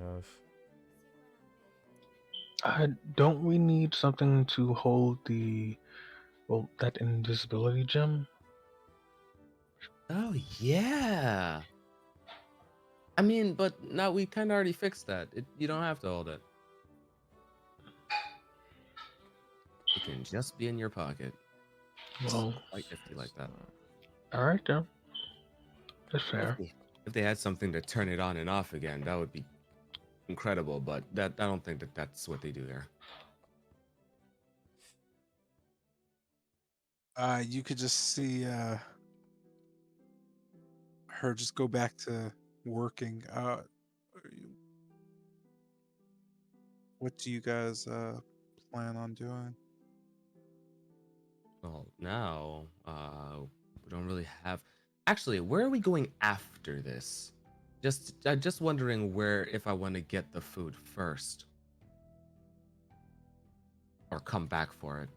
Speaker 5: have?
Speaker 7: Don't we need something to hold that invisibility gem?
Speaker 4: oh yeah. I mean, but now we kind of already fixed that. You don't have to hold it. It can just be in your pocket.
Speaker 7: Well,
Speaker 4: Quite nifty like that.
Speaker 7: all right then. That's fair.
Speaker 4: If they had something to turn it on and off again, that would be incredible. But I don't think that's what they do there.
Speaker 1: You could just see her just go back to working. What do you guys plan on doing?
Speaker 4: Well, now, we don't really have. Actually, where are we going after this? Just wondering where if I want to get the food first or come back for it.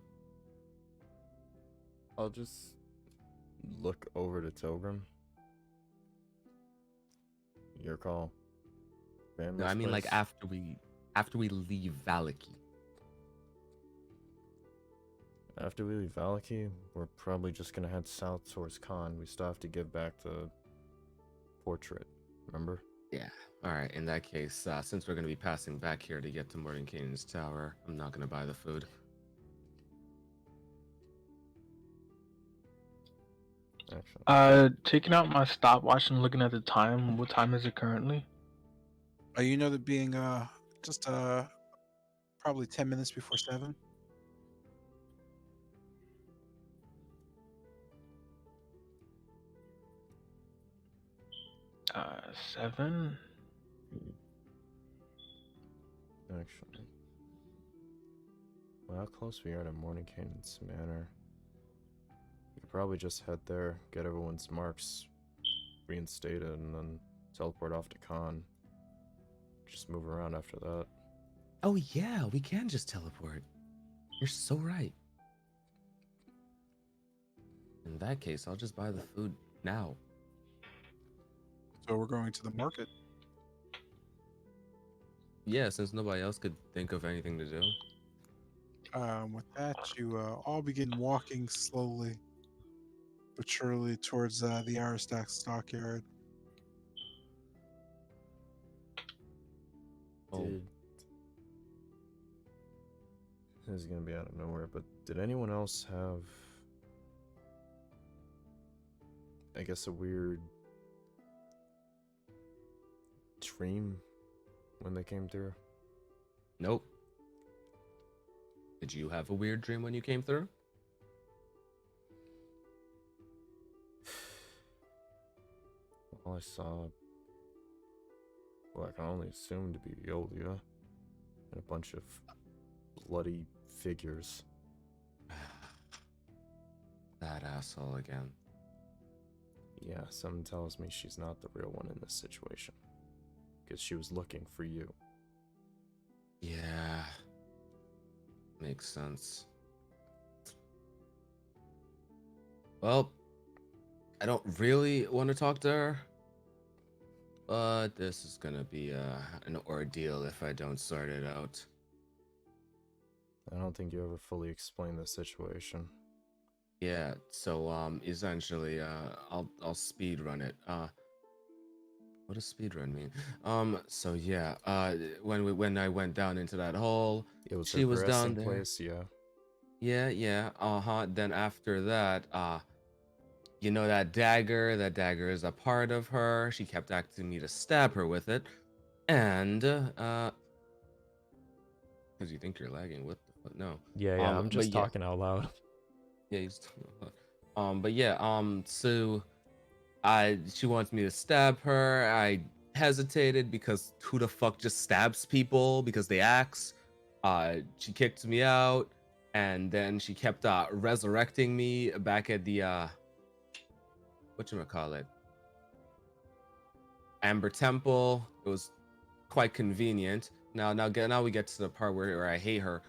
Speaker 5: I'll just look over to Tilgrim. Your call.
Speaker 4: No, I
Speaker 5: Family's
Speaker 4: mean like
Speaker 5: place.
Speaker 4: after we leave Valaki.
Speaker 5: After we leave Valaki, we're probably just gonna head south towards Khan. We still have to give back the portrait, remember?
Speaker 4: Yeah. All right. In that case, since we're going to be passing back here to get to Mordenkainen's tower, I'm not going to buy the food.
Speaker 5: Actually,
Speaker 7: Taking out my stopwatch and looking at the time. What time is it currently?
Speaker 1: You know that being just probably 10 minutes before 7.
Speaker 7: 7.
Speaker 5: actually. Well, how close we are to Mordenkainen's manor. We could probably just head there, get everyone's marks reinstated, and then teleport off to Khan. Just move around after that.
Speaker 4: Oh, yeah. We can just teleport. You're so right. In that case, I'll just buy the food now.
Speaker 1: So we're going to the market.
Speaker 4: Yeah, since nobody else could think of anything to do.
Speaker 1: With that, you all begin walking slowly but surely towards the Aristak stockyard.
Speaker 4: Oh,
Speaker 5: Did this is gonna be out of nowhere, but did anyone else have, I guess, a weird dream when they came through?
Speaker 4: nope. Did you have a weird dream when you came through?
Speaker 5: All I saw, well, I can only assume to be Eolia and a bunch of bloody figures.
Speaker 4: That asshole again.
Speaker 5: Yeah, something tells me she's not the real one in this situation. Because she was looking for you.
Speaker 4: Yeah. Makes sense. Well, I don't really want to talk to her. But this is gonna be an ordeal if I don't sort it out.
Speaker 5: I don't think you ever fully explained the situation.
Speaker 4: Yeah, so essentially I'll speed run it. What does speed run mean? So yeah, when I went down into that hole,
Speaker 5: It was
Speaker 4: she
Speaker 5: her
Speaker 4: was down
Speaker 5: resting
Speaker 4: there.
Speaker 5: place, yeah.
Speaker 4: Yeah, Then after that, you know that dagger is a part of her. She kept asking me to stab her with it. And because you think you're lagging, what the fuck? No.
Speaker 5: Yeah, I'm
Speaker 4: But
Speaker 5: just
Speaker 4: yeah.
Speaker 5: talking out loud.
Speaker 4: Yeah, but yeah, so she wants me to stab her. I hesitated because who the fuck just stabs people because they axe? She kicked me out, and then she kept resurrecting me back at the whatchamacallit? Amber Temple. It was quite convenient. Now we get to the part where I hate her.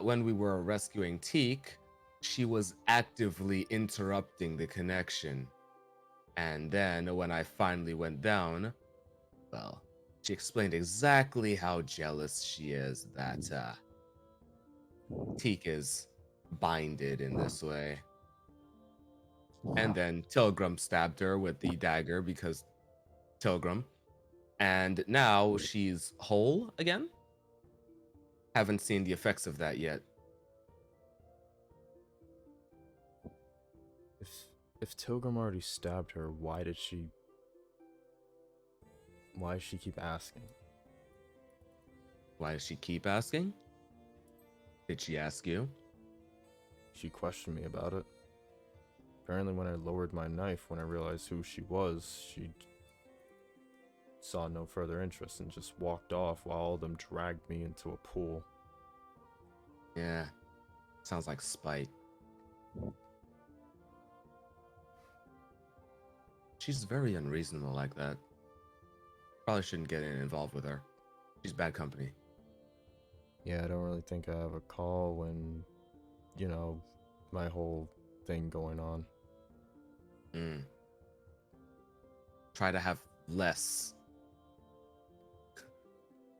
Speaker 4: When we were rescuing Teak, she was actively interrupting the connection. And then when I finally went down, well, she explained exactly how jealous she is that Teak is binded in this way. And then Tilgrim stabbed her with the dagger because Tilgrim. And now she's whole again. Haven't seen the effects of that yet.
Speaker 5: If Tilgrim already stabbed her, why does she keep asking?
Speaker 4: Why does she keep asking? Did she ask you?
Speaker 5: She questioned me about it. Apparently when I lowered my knife, when I realized who she was, she saw no further interest and just walked off while all of them dragged me into a pool.
Speaker 4: Yeah. Sounds like spite. She's very unreasonable like that. Probably shouldn't get involved with her. She's bad company.
Speaker 5: Yeah, I don't really think I have a call when, my whole thing going on.
Speaker 4: Try to have less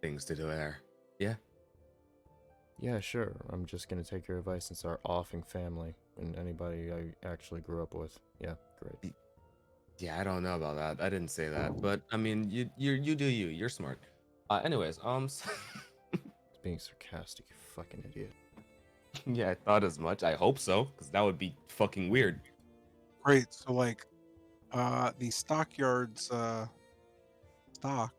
Speaker 4: things to do there. Yeah?
Speaker 5: Yeah, sure. I'm just gonna take your advice and start offing family and anybody I actually grew up with. Yeah, great.
Speaker 4: Yeah, I don't know about that. I didn't say that, but I mean, you do you. You're smart. Anyways,
Speaker 5: It's being sarcastic, you fucking idiot.
Speaker 4: yeah, I thought as much. I hope so, because that would be fucking weird.
Speaker 1: Great. So like, the stockyards stock.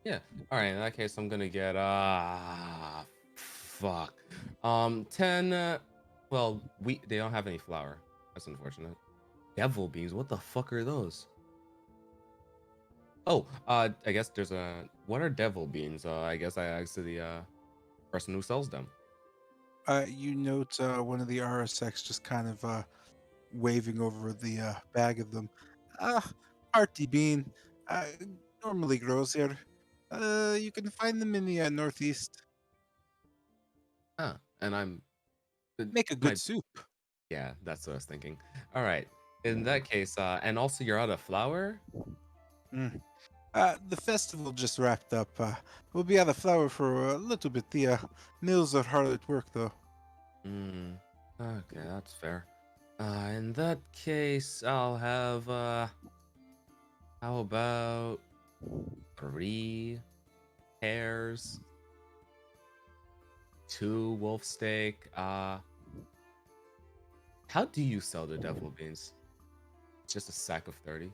Speaker 4: Yeah. All right. In that case, I'm gonna get fuck. 10. Well, they don't have any flour. That's unfortunate. Devil beans. What the fuck are those? Oh, I guess there's a. What are devil beans? I guess I asked the person who sells them.
Speaker 1: You note one of the RSX just kind of waving over the bag of them. Ah, party bean. Uh, normally grows here. You can find them in the northeast.
Speaker 4: Ah, and I'm.
Speaker 1: Make a good
Speaker 4: My
Speaker 1: soup.
Speaker 4: Yeah, that's what I was thinking. All right. In that case, and also you're out of flour.
Speaker 1: Mm. The festival just wrapped up. We'll be out of flour for a little bit. The mills are hard at work, though.
Speaker 4: Hmm. Okay, that's fair. In that case, I'll have how about 3 hares, 2 wolf steak. How do you sell the devil beans? Just a sack of 30.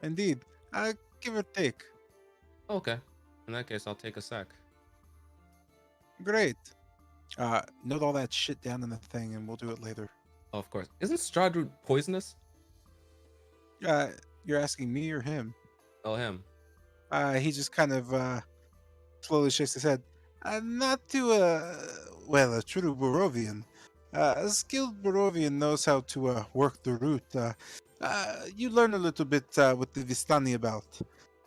Speaker 1: Indeed. Give or take.
Speaker 4: Okay. In that case, I'll take a sack.
Speaker 1: Great. Note all that shit down in the thing, and we'll do it later.
Speaker 4: Oh, of course. Isn't Strahd root poisonous?
Speaker 1: You're asking me or him?
Speaker 4: Oh, him.
Speaker 1: He just kind of slowly shakes his head. Not to well, a true Borovian. A skilled Borovian knows how to work the root. You learn a little bit with the Vistani about.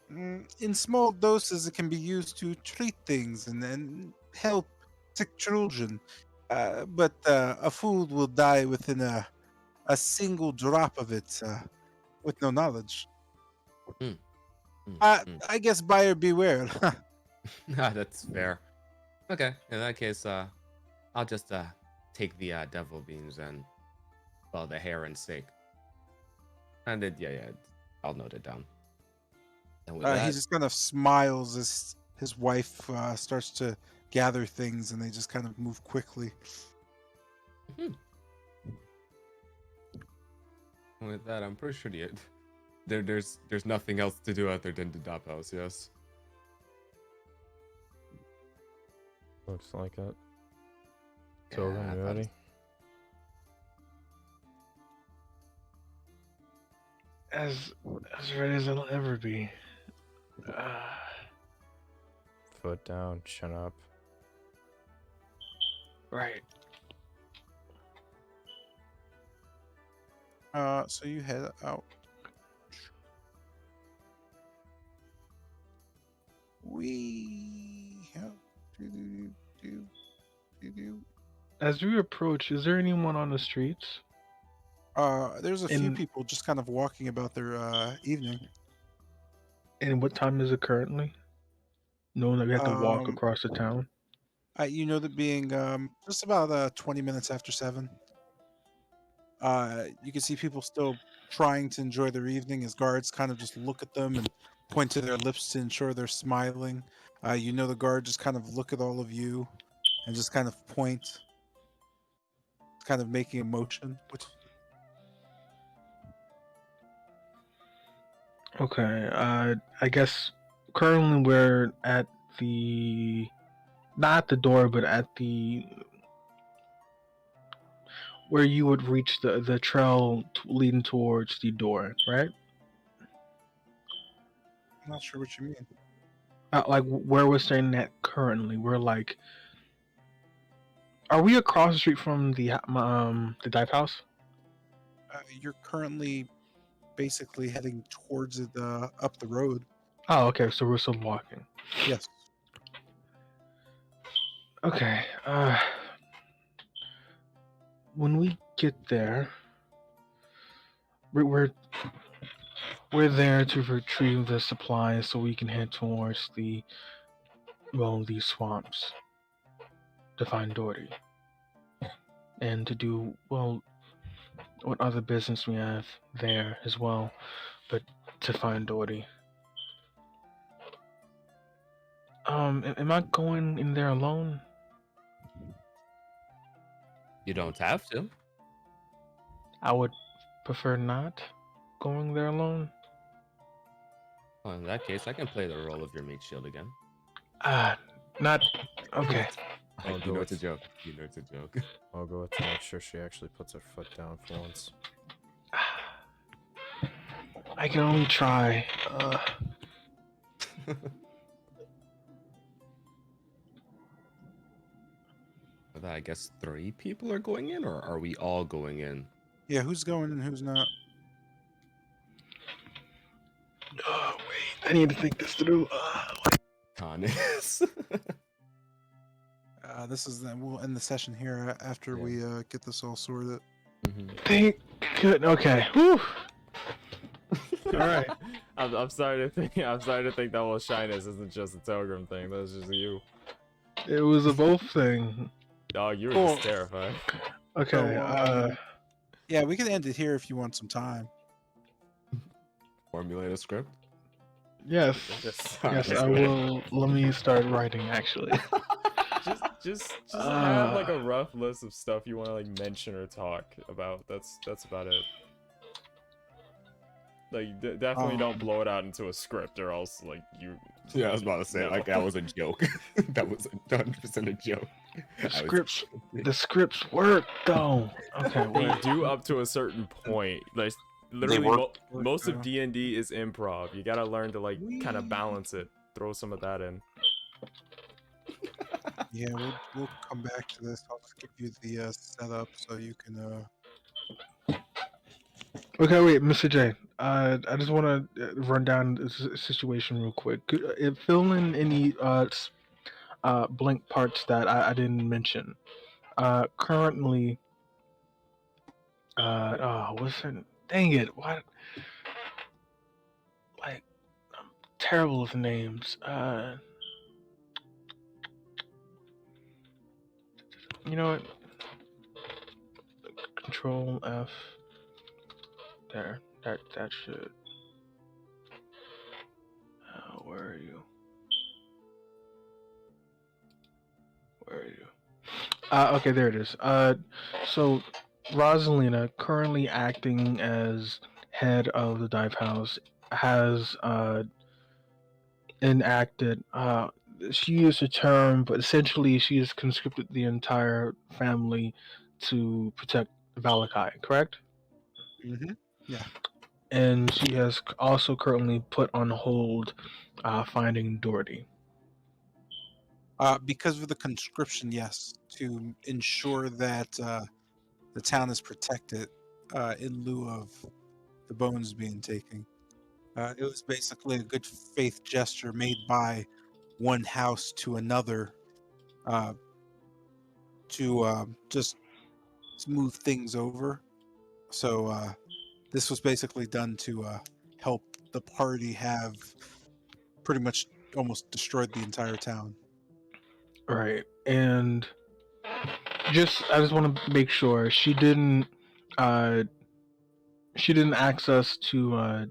Speaker 1: In small doses, it can be used to treat things and help sick children. But a fool will die within a single drop of it with no knowledge.
Speaker 4: Mm, mm, mm.
Speaker 1: I guess buyer beware.
Speaker 4: That's fair. Okay. In that case, I'll just take the devil beans and well the hare and steak. And then yeah, I'll note it down. And with
Speaker 1: He
Speaker 4: that,
Speaker 1: just kind of smiles as his wife starts to gather things, and they just kind of move quickly.
Speaker 4: mhm. With that, I'm pretty sure there's nothing else to do other than the dop house. Yes.
Speaker 5: Looks like it.
Speaker 4: Yeah,
Speaker 5: Togan,
Speaker 4: I
Speaker 5: you
Speaker 4: thought
Speaker 5: ready?
Speaker 7: As ready as I'll ever be.
Speaker 5: Foot down, chin up.
Speaker 7: Right.
Speaker 1: So you head out. We have do.
Speaker 7: As we approach, is there anyone on the streets?
Speaker 1: There's a few
Speaker 7: And
Speaker 1: people just kind of walking about their evening.
Speaker 7: and what time is it currently? Knowing that we have to walk
Speaker 1: Um,
Speaker 7: across the town.
Speaker 1: you know that being just about 20 minutes after 7. You can see people still trying to enjoy their evening as guards kind of just look at them and point to their lips to ensure they're smiling. You know the guard just kind of look at all of you and just kind of point, kind of making a motion.
Speaker 7: Okay. I guess currently we're at the not at the door, but at the where you would reach the trail leading towards the door, right?
Speaker 1: I'm not sure what you mean.
Speaker 7: Like where we're standing at currently, we're like Are we across the street from the dive house?
Speaker 1: You're currently basically heading towards it up the road.
Speaker 7: Oh, okay. So we're still walking.
Speaker 1: Yes.
Speaker 7: Okay. When we get there, we're there to retrieve the supplies so we can head towards these swamps to find Dory and to do what other business we have there as well, but to find Dory. Am I going in there alone?
Speaker 4: You don't have to.
Speaker 7: I would prefer not going there alone.
Speaker 4: Well, in that case, I can play the role of your meat shield again.
Speaker 7: Not okay.
Speaker 5: I'll
Speaker 4: You
Speaker 5: go
Speaker 4: know
Speaker 5: with
Speaker 4: it's a joke. You know it's a joke.
Speaker 5: I'll go with to make sure she actually puts her foot down for once.
Speaker 7: I can only try.
Speaker 4: I guess 3 people are going in, or are we all going in?
Speaker 1: Yeah, who's going and who's not?
Speaker 7: Wait, I need to think this through.
Speaker 4: Connis.
Speaker 1: We'll end the session here after we get this all sorted.
Speaker 7: Think good. Okay. Whew. All right.
Speaker 5: I'm starting to think. I'm starting to think that whole shyness isn't just a Telegram thing. That's just you.
Speaker 7: It was a both thing.
Speaker 5: Dog, you were
Speaker 1: Cool.
Speaker 5: just terrified.
Speaker 7: Okay.
Speaker 1: Yeah, we can end it here if you want some time.
Speaker 4: Formulate a script.
Speaker 7: Yes.
Speaker 5: Just
Speaker 7: I will. Let me start writing. Actually.
Speaker 5: just have like a rough list of stuff you want to like mention or talk about. That's about it. Like definitely don't blow it out into a script, or else like you.
Speaker 4: Yeah, I was about to say like that was a joke. That was 100% a joke.
Speaker 7: The scripts work though. Okay.
Speaker 5: They
Speaker 7: Wait.
Speaker 5: do up to a certain point. Like literally, most of D&D is improv. You gotta learn to like kind of balance it. Throw some of that in.
Speaker 1: Yeah, we'll come back to this. I'll just give you the setup so you can.
Speaker 7: Okay, wait, Mr. J. I just want to run down the situation real quick. Could fill in any blank parts that I didn't mention. Currently, what's it? Dang it! What? Like, I'm terrible with names. You know what? Control F. There. That should. Where are you? Where are you? Okay, there it is. So Rosalina, currently acting as head of the dive house, has enacted. She used a term, but essentially she has conscripted the entire family to protect Valakai. Correct?
Speaker 1: Mm-hmm. Yeah.
Speaker 7: And she has also currently put on hold finding Doherty.
Speaker 1: Because of the conscription, yes, to ensure that the town is protected in lieu of the bones being taken. It was basically a good faith gesture made by one house to another to just smooth things over. So this was basically done to help the party have pretty much almost destroyed the entire town.
Speaker 7: Right, and I just want to make sure she didn't ask us to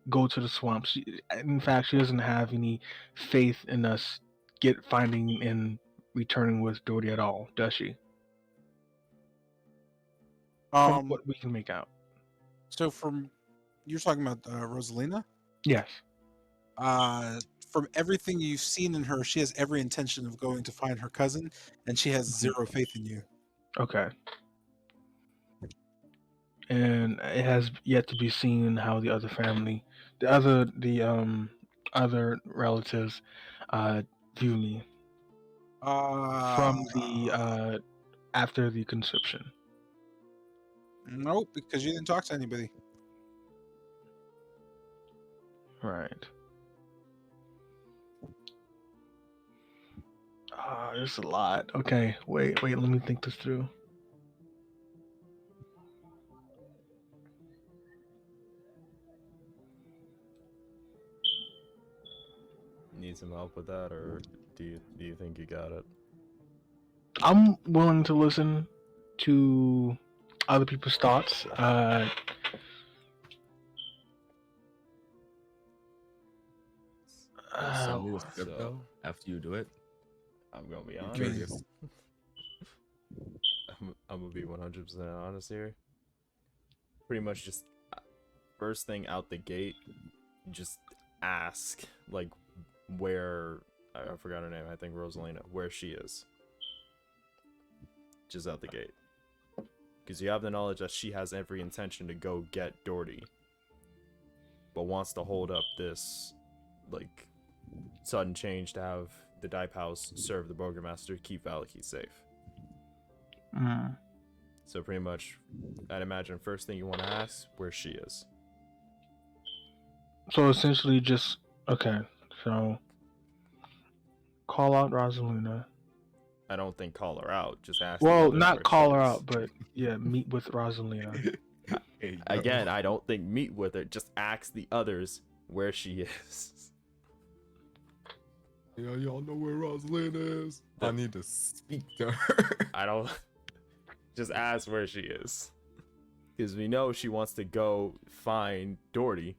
Speaker 7: go to the swamps. In fact, she doesn't have any faith in us finding and returning with Doherty at all, does she? From what we can make out.
Speaker 1: So you're talking about Rosalina?
Speaker 7: Yes.
Speaker 1: From everything you've seen in her, she has every intention of going to find her cousin, and she has zero faith in you.
Speaker 7: Okay. And it has yet to be seen how the other relatives view me. From the after the conception?
Speaker 1: Nope, because you didn't talk to anybody.
Speaker 7: Right. Ah, there's a lot. Okay, wait, let me think this through.
Speaker 5: Need some help with that, or do you think you got it?
Speaker 7: I'm willing to listen to other people's thoughts.
Speaker 4: Send me the script
Speaker 5: So
Speaker 4: though after you do it.
Speaker 5: I'm gonna be
Speaker 1: I
Speaker 4: I'm
Speaker 1: mean,
Speaker 5: honest.
Speaker 4: curious.
Speaker 5: I'm gonna be 100% honest here. Pretty much just first thing out the gate, just ask like where I forgot her name. I think Rosalina, where she is. Just out the gate, because you have the knowledge that she has every intention to go get Doherty, but wants to hold up this like sudden change to have the Dipe House serve the Burgermaster, keep Valaki safe.
Speaker 7: mm.
Speaker 5: So pretty much, I'd imagine first thing you want to ask where she is.
Speaker 7: So essentially, just okay. So call out Rosalina.
Speaker 5: I don't think call her out. Just ask the
Speaker 7: Well,
Speaker 5: others
Speaker 7: not
Speaker 5: where she
Speaker 7: call her
Speaker 5: is.
Speaker 7: out, but yeah, meet with Rosalina.
Speaker 4: Hey, yo.
Speaker 5: Again, I don't think meet with her. Just ask the others where she is.
Speaker 4: Y'all know where Rosalind is. I need to speak to her.
Speaker 5: I don't. Just ask where she is, because we know she wants to go find Doherty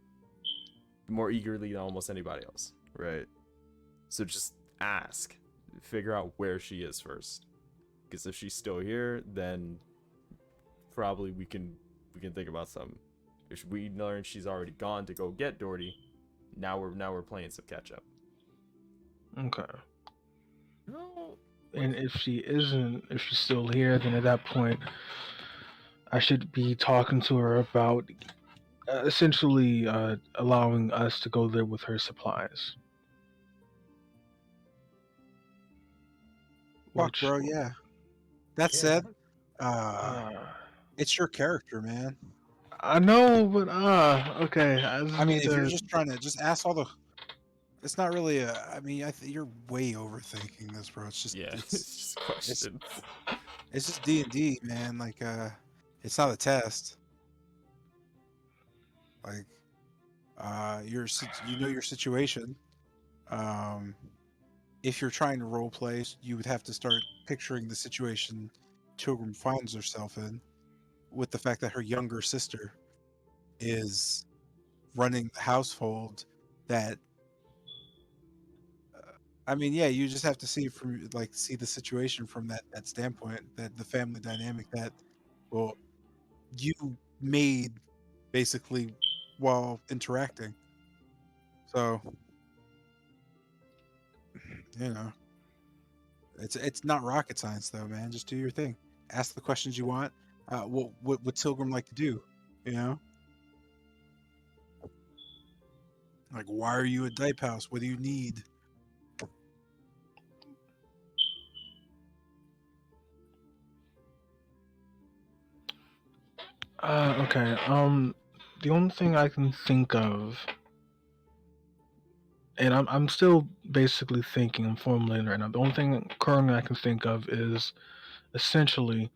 Speaker 5: more eagerly than almost anybody else, right? So just ask, figure out where she is first, because if she's still here, then probably we can think about something. If we learn she's already gone to go get Doherty, now we're playing some catch up.
Speaker 7: Okay.
Speaker 4: No.
Speaker 7: And if she isn't, if she's still here, then at that point, I should be talking to her about essentially allowing us to go there with her supplies.
Speaker 1: fuck,
Speaker 7: Which,
Speaker 1: bro, yeah. That
Speaker 4: Yeah,
Speaker 1: said,
Speaker 7: uh,
Speaker 1: it's your character, man.
Speaker 7: I know, but okay. I just
Speaker 1: I mean,
Speaker 7: need
Speaker 1: if you're
Speaker 7: to.
Speaker 1: just trying to just ask all the, it's not really a. I mean, you're way overthinking this, bro. It's just
Speaker 5: Yeah, it's
Speaker 1: it's
Speaker 5: just questions.
Speaker 1: it's just D&D, man. Like, it's not a test. Like, you know your situation. Um, if you're trying to role play, you would have to start picturing the situation Pilgrim finds herself in, with the fact that her younger sister is running the household. That, I mean, yeah, you just have to see see the situation from that standpoint, that the family dynamic that, well, you made basically while interacting. So, you know, it's not rocket science though, man. Just do your thing. Ask the questions you want. What would Tilgrim like to do? You know, like, why are you at Dipe House? What do you need?
Speaker 7: Okay. The only thing I can think of, and I'm still basically thinking, I'm formulating right now. The only thing currently I can think of is essentially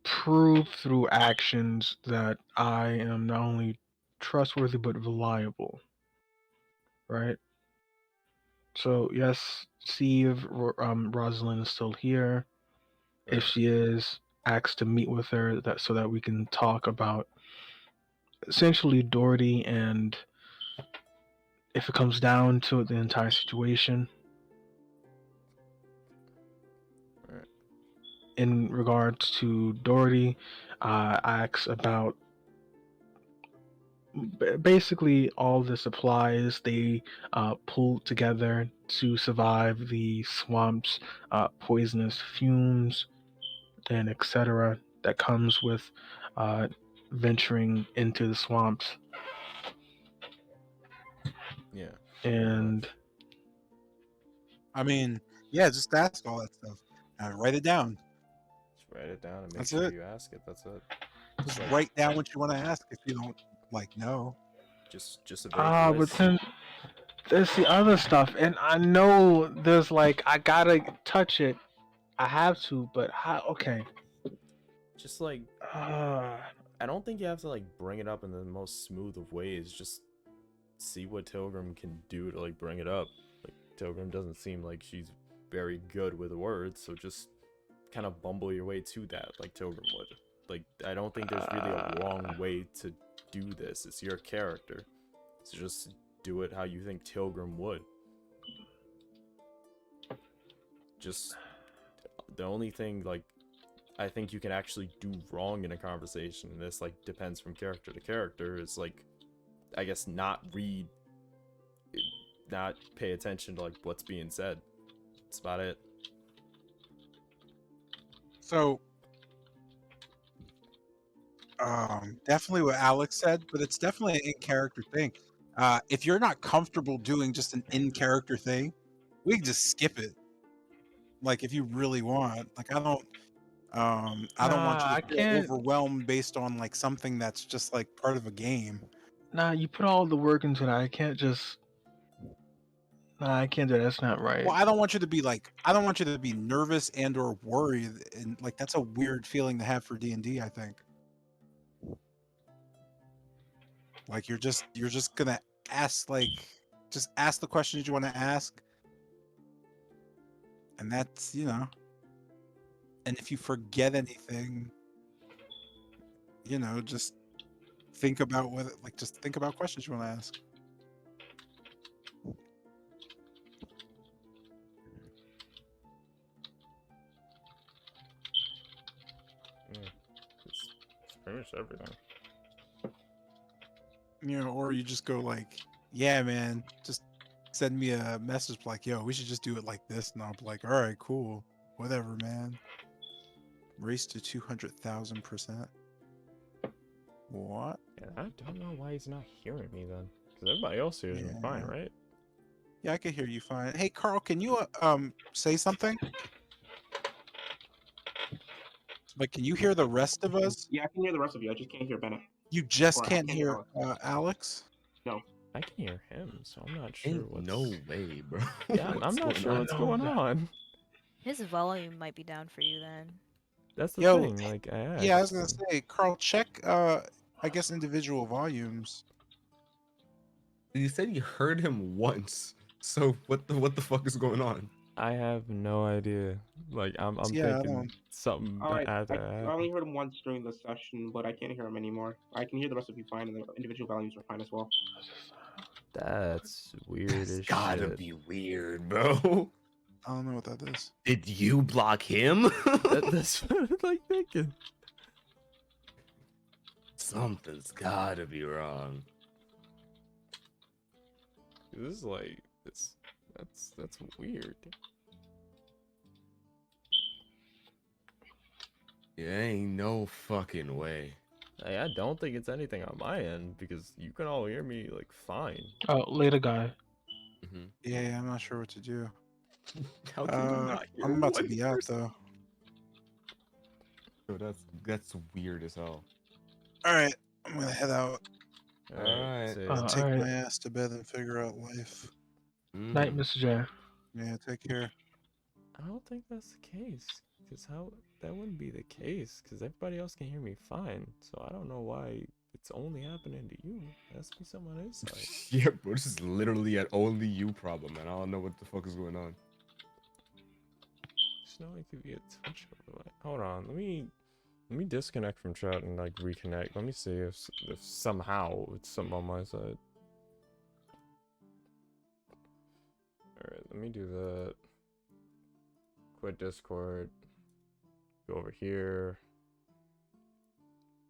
Speaker 7: prove through actions that I am not only trustworthy but reliable. Right. So yes, see if Rosalind is still here. If
Speaker 5: Right.
Speaker 7: she is, ask to meet with her so that we can talk about essentially Doherty, and if it comes down to it, the entire situation.
Speaker 5: Right.
Speaker 7: In regards to Doherty, ask about basically all the supplies they pulled together to survive the swamp's poisonous fumes and etc. that comes with uh, venturing into the swamps.
Speaker 5: Yeah. Pretty
Speaker 7: And
Speaker 5: much.
Speaker 1: I mean, Yeah, just ask all that stuff. Write it down.
Speaker 5: Just write it down and make
Speaker 1: That's
Speaker 5: sure
Speaker 1: it.
Speaker 5: you ask it. That's it.
Speaker 1: Just
Speaker 5: Like,
Speaker 1: write down what you want to ask if you don't know.
Speaker 5: just a vague
Speaker 7: But
Speaker 5: list.
Speaker 7: then there's the other stuff, and I know there's like I gotta touch it. I have to, but how? Okay.
Speaker 5: Just like
Speaker 7: Uh,
Speaker 5: I don't think you have to like bring it up in the most smooth of ways. Just see what Tilgrim can do to like bring it up. Like Tilgrim doesn't seem like she's very good with words, so just kind of bumble your way to that like Tilgrim would. Like I don't think there's really a wrong way to do this. It's your character. So just do it how you think Tilgrim would. Just the only thing like I think you can actually do wrong in a conversation, and this like depends from character to character, is like I guess not pay attention to like what's being said. That's about it.
Speaker 1: So, definitely what Alex said, but it's definitely an in-character thing. If you're not comfortable doing just an in-character thing, we can just skip it. Like if you really want. Like I don't want
Speaker 7: nah,
Speaker 1: you
Speaker 7: I
Speaker 1: to feel
Speaker 7: can't.
Speaker 1: overwhelmed based on like something that's just like part of a game.
Speaker 7: Nah, you put all the work into that. I can't just. Nah, I can't do that. That's not right.
Speaker 1: Well, I don't want you to be like I don't want you to be nervous and or worried, and like that's a weird feeling to have for D&D, I think. Like you're just gonna ask just ask the questions you want to ask, and that's and if you forget anything, just think about just think about questions you want to ask.
Speaker 5: It's pretty much everything.
Speaker 1: Or you just go like, yeah, man, just send me a message like, yo, we should just do it like this, and I'll be like, all right, cool, whatever, man. Race to 200,000%. What?
Speaker 5: Yeah, I don't know why he's not hearing me then. Because everybody else hears me fine,
Speaker 1: Yeah.
Speaker 5: right?
Speaker 1: Yeah, I can hear you fine. Hey, Carl, can you say something? Like, can you hear the rest of us?
Speaker 3: Yeah, I can hear the rest of you. I just can't hear Bennett.
Speaker 1: You just
Speaker 3: Or I
Speaker 1: can't
Speaker 3: can't hear
Speaker 1: hear Alex?
Speaker 3: No.
Speaker 5: I can hear him, so I'm not sure
Speaker 4: Ain't
Speaker 5: what's...
Speaker 4: no way, bro.
Speaker 5: Yeah, I'm
Speaker 4: What's
Speaker 5: not
Speaker 4: going
Speaker 5: sure
Speaker 4: on?
Speaker 5: what's going on.
Speaker 8: His volume might be down for you then.
Speaker 5: That's the
Speaker 1: Yo,
Speaker 5: thing, like, I
Speaker 1: yeah, I was
Speaker 5: asked.
Speaker 1: gonna say, Carl, check I guess individual volumes.
Speaker 4: You said you heard him once. So what the fuck is going on?
Speaker 5: I have no idea. Like, I'm
Speaker 1: Yeah, I
Speaker 5: thinking
Speaker 1: don't.
Speaker 5: something
Speaker 3: Alright,
Speaker 5: had to
Speaker 3: I
Speaker 5: happen.
Speaker 3: only heard him once during the session, but I can't hear him anymore. I can hear the rest of you fine, and the individual values are fine as well.
Speaker 5: That's weird
Speaker 4: That's
Speaker 5: as
Speaker 4: gotta
Speaker 5: shit.
Speaker 4: be weird, bro.
Speaker 1: I don't know what that is.
Speaker 4: Did you block him?
Speaker 5: That's what I'm like thinking.
Speaker 4: Something's gotta be wrong.
Speaker 5: This is like, that's weird.
Speaker 4: Yeah, ain't no fucking way.
Speaker 5: I don't think it's anything on my end because you can all hear me like fine.
Speaker 7: Oh, later, guy.
Speaker 4: Mm-hmm.
Speaker 1: Yeah, I'm not sure what to do.
Speaker 4: How can you not hear
Speaker 1: I'm about to
Speaker 4: one
Speaker 1: be out
Speaker 4: person?
Speaker 1: though.
Speaker 4: Bro, that's weird as hell.
Speaker 1: All right, I'm gonna head out.
Speaker 4: Alright.
Speaker 5: See
Speaker 7: Uh,
Speaker 5: ya.
Speaker 1: Take
Speaker 7: alright.
Speaker 1: my ass to bed and figure out life.
Speaker 7: Night, Mr. J.
Speaker 1: Yeah, take care.
Speaker 5: I don't think that's the case. Because how that wouldn't be the case. Because everybody else can hear me fine. So I don't know why it's only happening to you. It has to be someone on his side.
Speaker 4: Yeah, bro, this is literally an only you problem, man. I don't know what the fuck is going on.
Speaker 5: Just know it could be a touch overlay. Hold on, let me disconnect from chat and like reconnect. Let me see if somehow it's something on my side. Alright, let me do that. Quit Discord. Go over here.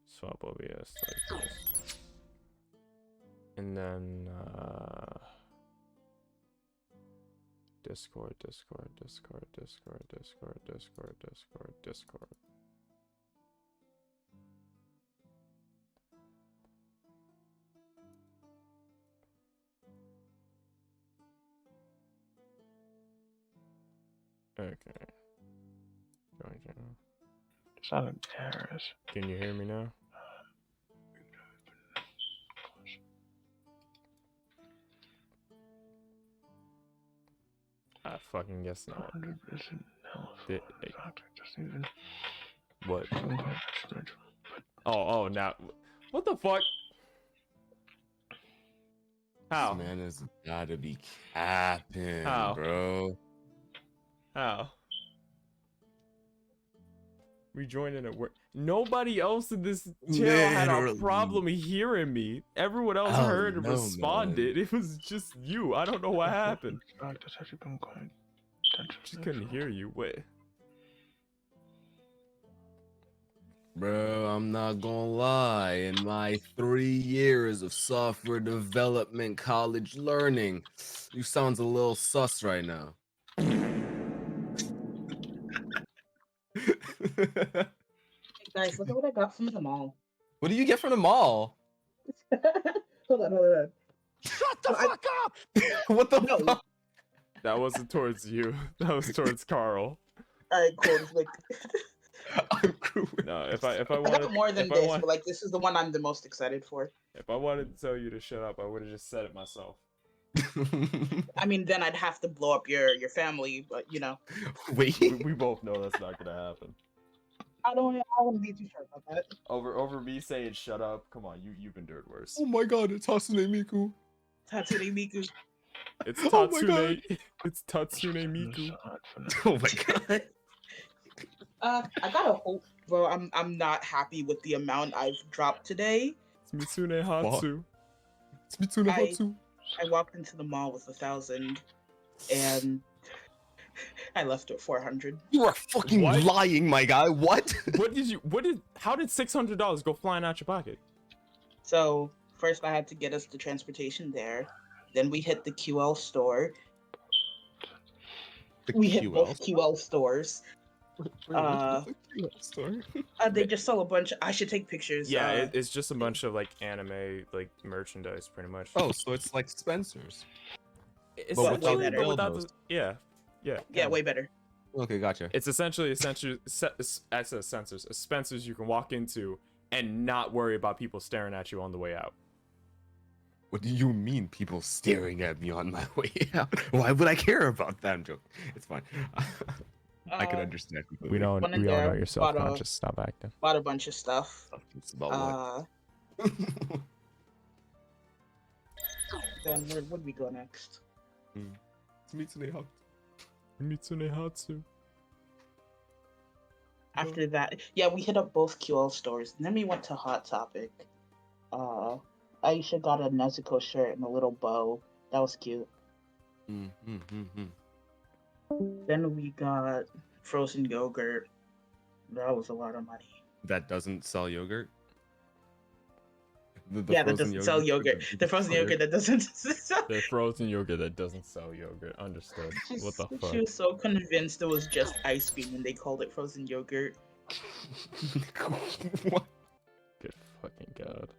Speaker 5: Swap OBS like this. And then Discord. Okay. Join channel.
Speaker 7: Silent terrors.
Speaker 5: Can you hear me now? I fucking guess not.
Speaker 7: 100% health.
Speaker 5: Did,
Speaker 7: In fact, I just even
Speaker 5: what?
Speaker 7: some kind of exponential.
Speaker 5: Oh, now. What the fuck? How?
Speaker 4: This man has gotta be capping,
Speaker 5: How?
Speaker 4: bro.
Speaker 5: How? Rejoining at work. Nobody else in this channel had a
Speaker 4: Literally.
Speaker 5: problem hearing me. Everyone else
Speaker 4: Oh,
Speaker 5: heard and
Speaker 4: no,
Speaker 5: responded.
Speaker 4: man.
Speaker 5: It was just you. I don't know what happened.
Speaker 7: That's actually been quite
Speaker 5: Just couldn't hear you. Wait.
Speaker 4: Bro, I'm not gonna lie. In my 3 years of software development college learning, you sounds a little sus right now.
Speaker 10: Guys, look at what I got from the mall.
Speaker 4: What do you get from the mall?
Speaker 10: Hold on.
Speaker 4: Shut the fuck up! What the fuck?
Speaker 5: That wasn't towards you. That was towards Carl.
Speaker 10: Alright, cool. Just like
Speaker 5: No, if I
Speaker 10: I
Speaker 5: wanted
Speaker 10: got more than
Speaker 5: if I
Speaker 10: this,
Speaker 5: want-
Speaker 10: but like this is the one I'm the most excited for.
Speaker 5: if I wanted to tell you to shut up, I would have just said it myself.
Speaker 10: I mean, then I'd have to blow up your family, but you know.
Speaker 4: Wait.
Speaker 5: We both know that's not gonna happen.
Speaker 10: I don't want to be too sure about that.
Speaker 5: Over me saying shut up. Come on, you've endured worse.
Speaker 4: Oh my god, it's Hatsune Miku.
Speaker 10: Tatsune Miku.
Speaker 5: It's
Speaker 4: Oh my
Speaker 5: Tatsune.
Speaker 4: God.
Speaker 5: It's Tatsune Miku.
Speaker 4: Oh my god.
Speaker 10: I gotta hope, bro. I'm not happy with the amount I've dropped today.
Speaker 5: It's Mitsune Hatsu.
Speaker 4: It's Mitsune Hatsu.
Speaker 10: I walked into the mall with 1,000, and I left at 400.
Speaker 4: You are fucking
Speaker 5: What?
Speaker 4: lying, my guy. What?
Speaker 5: How did $600 go flying out your pocket?
Speaker 10: So first, I had to get us the transportation there. Then we hit the QL store. We hit both QL stores. They just sell a bunch. I should take pictures.
Speaker 5: Yeah, it's just a bunch of like anime like merchandise, pretty much.
Speaker 4: Oh, so it's like Spencer's.
Speaker 5: It's
Speaker 10: But without
Speaker 5: essentially-
Speaker 10: the
Speaker 5: but without
Speaker 4: dildos.
Speaker 5: the- yeah.
Speaker 10: Yeah, way better.
Speaker 4: Okay, gotcha.
Speaker 5: It's essentially Spencer's you can walk into and not worry about people staring at you on the way out.
Speaker 4: What do you mean people staring at me on my way out? Why would I care about that? I'm joking. It's fine. I can understand.
Speaker 5: We all
Speaker 10: One in
Speaker 5: know
Speaker 10: there,
Speaker 5: you're self-conscious. Stop acting.
Speaker 10: Bought a bunch of stuff.
Speaker 4: It's about what?
Speaker 10: Then where would we go next?
Speaker 4: It's Mitsune Hatsu.
Speaker 5: Mitsune Hatsu.
Speaker 10: After that, yeah, we hit up both QL stores. And then we went to Hot Topic. Aisha got a Nezuko shirt and a little bow. That was cute. Then we got frozen yogurt. That was a lot of money.
Speaker 4: That doesn't sell yogurt? The
Speaker 10: Yeah, that
Speaker 4: frozen
Speaker 10: doesn't sell yogurt. The frozen yogurt that doesn't sell.
Speaker 5: The frozen yogurt that doesn't sell yogurt. Understood. What the fuck?
Speaker 10: She was so convinced it was just ice cream and they called it frozen yogurt.
Speaker 4: What?
Speaker 5: Good fucking god.